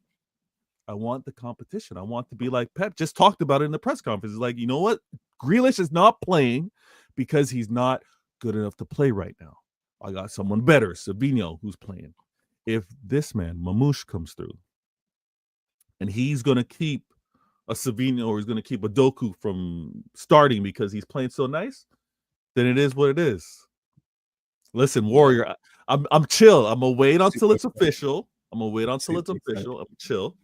I want to be like Pep just talked about it in the press conference. It's like, you know what? Grealish is not playing because he's not good enough to play right now. I got someone better, Sabinho, who's playing. If this man, Mamouche, comes through and he's going to keep a Sabinho or he's going to keep a Doku from starting because he's playing so nice, then it is what it is. Listen, Warrior, I'm chill. I'm going to wait until it's official. I'm chill.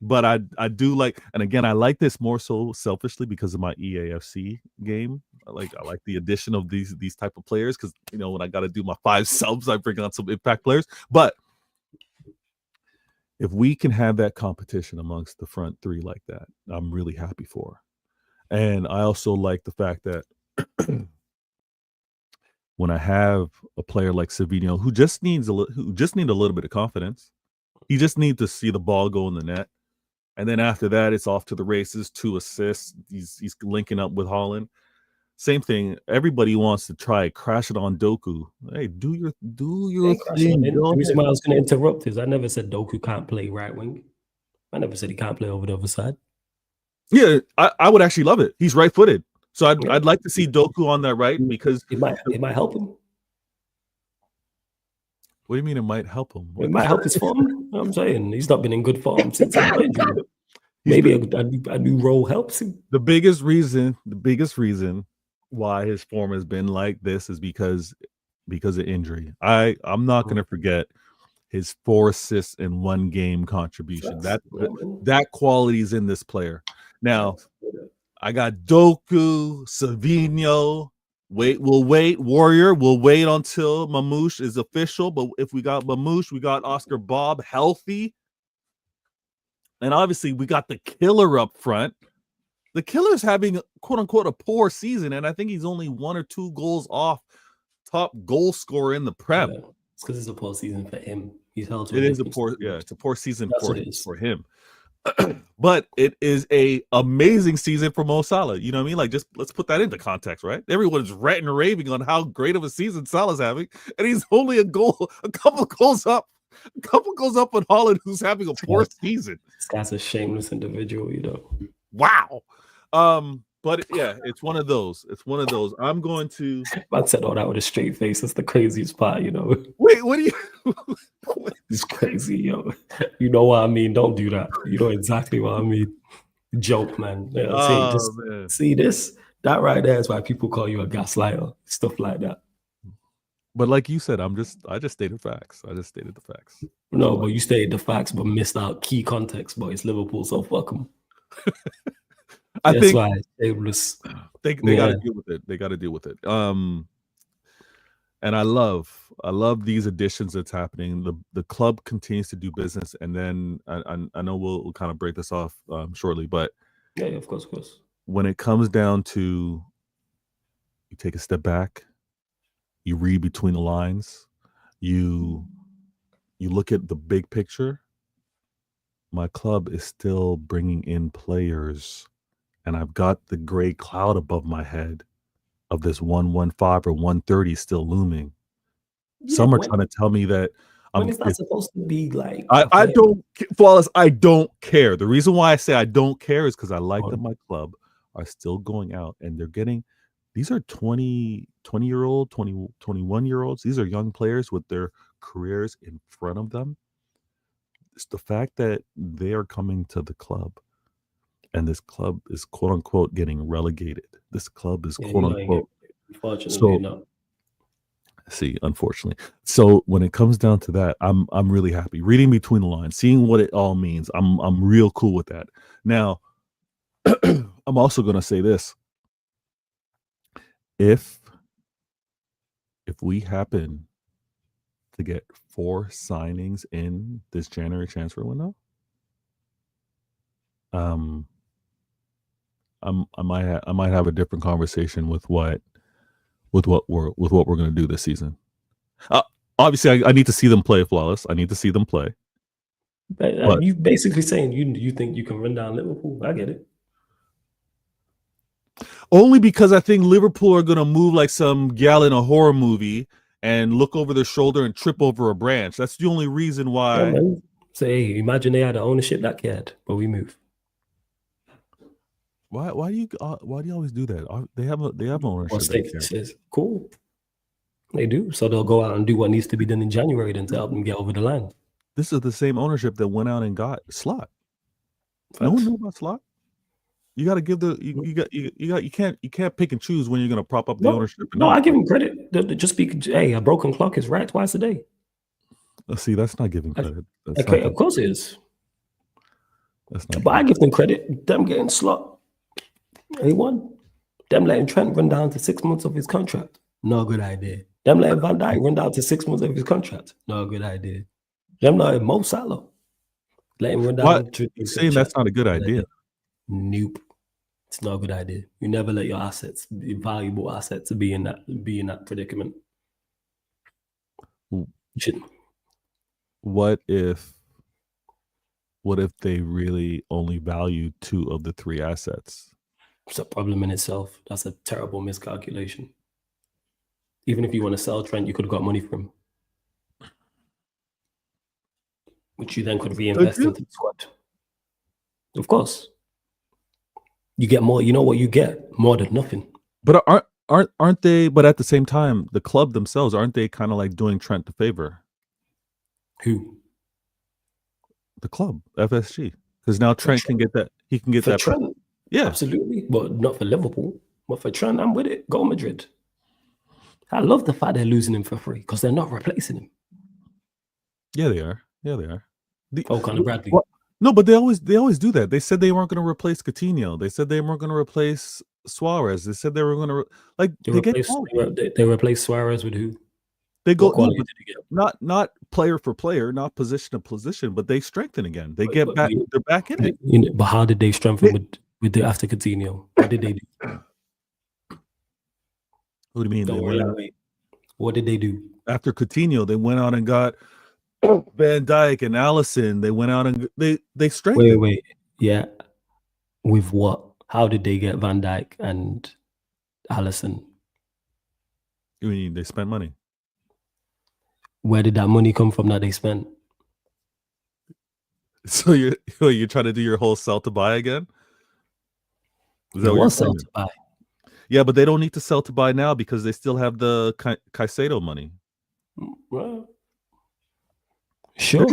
But I do like, and again, I like this more so selfishly because of my EAFC game. I like the addition of these type of players because, you know, when I got to do my 5 subs, I bring on some impact players. But if we can have that competition amongst the front three like that, I'm really happy for. And I also like the fact that when I have a player like Sabinho who just need a little bit of confidence, he just needs to see the ball go in the net. And then after that, it's off to the races, 2 assists. He's linking up with Haaland. Same thing. Everybody wants to try crash it on Doku. Hey, do your thing. The reason why I was going to interrupt is I never said Doku can't play right wing. I never said he can't play over the other side. Yeah, I would actually love it. He's right-footed, so I'd like to see Doku on that right because it might help him. What do you mean it might help him? It might help his form. I'm saying he's not been in good form since he got injured. Maybe a new role helps him. The biggest reason why his form has been like this is because of injury. I'm not going to forget his 4 assists in 1 game contribution. That quality is in this player. Now, I got Doku, Sabinho. We'll wait, Warrior. We'll wait until Mamouche is official. But if we got Mamouche, we got Oscar Bob healthy. And obviously, we got the killer up front. The killer's having, quote unquote, a poor season. And I think he's only 1 or 2 goals off top goal scorer in the Prem. Yeah, it's because it's a poor season for him. He's held to it. It's a poor season for him. But it is a amazing season for Mo Salah. You know what I mean? Like, just let's put that into context, right? Everyone's ranting and raving on how great of a season Salah's having, and he's only a couple goals up on Haaland, who's having a poor season. This guy's a shameless individual, you know. Wow. But yeah, it's one of those. I'm going to. Man said all that with a straight face. That's the craziest part, you know. Wait, what do you? It's crazy, yo. You know what I mean? Don't do that. You know exactly what I mean. Joke, man. Yeah, see this? That right there is why people call you a gaslighter. Stuff like that. But like you said, I just stated facts. I just stated the facts. No, but you stated the facts, but missed out key context. But it's Liverpool, so fuck them. I think why shameless. They got to deal with it. They got to deal with it. And I love these additions that's happening. The club continues to do business, and then I know we'll kind of break this off shortly, but yeah, of course. When it comes down to, you take a step back, you read between the lines, you look at the big picture. My club is still bringing in players, and I've got the gray cloud above my head of this 115 or 130 still looming. Yeah, some are trying to tell me that it's not supposed to be like. I don't, Flawless, I don't care. The reason why I say I don't care is because I like that my club are still going out and they're getting, these are 20-year-old, 21-year-olds. These are young players with their careers in front of them. It's the fact that they are coming to the club and this club is quote unquote getting relegated. This club is quote unquote. Unfortunately, no. See, unfortunately. So when it comes down to that, I'm really happy. Reading between the lines, seeing what it all means. I'm real cool with that. Now, I'm also gonna say this. If we happen to get 4 signings in this January transfer window, I might have a different conversation with what we're going to do this season. Obviously, I need to see them play flawless. I need to see them play. But you basically saying you think you can run down Liverpool. I get it. Only because I think Liverpool are going to move like some gal in a horror movie and look over their shoulder and trip over a branch. That's the only reason why. Yeah, man. Say, imagine they had the ownership that cared, but we move. Why do you always do that? They have ownership. Well, state says cool. They do, so they'll go out and do what needs to be done in January then to help them get over the line. This is the same ownership that went out and got Slot. No one knew about Slot. You got to give you can't pick and choose when you're going to prop up the ownership. No, I give him credit. Hey, a broken clock is right twice a day. See, that's not giving credit. Of course it is. But I give them credit. Them getting Slot. He won. Them letting Trent run down to 6 months of his contract. No good idea. Them letting Van Dijk run down to 6 months of his contract. No good idea. Them letting Mo Salah. Let him run down. You're saying that's not a good idea. Nope. It's not a good idea. You never let your assets, valuable assets, be in that predicament. What if they really only value 2 of the 3 assets? It's a problem in itself. That's a terrible miscalculation. Even if you want to sell Trent, you could have got money from him, which you then could reinvest into the squad. Of course. You get more. You know what you get? More than nothing. But aren't they? But at the same time, the club themselves, aren't they kind of like doing Trent a favor? Who? The club, FSG, because now Trent can get that. He can get that. Trent, yeah, absolutely. But not for Liverpool. But for Trent, I'm with it. Go Madrid. I love the fact they're losing him for free because they're not replacing him. Yeah, they are. Yeah, they are. Conor Bradley. What? No, but they always do that. They said they weren't going to replace Coutinho. They said they weren't going to replace Suarez. They said they were going to they replace Suarez with who? They go not player for player, not position to position, but they strengthen again. They get back. They're back in it. But how did they strengthen with the after Coutinho? What did they do? What do you mean? What did they do after Coutinho? They went out and got Van Dijk and Alisson. They went out and they strengthened. Wait. Yeah. With what? How did they get Van Dijk and Alisson? You mean they spent money? Where did that money come from that they spent? So you're trying to do your whole sell to buy again? Is that what sell to buy? Yeah, but they don't need to sell to buy now because they still have the Caicedo money. Well, sure.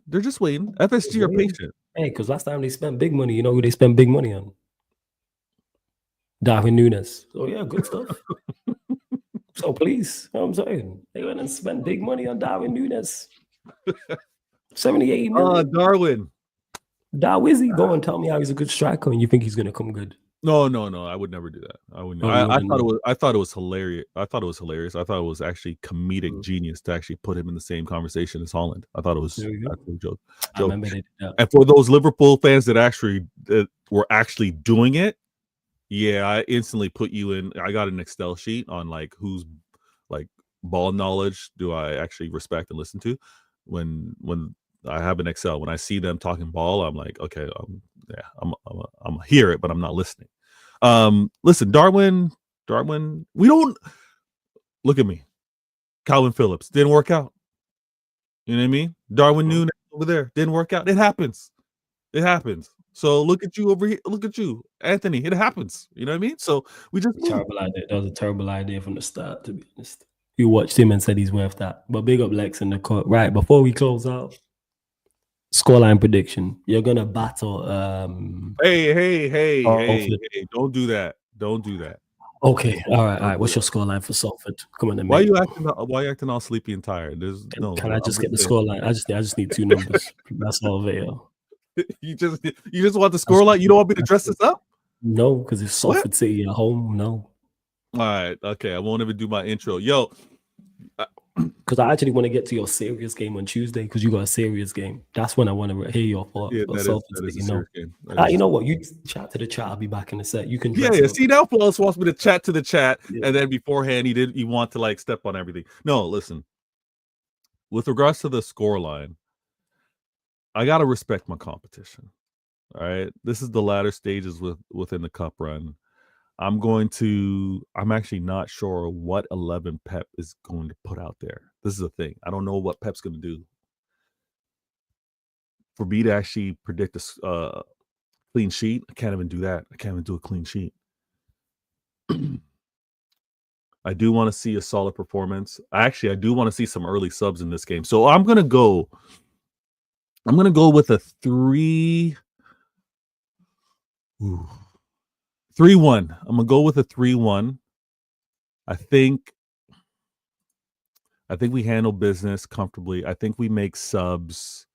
They're just waiting. FSG are patient. Hey, because last time they spent big money, you know who they spent big money on? Darwin Núñez. Oh yeah, good stuff. So please, you know what I'm saying? They went and spent big money on Darwin Núñez. 78 million. Darwin. Darwizzy, go and tell me how he's a good striker and you think he's gonna come good. No. I would never do that. I wouldn't. I thought it was hilarious. I thought it was actually comedic genius to actually put him in the same conversation as Haaland. I thought it was a joke. I remember they did that. And for those Liverpool fans that were actually doing it, yeah, I instantly put you in. I got an Excel sheet on like whose like ball knowledge do I actually respect and listen to. When I have an Excel, when I see them talking ball, I'm like, okay, I'm hear it, but I'm not listening. Listen, Darwin, we don't look at me. Calvin Phillips didn't work out. You know what I mean? Darwin Núñez over there didn't work out. It happens. So look at you over here. Look at you, Anthony. It happens. You know what I mean? So we just terrible idea. That was a terrible idea from the start, to be honest. You watched him and said he's worth that. But big up Lex in the court. Right, before we close out, scoreline prediction. You're gonna battle. Hey! Don't do that. Okay, all right. What's your scoreline for Salford? Come on, then. Why are you acting all sleepy and tired? Can I just get the scoreline? I just need 2 numbers. That's all there. You just want the scoreline? You don't want me to dress this up? No, because it's Salford City at home. No. All right. Okay. I won't even do my intro. Yo, Because I actually want to get to your serious game on Tuesday because you got a serious game. That's when I want to hear your thoughts. Yeah, But that is a serious game. You know what? You chat to the chat. I'll be back in a sec. You can Yeah, dress yeah. it up. See, now Flawless wants me to chat to the chat, Yeah. and then beforehand he want to like step on everything. No, listen. With regards to the score line, I gotta respect my competition. All right, this is the latter stages within the cup run. I'm actually not sure what 11 Pep is going to put out there. This is the thing. I don't know what Pep's going to do. For me to actually predict a clean sheet, I can't even do that. I can't even do a clean sheet. I do want to see a solid performance. I do want to see some early subs in this game. So I'm going to go with a 3-1. I'm going to go with a 3-1. I think we handle business comfortably. I think we make subs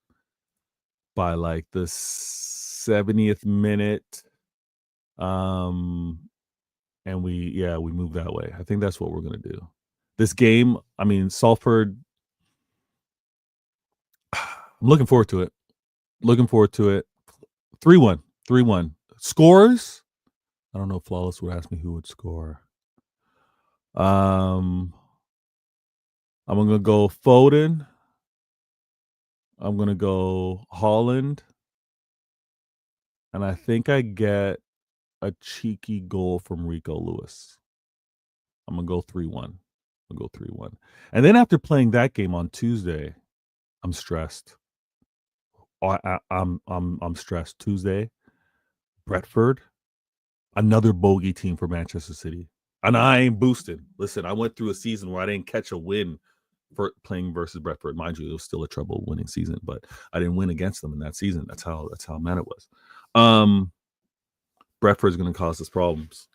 by like the 70th minute. And we move that way. I think that's what we're going to do. This game, I mean, Salford, I'm looking forward to it. 3-1. Scores? I don't know if Flawless would ask me who would score. I'm going to go Foden. I'm going to go Holland. And I think I get a cheeky goal from Rico Lewis. I'm going to go 3-1. And then after playing that game on Tuesday, I'm stressed. I'm stressed. Tuesday, Brentford, another bogey team for Manchester City. And I ain't boosted. Listen, I went through a season where I didn't catch a win for playing versus Brentford. Mind you, it was still a trouble winning season, but I didn't win against them in that season. That's how mad it was. Brentford's going to cause us problems.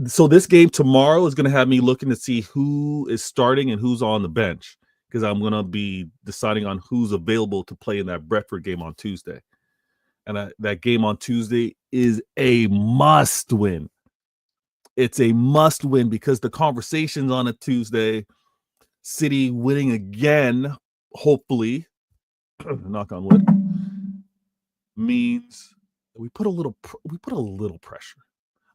So this game tomorrow is going to have me looking to see who is starting and who's on the bench, because I'm going to be deciding on who's available to play in that Brentford game on Tuesday. And that game on Tuesday is a must win. It's a must win because the conversations on a Tuesday, City winning again, hopefully, knock on wood, means we put a little pressure.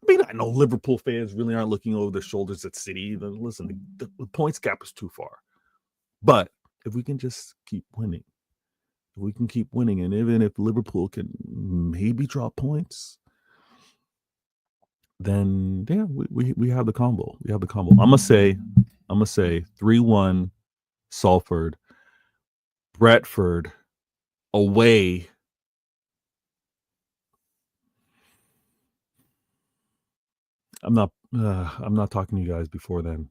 I mean, I know Liverpool fans really aren't looking over their shoulders at City. Listen, the points gap is too far. But if we can just keep winning, and even if Liverpool can maybe drop points, then yeah, we have the combo. I'm gonna say 3-1 Salford, Brentford away. I'm not talking to you guys before then.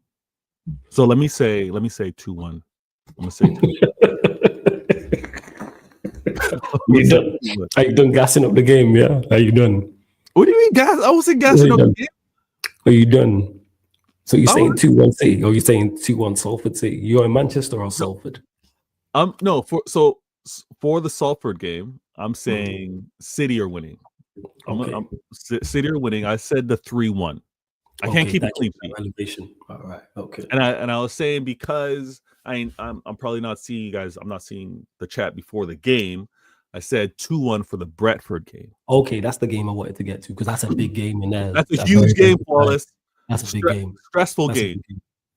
So let me say 2-1. I'm gonna say 2-1. You done? Are you done gassing up the game? Yeah. Are you done? What do you mean gas? I wasn't gassing up the game. Are you done? So you're saying 2-1 City, or you're saying 2-1 Salford City? You're in Manchester or Salford? No. For the Salford game, I'm saying City are winning. City are winning. I said the 3-1. I can't keep it clean sheet. Relegation. All right. Okay. And I was saying, because I'm probably not seeing you guys. I'm not seeing the chat before the game. I said 2-1 for the Brentford game. Okay, that's the game I wanted to get to because that's a big game in there. That's a huge game, Flawless. That's a big game. Stressful game.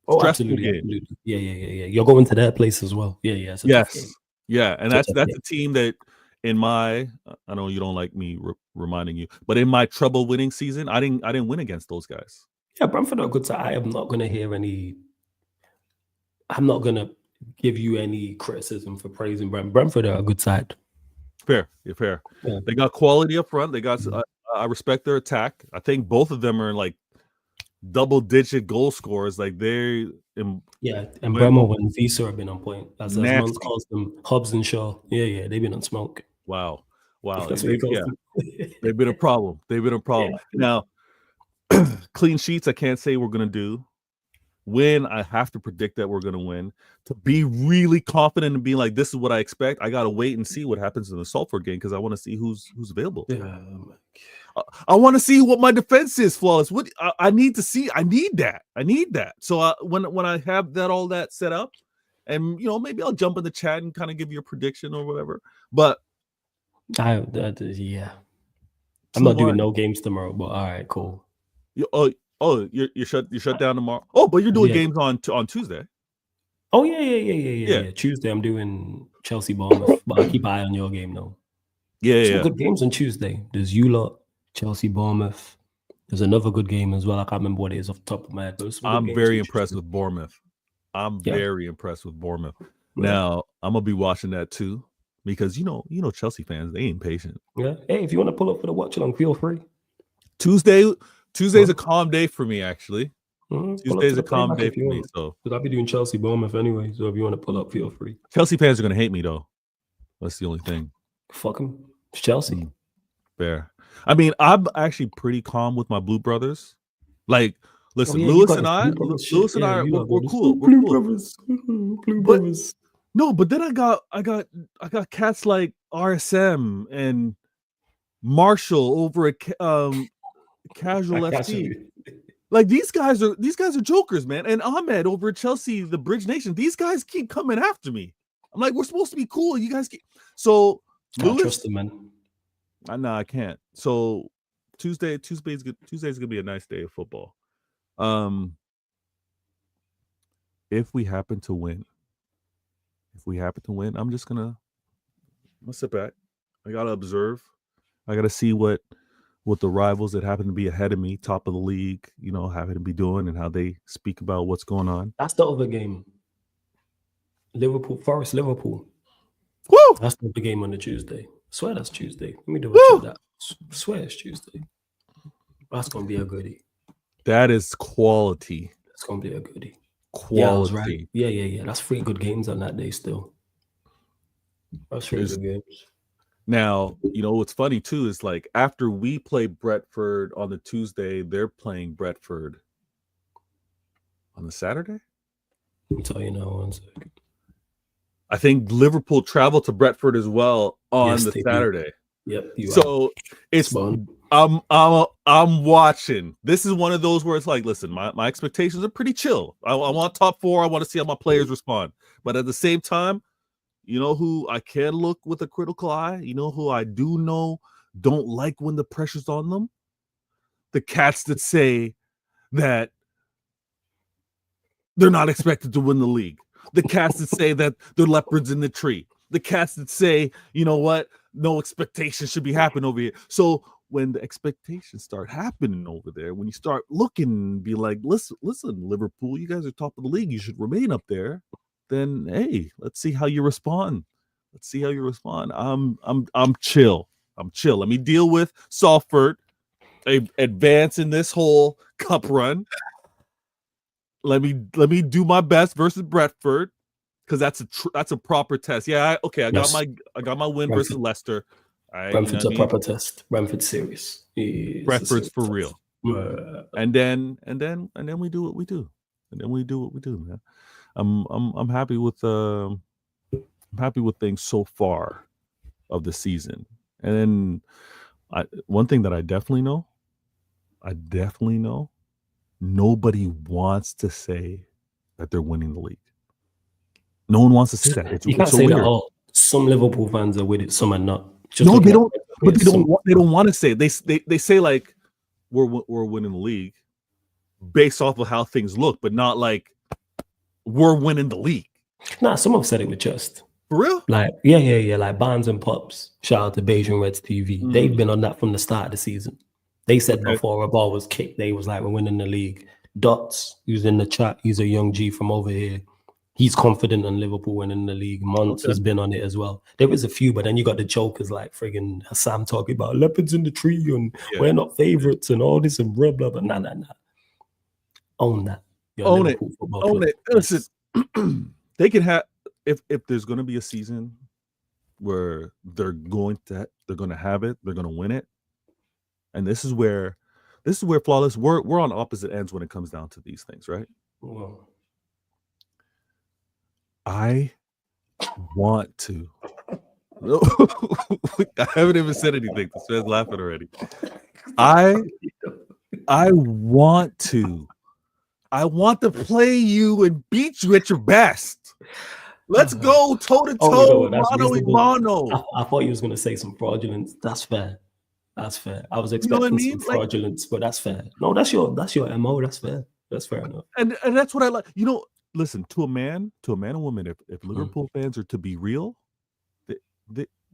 Oh, absolutely. Yeah. You're going to their place as well. Yeah. It's a tough game. Yeah, and that's a team that, in my, I know you don't like me reminding you, but in my trouble winning season, I didn't win against those guys. Yeah, Brentford are a good side. I'm not going to give you any criticism for praising Brentford. Brentford are a good side. Fair. Yeah. They got quality up front. They got. I respect their attack. I think both of them are like double-digit goal scorers. Like they're and Bremo and Visa have been on point. As Mons calls them, Hobbs and Shaw. Yeah, they've been on smoke. Wow. That's what he calls them. They've been a problem. Yeah. Now, clean sheets, I can't say we're gonna do. Win, I have to predict that we're gonna win. To be really confident and be like, this is what I expect, I gotta wait and see what happens in the Salford game because I want to see who's available. Yeah. I want to see what my defense is, Flawless. What I need to see. I need that. So when I have all that set up, and maybe I'll jump in the chat and kind of give you a prediction or whatever. But yeah, I'm not doing no games tomorrow. But all right, cool. You're shut down tomorrow. Oh, but you're doing games on Tuesday. Oh yeah. Tuesday I'm doing Chelsea Bournemouth, but I'll keep an eye on your game though. Some good games on Tuesday. There's you lot, Chelsea Bournemouth. There's another good game as well. I can't remember what it is off the top of my head. But I'm very impressed with Bournemouth. Very impressed with Bournemouth. Now I'm gonna be watching that too, because Chelsea fans, they ain't patient. Yeah. Hey, if you want to pull up for the watch along, feel free. Tuesday's a calm day for me, actually. Tuesday's a calm day for me. So I'll be doing Chelsea Bournemouth anyway. So if you want to pull up, feel free. Chelsea fans are gonna hate me though. That's the only thing. Fuck them. It's Chelsea. Fair. I mean, I'm actually pretty calm with my Blue brothers. Like, listen, Lewis and I, we're cool. Blue brothers. No, but then I got cats like RSM and Marshall over at Casual FC. Like these guys are jokers, man. And Ahmed over at Chelsea, the Bridge Nation. These guys keep coming after me. I'm like, we're supposed to be cool. You guys keep Lewis, trust him, man. I can't. So Tuesday's gonna be a nice day of football. If we happen to win, I'm gonna sit back. I gotta observe. I gotta see what the rivals that happen to be ahead of me, top of the league, happen to be doing and how they speak about what's going on. That's the other game. Forest Liverpool. Woo! That's the other game on the Tuesday. I swear that's Tuesday. Let me do a check that. I swear it's Tuesday. That's gonna be a goodie. That is quality. That's gonna be a goodie. Quality. Yeah, I was right. Yeah. That's 3 good games on that day still. That's 3 good games. Now, what's funny too is like after we play Brentford on the Tuesday, they're playing Brentford on the Saturday. I'll tell you now 1 second. I think Liverpool traveled to Brentford as well on the Saturday. Yep. So it's fun. I'm watching. This is one of those where it's like, listen, my expectations are pretty chill. I want top 4. I want to see how my players respond. But at the same time, who I can look with a critical eye? Who I do know don't like when the pressure's on them? The cats that say that they're not expected to win the league. The cats that say that they're leopards in the tree. The cats that say, you know what, no expectations should be happening over here. So when the expectations start happening over there, when you start looking and be like, listen, Liverpool, you guys are top of the league. You should remain up there. Then, hey, let's see how you respond. I'm chill. Let me deal with Salford, advance in this whole cup run. Let me do my best versus Brentford, because that's a proper test. Yeah, I got my win Brentford versus Leicester. Brentford's a proper test. Brentford's serious. Brentford's for real. And then we do what we do. Man. I'm happy with things so far of the season. And then one thing that I definitely know, nobody wants to say that they're winning the league. No one wants to say that. You can't say that. Oh, some Liverpool fans are with it, some are not. No, they don't. But they don't want to say it. They say like we're winning the league based off of how things look, but not like we're winning the league. Nah, some have said it with chest. For real? Like, yeah. Like Barnes and Pops. Shout out to Beijing Reds TV. They've been on that from the start of the season. They said before a ball was kicked, they was like, we're winning the league. Dots, who's in the chat, he's a young G from over here. He's confident in Liverpool winning the league. Mons has been on it as well. There was a few, but then you got the jokers like friggin' Hassan talking about leopards in the tree and we're not favorites and all this and blah, blah, blah. Nah. Own that. Own it. Listen, they can have, if there's going to be a season where they're going to have it, they're going to win it. And this is where Flawless, we're on opposite ends when it comes down to these things, right? Well, I want to. No, I haven't even said anything. This man's laughing already. I want to play you and beat you at your best. Let's go toe to Oh, toe, no, that's mano a reasonable. mano. I thought you was gonna say some fraudulence. That's fair. That's fair. I was You know what I expecting mean? some Like, fraudulence, but that's fair. No, that's your MO. That's fair. That's fair enough. and that's what I like. You know, listen, to a man and woman, if Mm. Liverpool fans are to be real,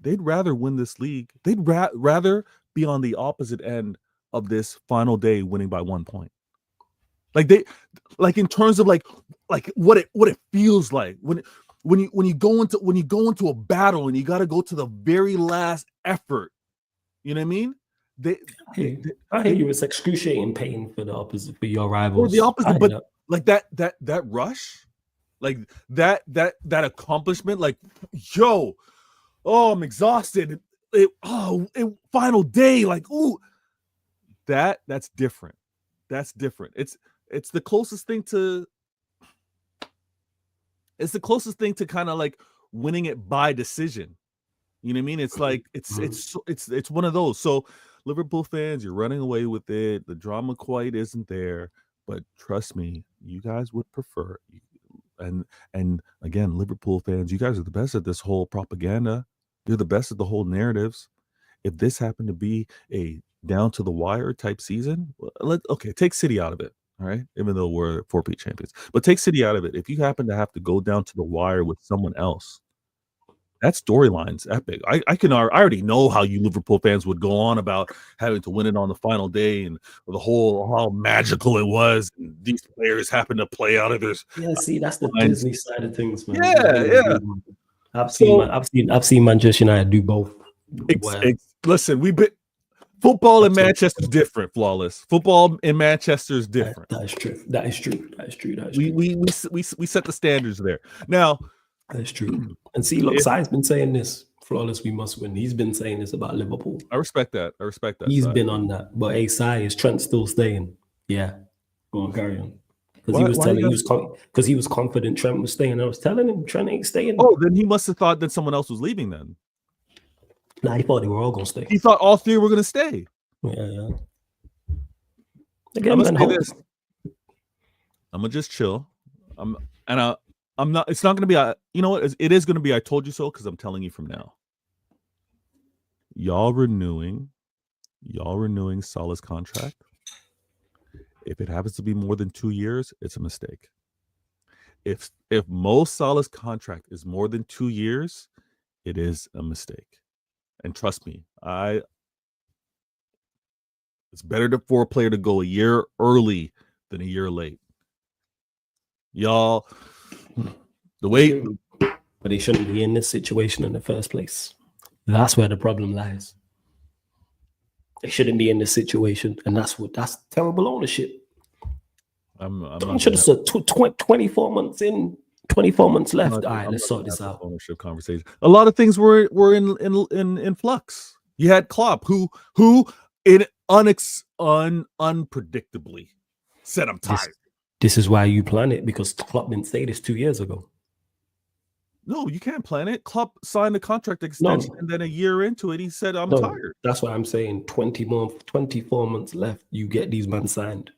they'd rather win this league. They'd rather be on the opposite end of this final day, winning by 1 point. Like in terms of like what it feels like when you go into a battle and you got to go to the very last effort. You know what I mean? I hear you. It's excruciating pain for the opposite, for your rivals. Or the opposite, but like that rush, like that accomplishment, like, yo, oh, I'm exhausted. Final day, like, ooh, that's different. That's different. It's the closest thing to kind of like winning it by decision. You know what I mean? It's like it's one of those. So Liverpool fans, you're running away with it. The drama quite isn't there, but trust me, you guys would prefer. And again, Liverpool fans, you guys are the best at this whole propaganda. You're the best at the whole narratives. If this happened to be a down to the wire type season, take City out of it. All right, even though we're 4-peat champions, but take City out of it. If you happen to have to go down to the wire with someone else, that storyline's epic. I already know how you Liverpool fans would go on about having to win it on the final day and how magical it was. And these players happen to play out of this. Yeah, see, that's the Disney side of things, man. Yeah. I've seen Manchester United do both. Listen, football in Manchester is different, Flawless. Football in Manchester is different. That is true. We set the standards there. Now, that's true. And see, look, Sai's been saying this. Flawless, we must win. He's been saying this about Liverpool. I respect that. He's been on that. But hey, Sai, is Trent still staying? Yeah. Go on, carry on. Because he was confident Trent was staying. I was telling him Trent ain't staying. Oh, then he must have thought that someone else was leaving then. Nah, he thought they were all gonna stay. He thought all three were gonna stay. Yeah. Again, I'm gonna say this. I'm gonna just chill. I'm not. It's not gonna be. You know what? It is gonna be. I told you so, because I'm telling you from now. Y'all renewing Salah's contract. If it happens to be more than 2 years, it's a mistake. If Mo Salah's contract is more than 2 years, it is a mistake. And trust me, it's better for a player to go a year early than a year late. Y'all, the way, but they shouldn't be in this situation in the first place. That's where the problem lies. They shouldn't be in this situation, and that's terrible ownership. I should have said 24 months in, 24 months left. All right, let's sort this out. Ownership conversation. A lot of things were in flux. You had Klopp, who unpredictably said, "I'm tired." This is why you plan it, because Klopp didn't say this 2 years ago. No, you can't plan it. Klopp signed a contract extension, and then a year into it, he said, "I'm tired." That's what I'm saying. 24 months left. You get these men signed.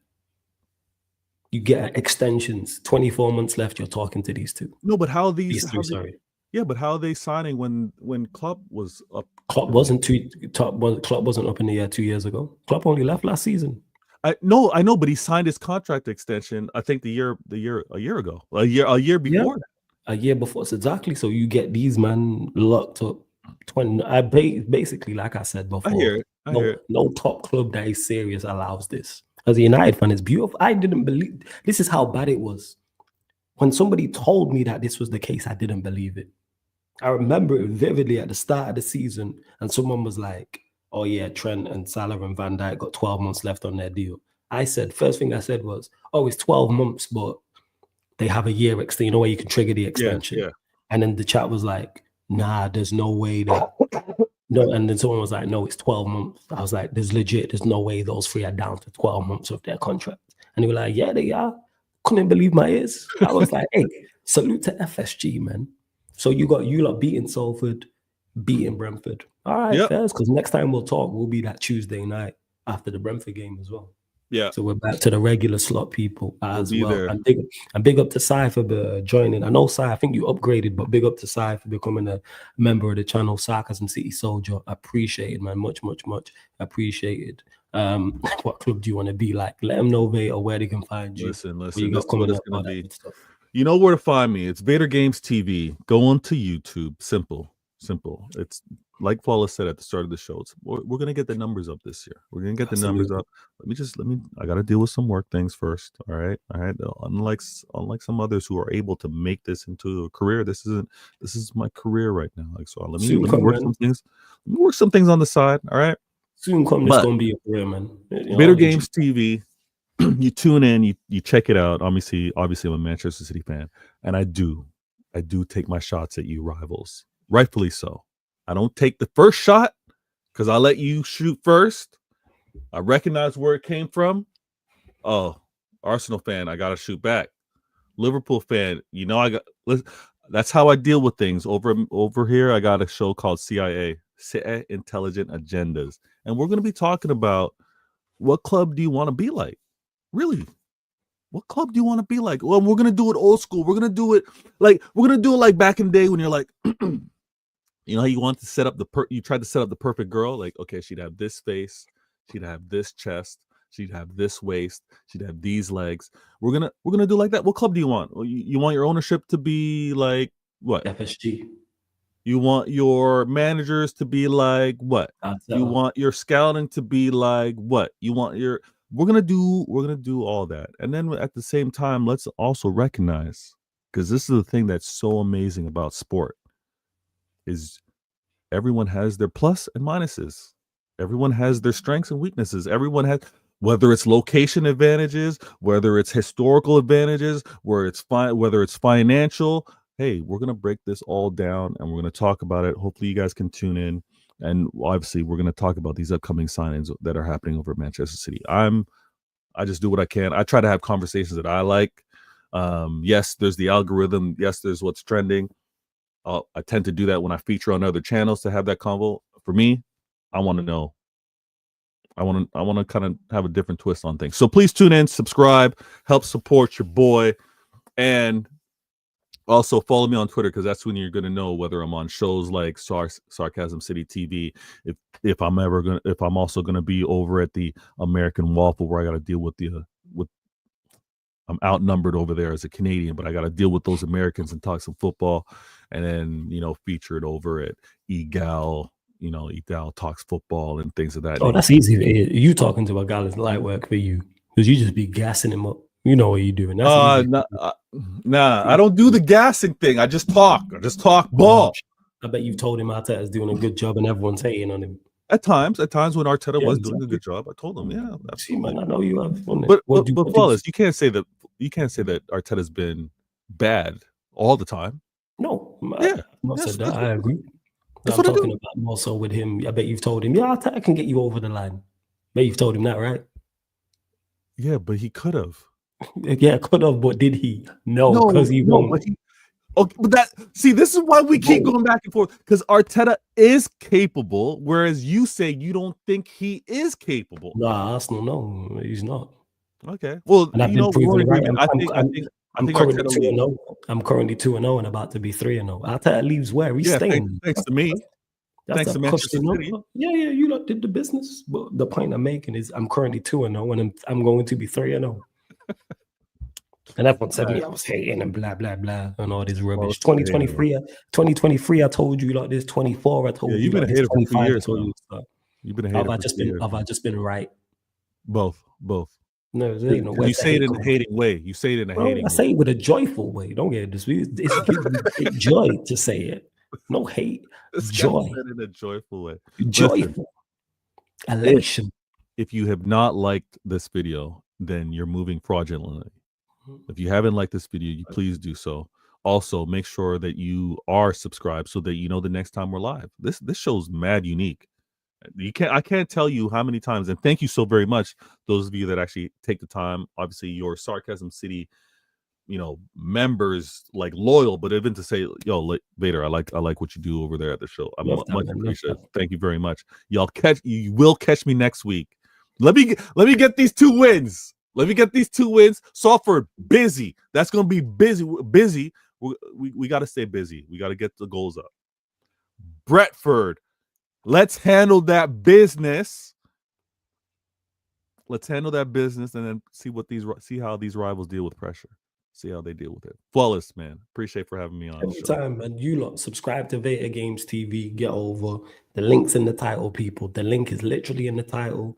You get extensions. 24 months left. You're talking to these two. No, but how these? Sorry. Yeah, but how are they signing when Klopp was up? Klopp wasn't up in the air 2 years ago. Klopp only left last season. I know, but he signed his contract extension. I think a year ago, a year before that. A year before, so exactly. So you get these men locked up. Basically, like I said before, I hear it. No top club that is serious allows this. As a United fan, it's beautiful. I didn't believe this is how bad it was. When somebody told me that this was the case, I didn't believe it. I remember it vividly at the start of the season, and someone was like, "Oh yeah, Trent and Salah and Van Dijk got 12 months left on their deal." First thing I said was, "Oh, it's 12 months, but they have a year extension, you know, where you can trigger the extension." Yeah. And then the chat was like, "Nah, there's no way that." No, and then someone was like, "No, it's 12 months." I was like, there's no way those three are down to 12 months of their contract. And they were like, "Yeah, they are." Couldn't believe my ears. I was like, "Hey, salute to FSG, man." So you lot beating Salford, beating Brentford. All right, first, because next time we'll talk, will be that Tuesday night. after the Brentford game as well. Yeah. So we're back to the regular slot people as be well. there. And big up to Sai for joining. I know Sai, I think you upgraded, but big up to Sai for becoming a member of the channel, Sarcasm City Soldier. Appreciated, man. Much appreciated. What club do you want to be like? Let them know, Vader, where they can find you. Listen. You This got is what coming it's up, gonna all that be. good stuff. You know where to find me. It's Vader Games TV. Go on to YouTube. Simple. It's like Flawless said at the start of the show. We're gonna get the numbers up this year. We're gonna get the numbers up. Let me. I gotta deal with some work things first. All right. Unlike some others who are able to make this into a career, this is my career right now. Like, so let me work some things. Let me work some things on the side. All right. Soon come, this gonna be a career, man. Vader Games TV. You tune in, you check it out. Obviously, I'm a Manchester City fan, and I do take my shots at you rivals, rightfully so. I don't take the first shot because I let you shoot first. I recognize where it came from. Oh, Arsenal fan, I gotta shoot back. Liverpool fan, that's how I deal with things. Over here, I got a show called CIA, Intelligent Agendas, and we're gonna be talking about what club do you want to be like. Really, what club do you want to be like? Well, we're gonna do it old school. We're gonna do it like back in the day when you're like, you know how you want to set up you tried to set up the perfect girl. Like, okay, she'd have this face, she'd have this chest, she'd have this waist, she'd have these legs. We're gonna do like that. What club do you want? You want your ownership to be like what? FSG. You want your managers to be like what? You want your scouting to be like what? You want your We're gonna do all that, and then at the same time, let's also recognize, because this is the thing that's so amazing about sport, is everyone has their plus and minuses. Everyone has their strengths and weaknesses. Everyone has, whether it's location advantages, whether it's historical advantages, whether it's financial. Hey, we're gonna break this all down, and we're gonna talk about it. Hopefully, you guys can tune in. And obviously, we're going to talk about these upcoming signings that are happening over at Manchester City. I just do what I can. I try to have conversations that I like. Yes, there's the algorithm. Yes, there's what's trending. I tend to do that when I feature on other channels to have that convo. For me, I want to know. I want to kind of have a different twist on things. So please tune in, subscribe, help support your boy, and also follow me on Twitter, because that's when you're going to know whether I'm on shows like Sarcasm City TV. If I'm also going to be over at the American Waffle, where I got to deal with I'm outnumbered over there as a Canadian, but I got to deal with those Americans and talk some football, and then featured over at Egal. Egal talks football and things of that. Oh, that's easy. You talking to a guy that's light work for you, because you just be gassing him up. You know what you're doing. That's easy. Nah, I don't do the gassing thing. I just talk ball. I bet you've told him Arteta's doing a good job and everyone's hating on him. At times when Arteta was doing a good job, I told him, yeah. See, man, I know you have. But Flawless, you can't say that Arteta's been bad all the time. No, yeah, I agree. I'm talking about more so with him. I bet you've told him, yeah, Arteta can get you over the line. Bet you've told him that, right? Yeah, but he could have. Yeah, could have, but did he? No, because he won't. Okay, but this is why we keep going back and forth, because Arteta is capable, whereas you say you don't think he is capable. Nah, Arsenal, no, he's not. Okay, well, and I've been proven right. I think currently 2-0. I'm currently 2-0 and about to be 3-0. Arteta leaves where? He's staying. Thanks to me. Thanks to Manchester City. Yeah, you lot did the business. But the point I'm making is I'm currently 2-0 and I'm going to be 3-0. And everyone said me I was hating and blah blah blah and all this rubbish. 2023, I told you like this. 24, I told you. You've been a hater for 2 years. You've been a hater for 2 years. Have I just been right? Both. No, there ain't no way. You say it in a hating way. You say it in a hating way. I say it with a joyful way. Don't get it. It's giving joy to say it. No hate. Joy. In a joyful way. Joyful. Elation. If you have not liked this video, then you're moving fraudulently. If you haven't liked this video, you please do so. Also, make sure that you are subscribed so that you know the next time we're live. This show's mad unique. I can't tell you how many times, and thank you so very much, those of you that actually take the time. Obviously, your Sarcasm City, members, like loyal, but even to say, yo, Vader, I like what you do over there at the show. I'm much appreciated. Thank you very much. You will catch me next week Let me get these 2 wins. Let me get these 2 wins. Salford, busy. That's going to be busy. We got to stay busy. We got to get the goals up. Brentford, let's handle that business. Let's handle that business and then see how these rivals deal with pressure. See how they deal with it. Flawless, man. Appreciate for having me on. Anytime, and you lot subscribe to Veta Games TV. Get over. The link's in the title, people. The link is literally in the title.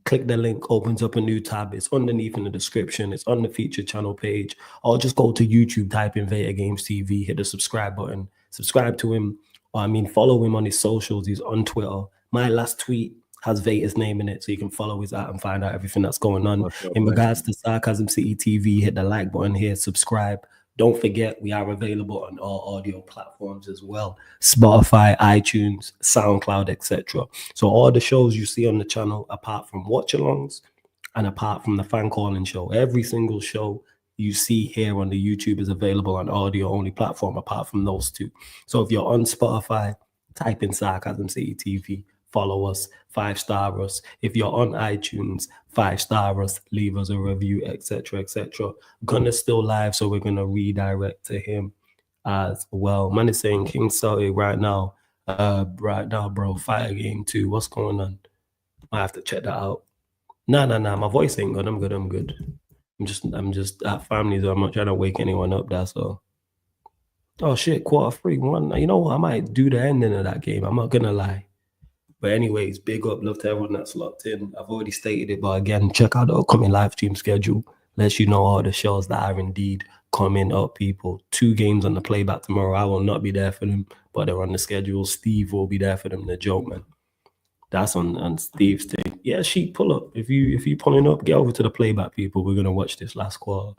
Click the link, opens up a new tab. It's underneath in the description. It's on the featured channel page. Or just go to YouTube, type in Veta Games TV, hit the subscribe button. Subscribe to him. Or follow him on his socials. He's on Twitter. My last tweet has Veta's name in it, so you can follow his at and find out everything that's going on. In regards to Sarcasm City TV, hit the like button here, subscribe. Don't forget, we are available on all audio platforms as well. Spotify, iTunes, SoundCloud, etc. So all the shows you see on the channel, apart from watch-alongs and apart from the fan calling show, every single show you see here on the YouTube is available on audio-only platform apart from those 2. So if you're on Spotify, type in Sarcasm City TV. Follow us, 5-star us. If you're on iTunes, 5-star us, leave us a review, etc., etc. Gunner's still live, so we're gonna redirect to him as well. Man is saying King Salty right now, bro. Fire game 2. What's going on? I have to check that out. Nah. My voice ain't good. I'm good. I'm just at family, so I'm not trying to wake anyone up. That's all. Oh shit, quarter 3-1. You know what? I might do the ending of that game. I'm not gonna lie. But anyways, big up, love to everyone that's locked in. I've already stated it, but again, check out the upcoming live stream schedule. Lets you know all the shows that are indeed coming up, people. 2 games on the playback tomorrow. I will not be there for them, but they're on the schedule. Steve will be there for them. The joke, man. That's on Steve's thing. Yeah, Sheep, pull up. If you pulling up, get over to the playback, people. We're gonna watch this last quarter.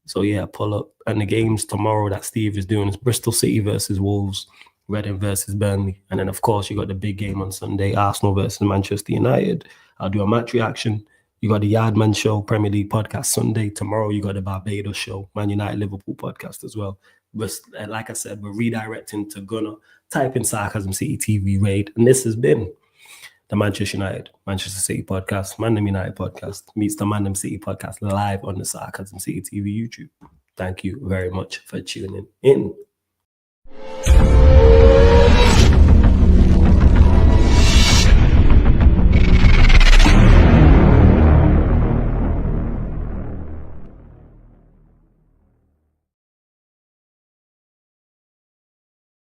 So yeah, pull up. And the games tomorrow that Steve is doing is Bristol City versus Wolves, Reading versus Burnley. And then, of course, you got the big game on Sunday, Arsenal versus Manchester United. I'll do a match reaction. You got the Yardman Show, Premier League podcast Sunday. Tomorrow, you got the Barbados Show, Man United Liverpool podcast as well. But like I said, we're redirecting to Gunner. Type in Sarcasm City TV raid. And this has been the Manchester United, Manchester City podcast, Mandem United podcast meets the Mandem City podcast live on the Sarcasm City TV YouTube. Thank you very much for tuning in.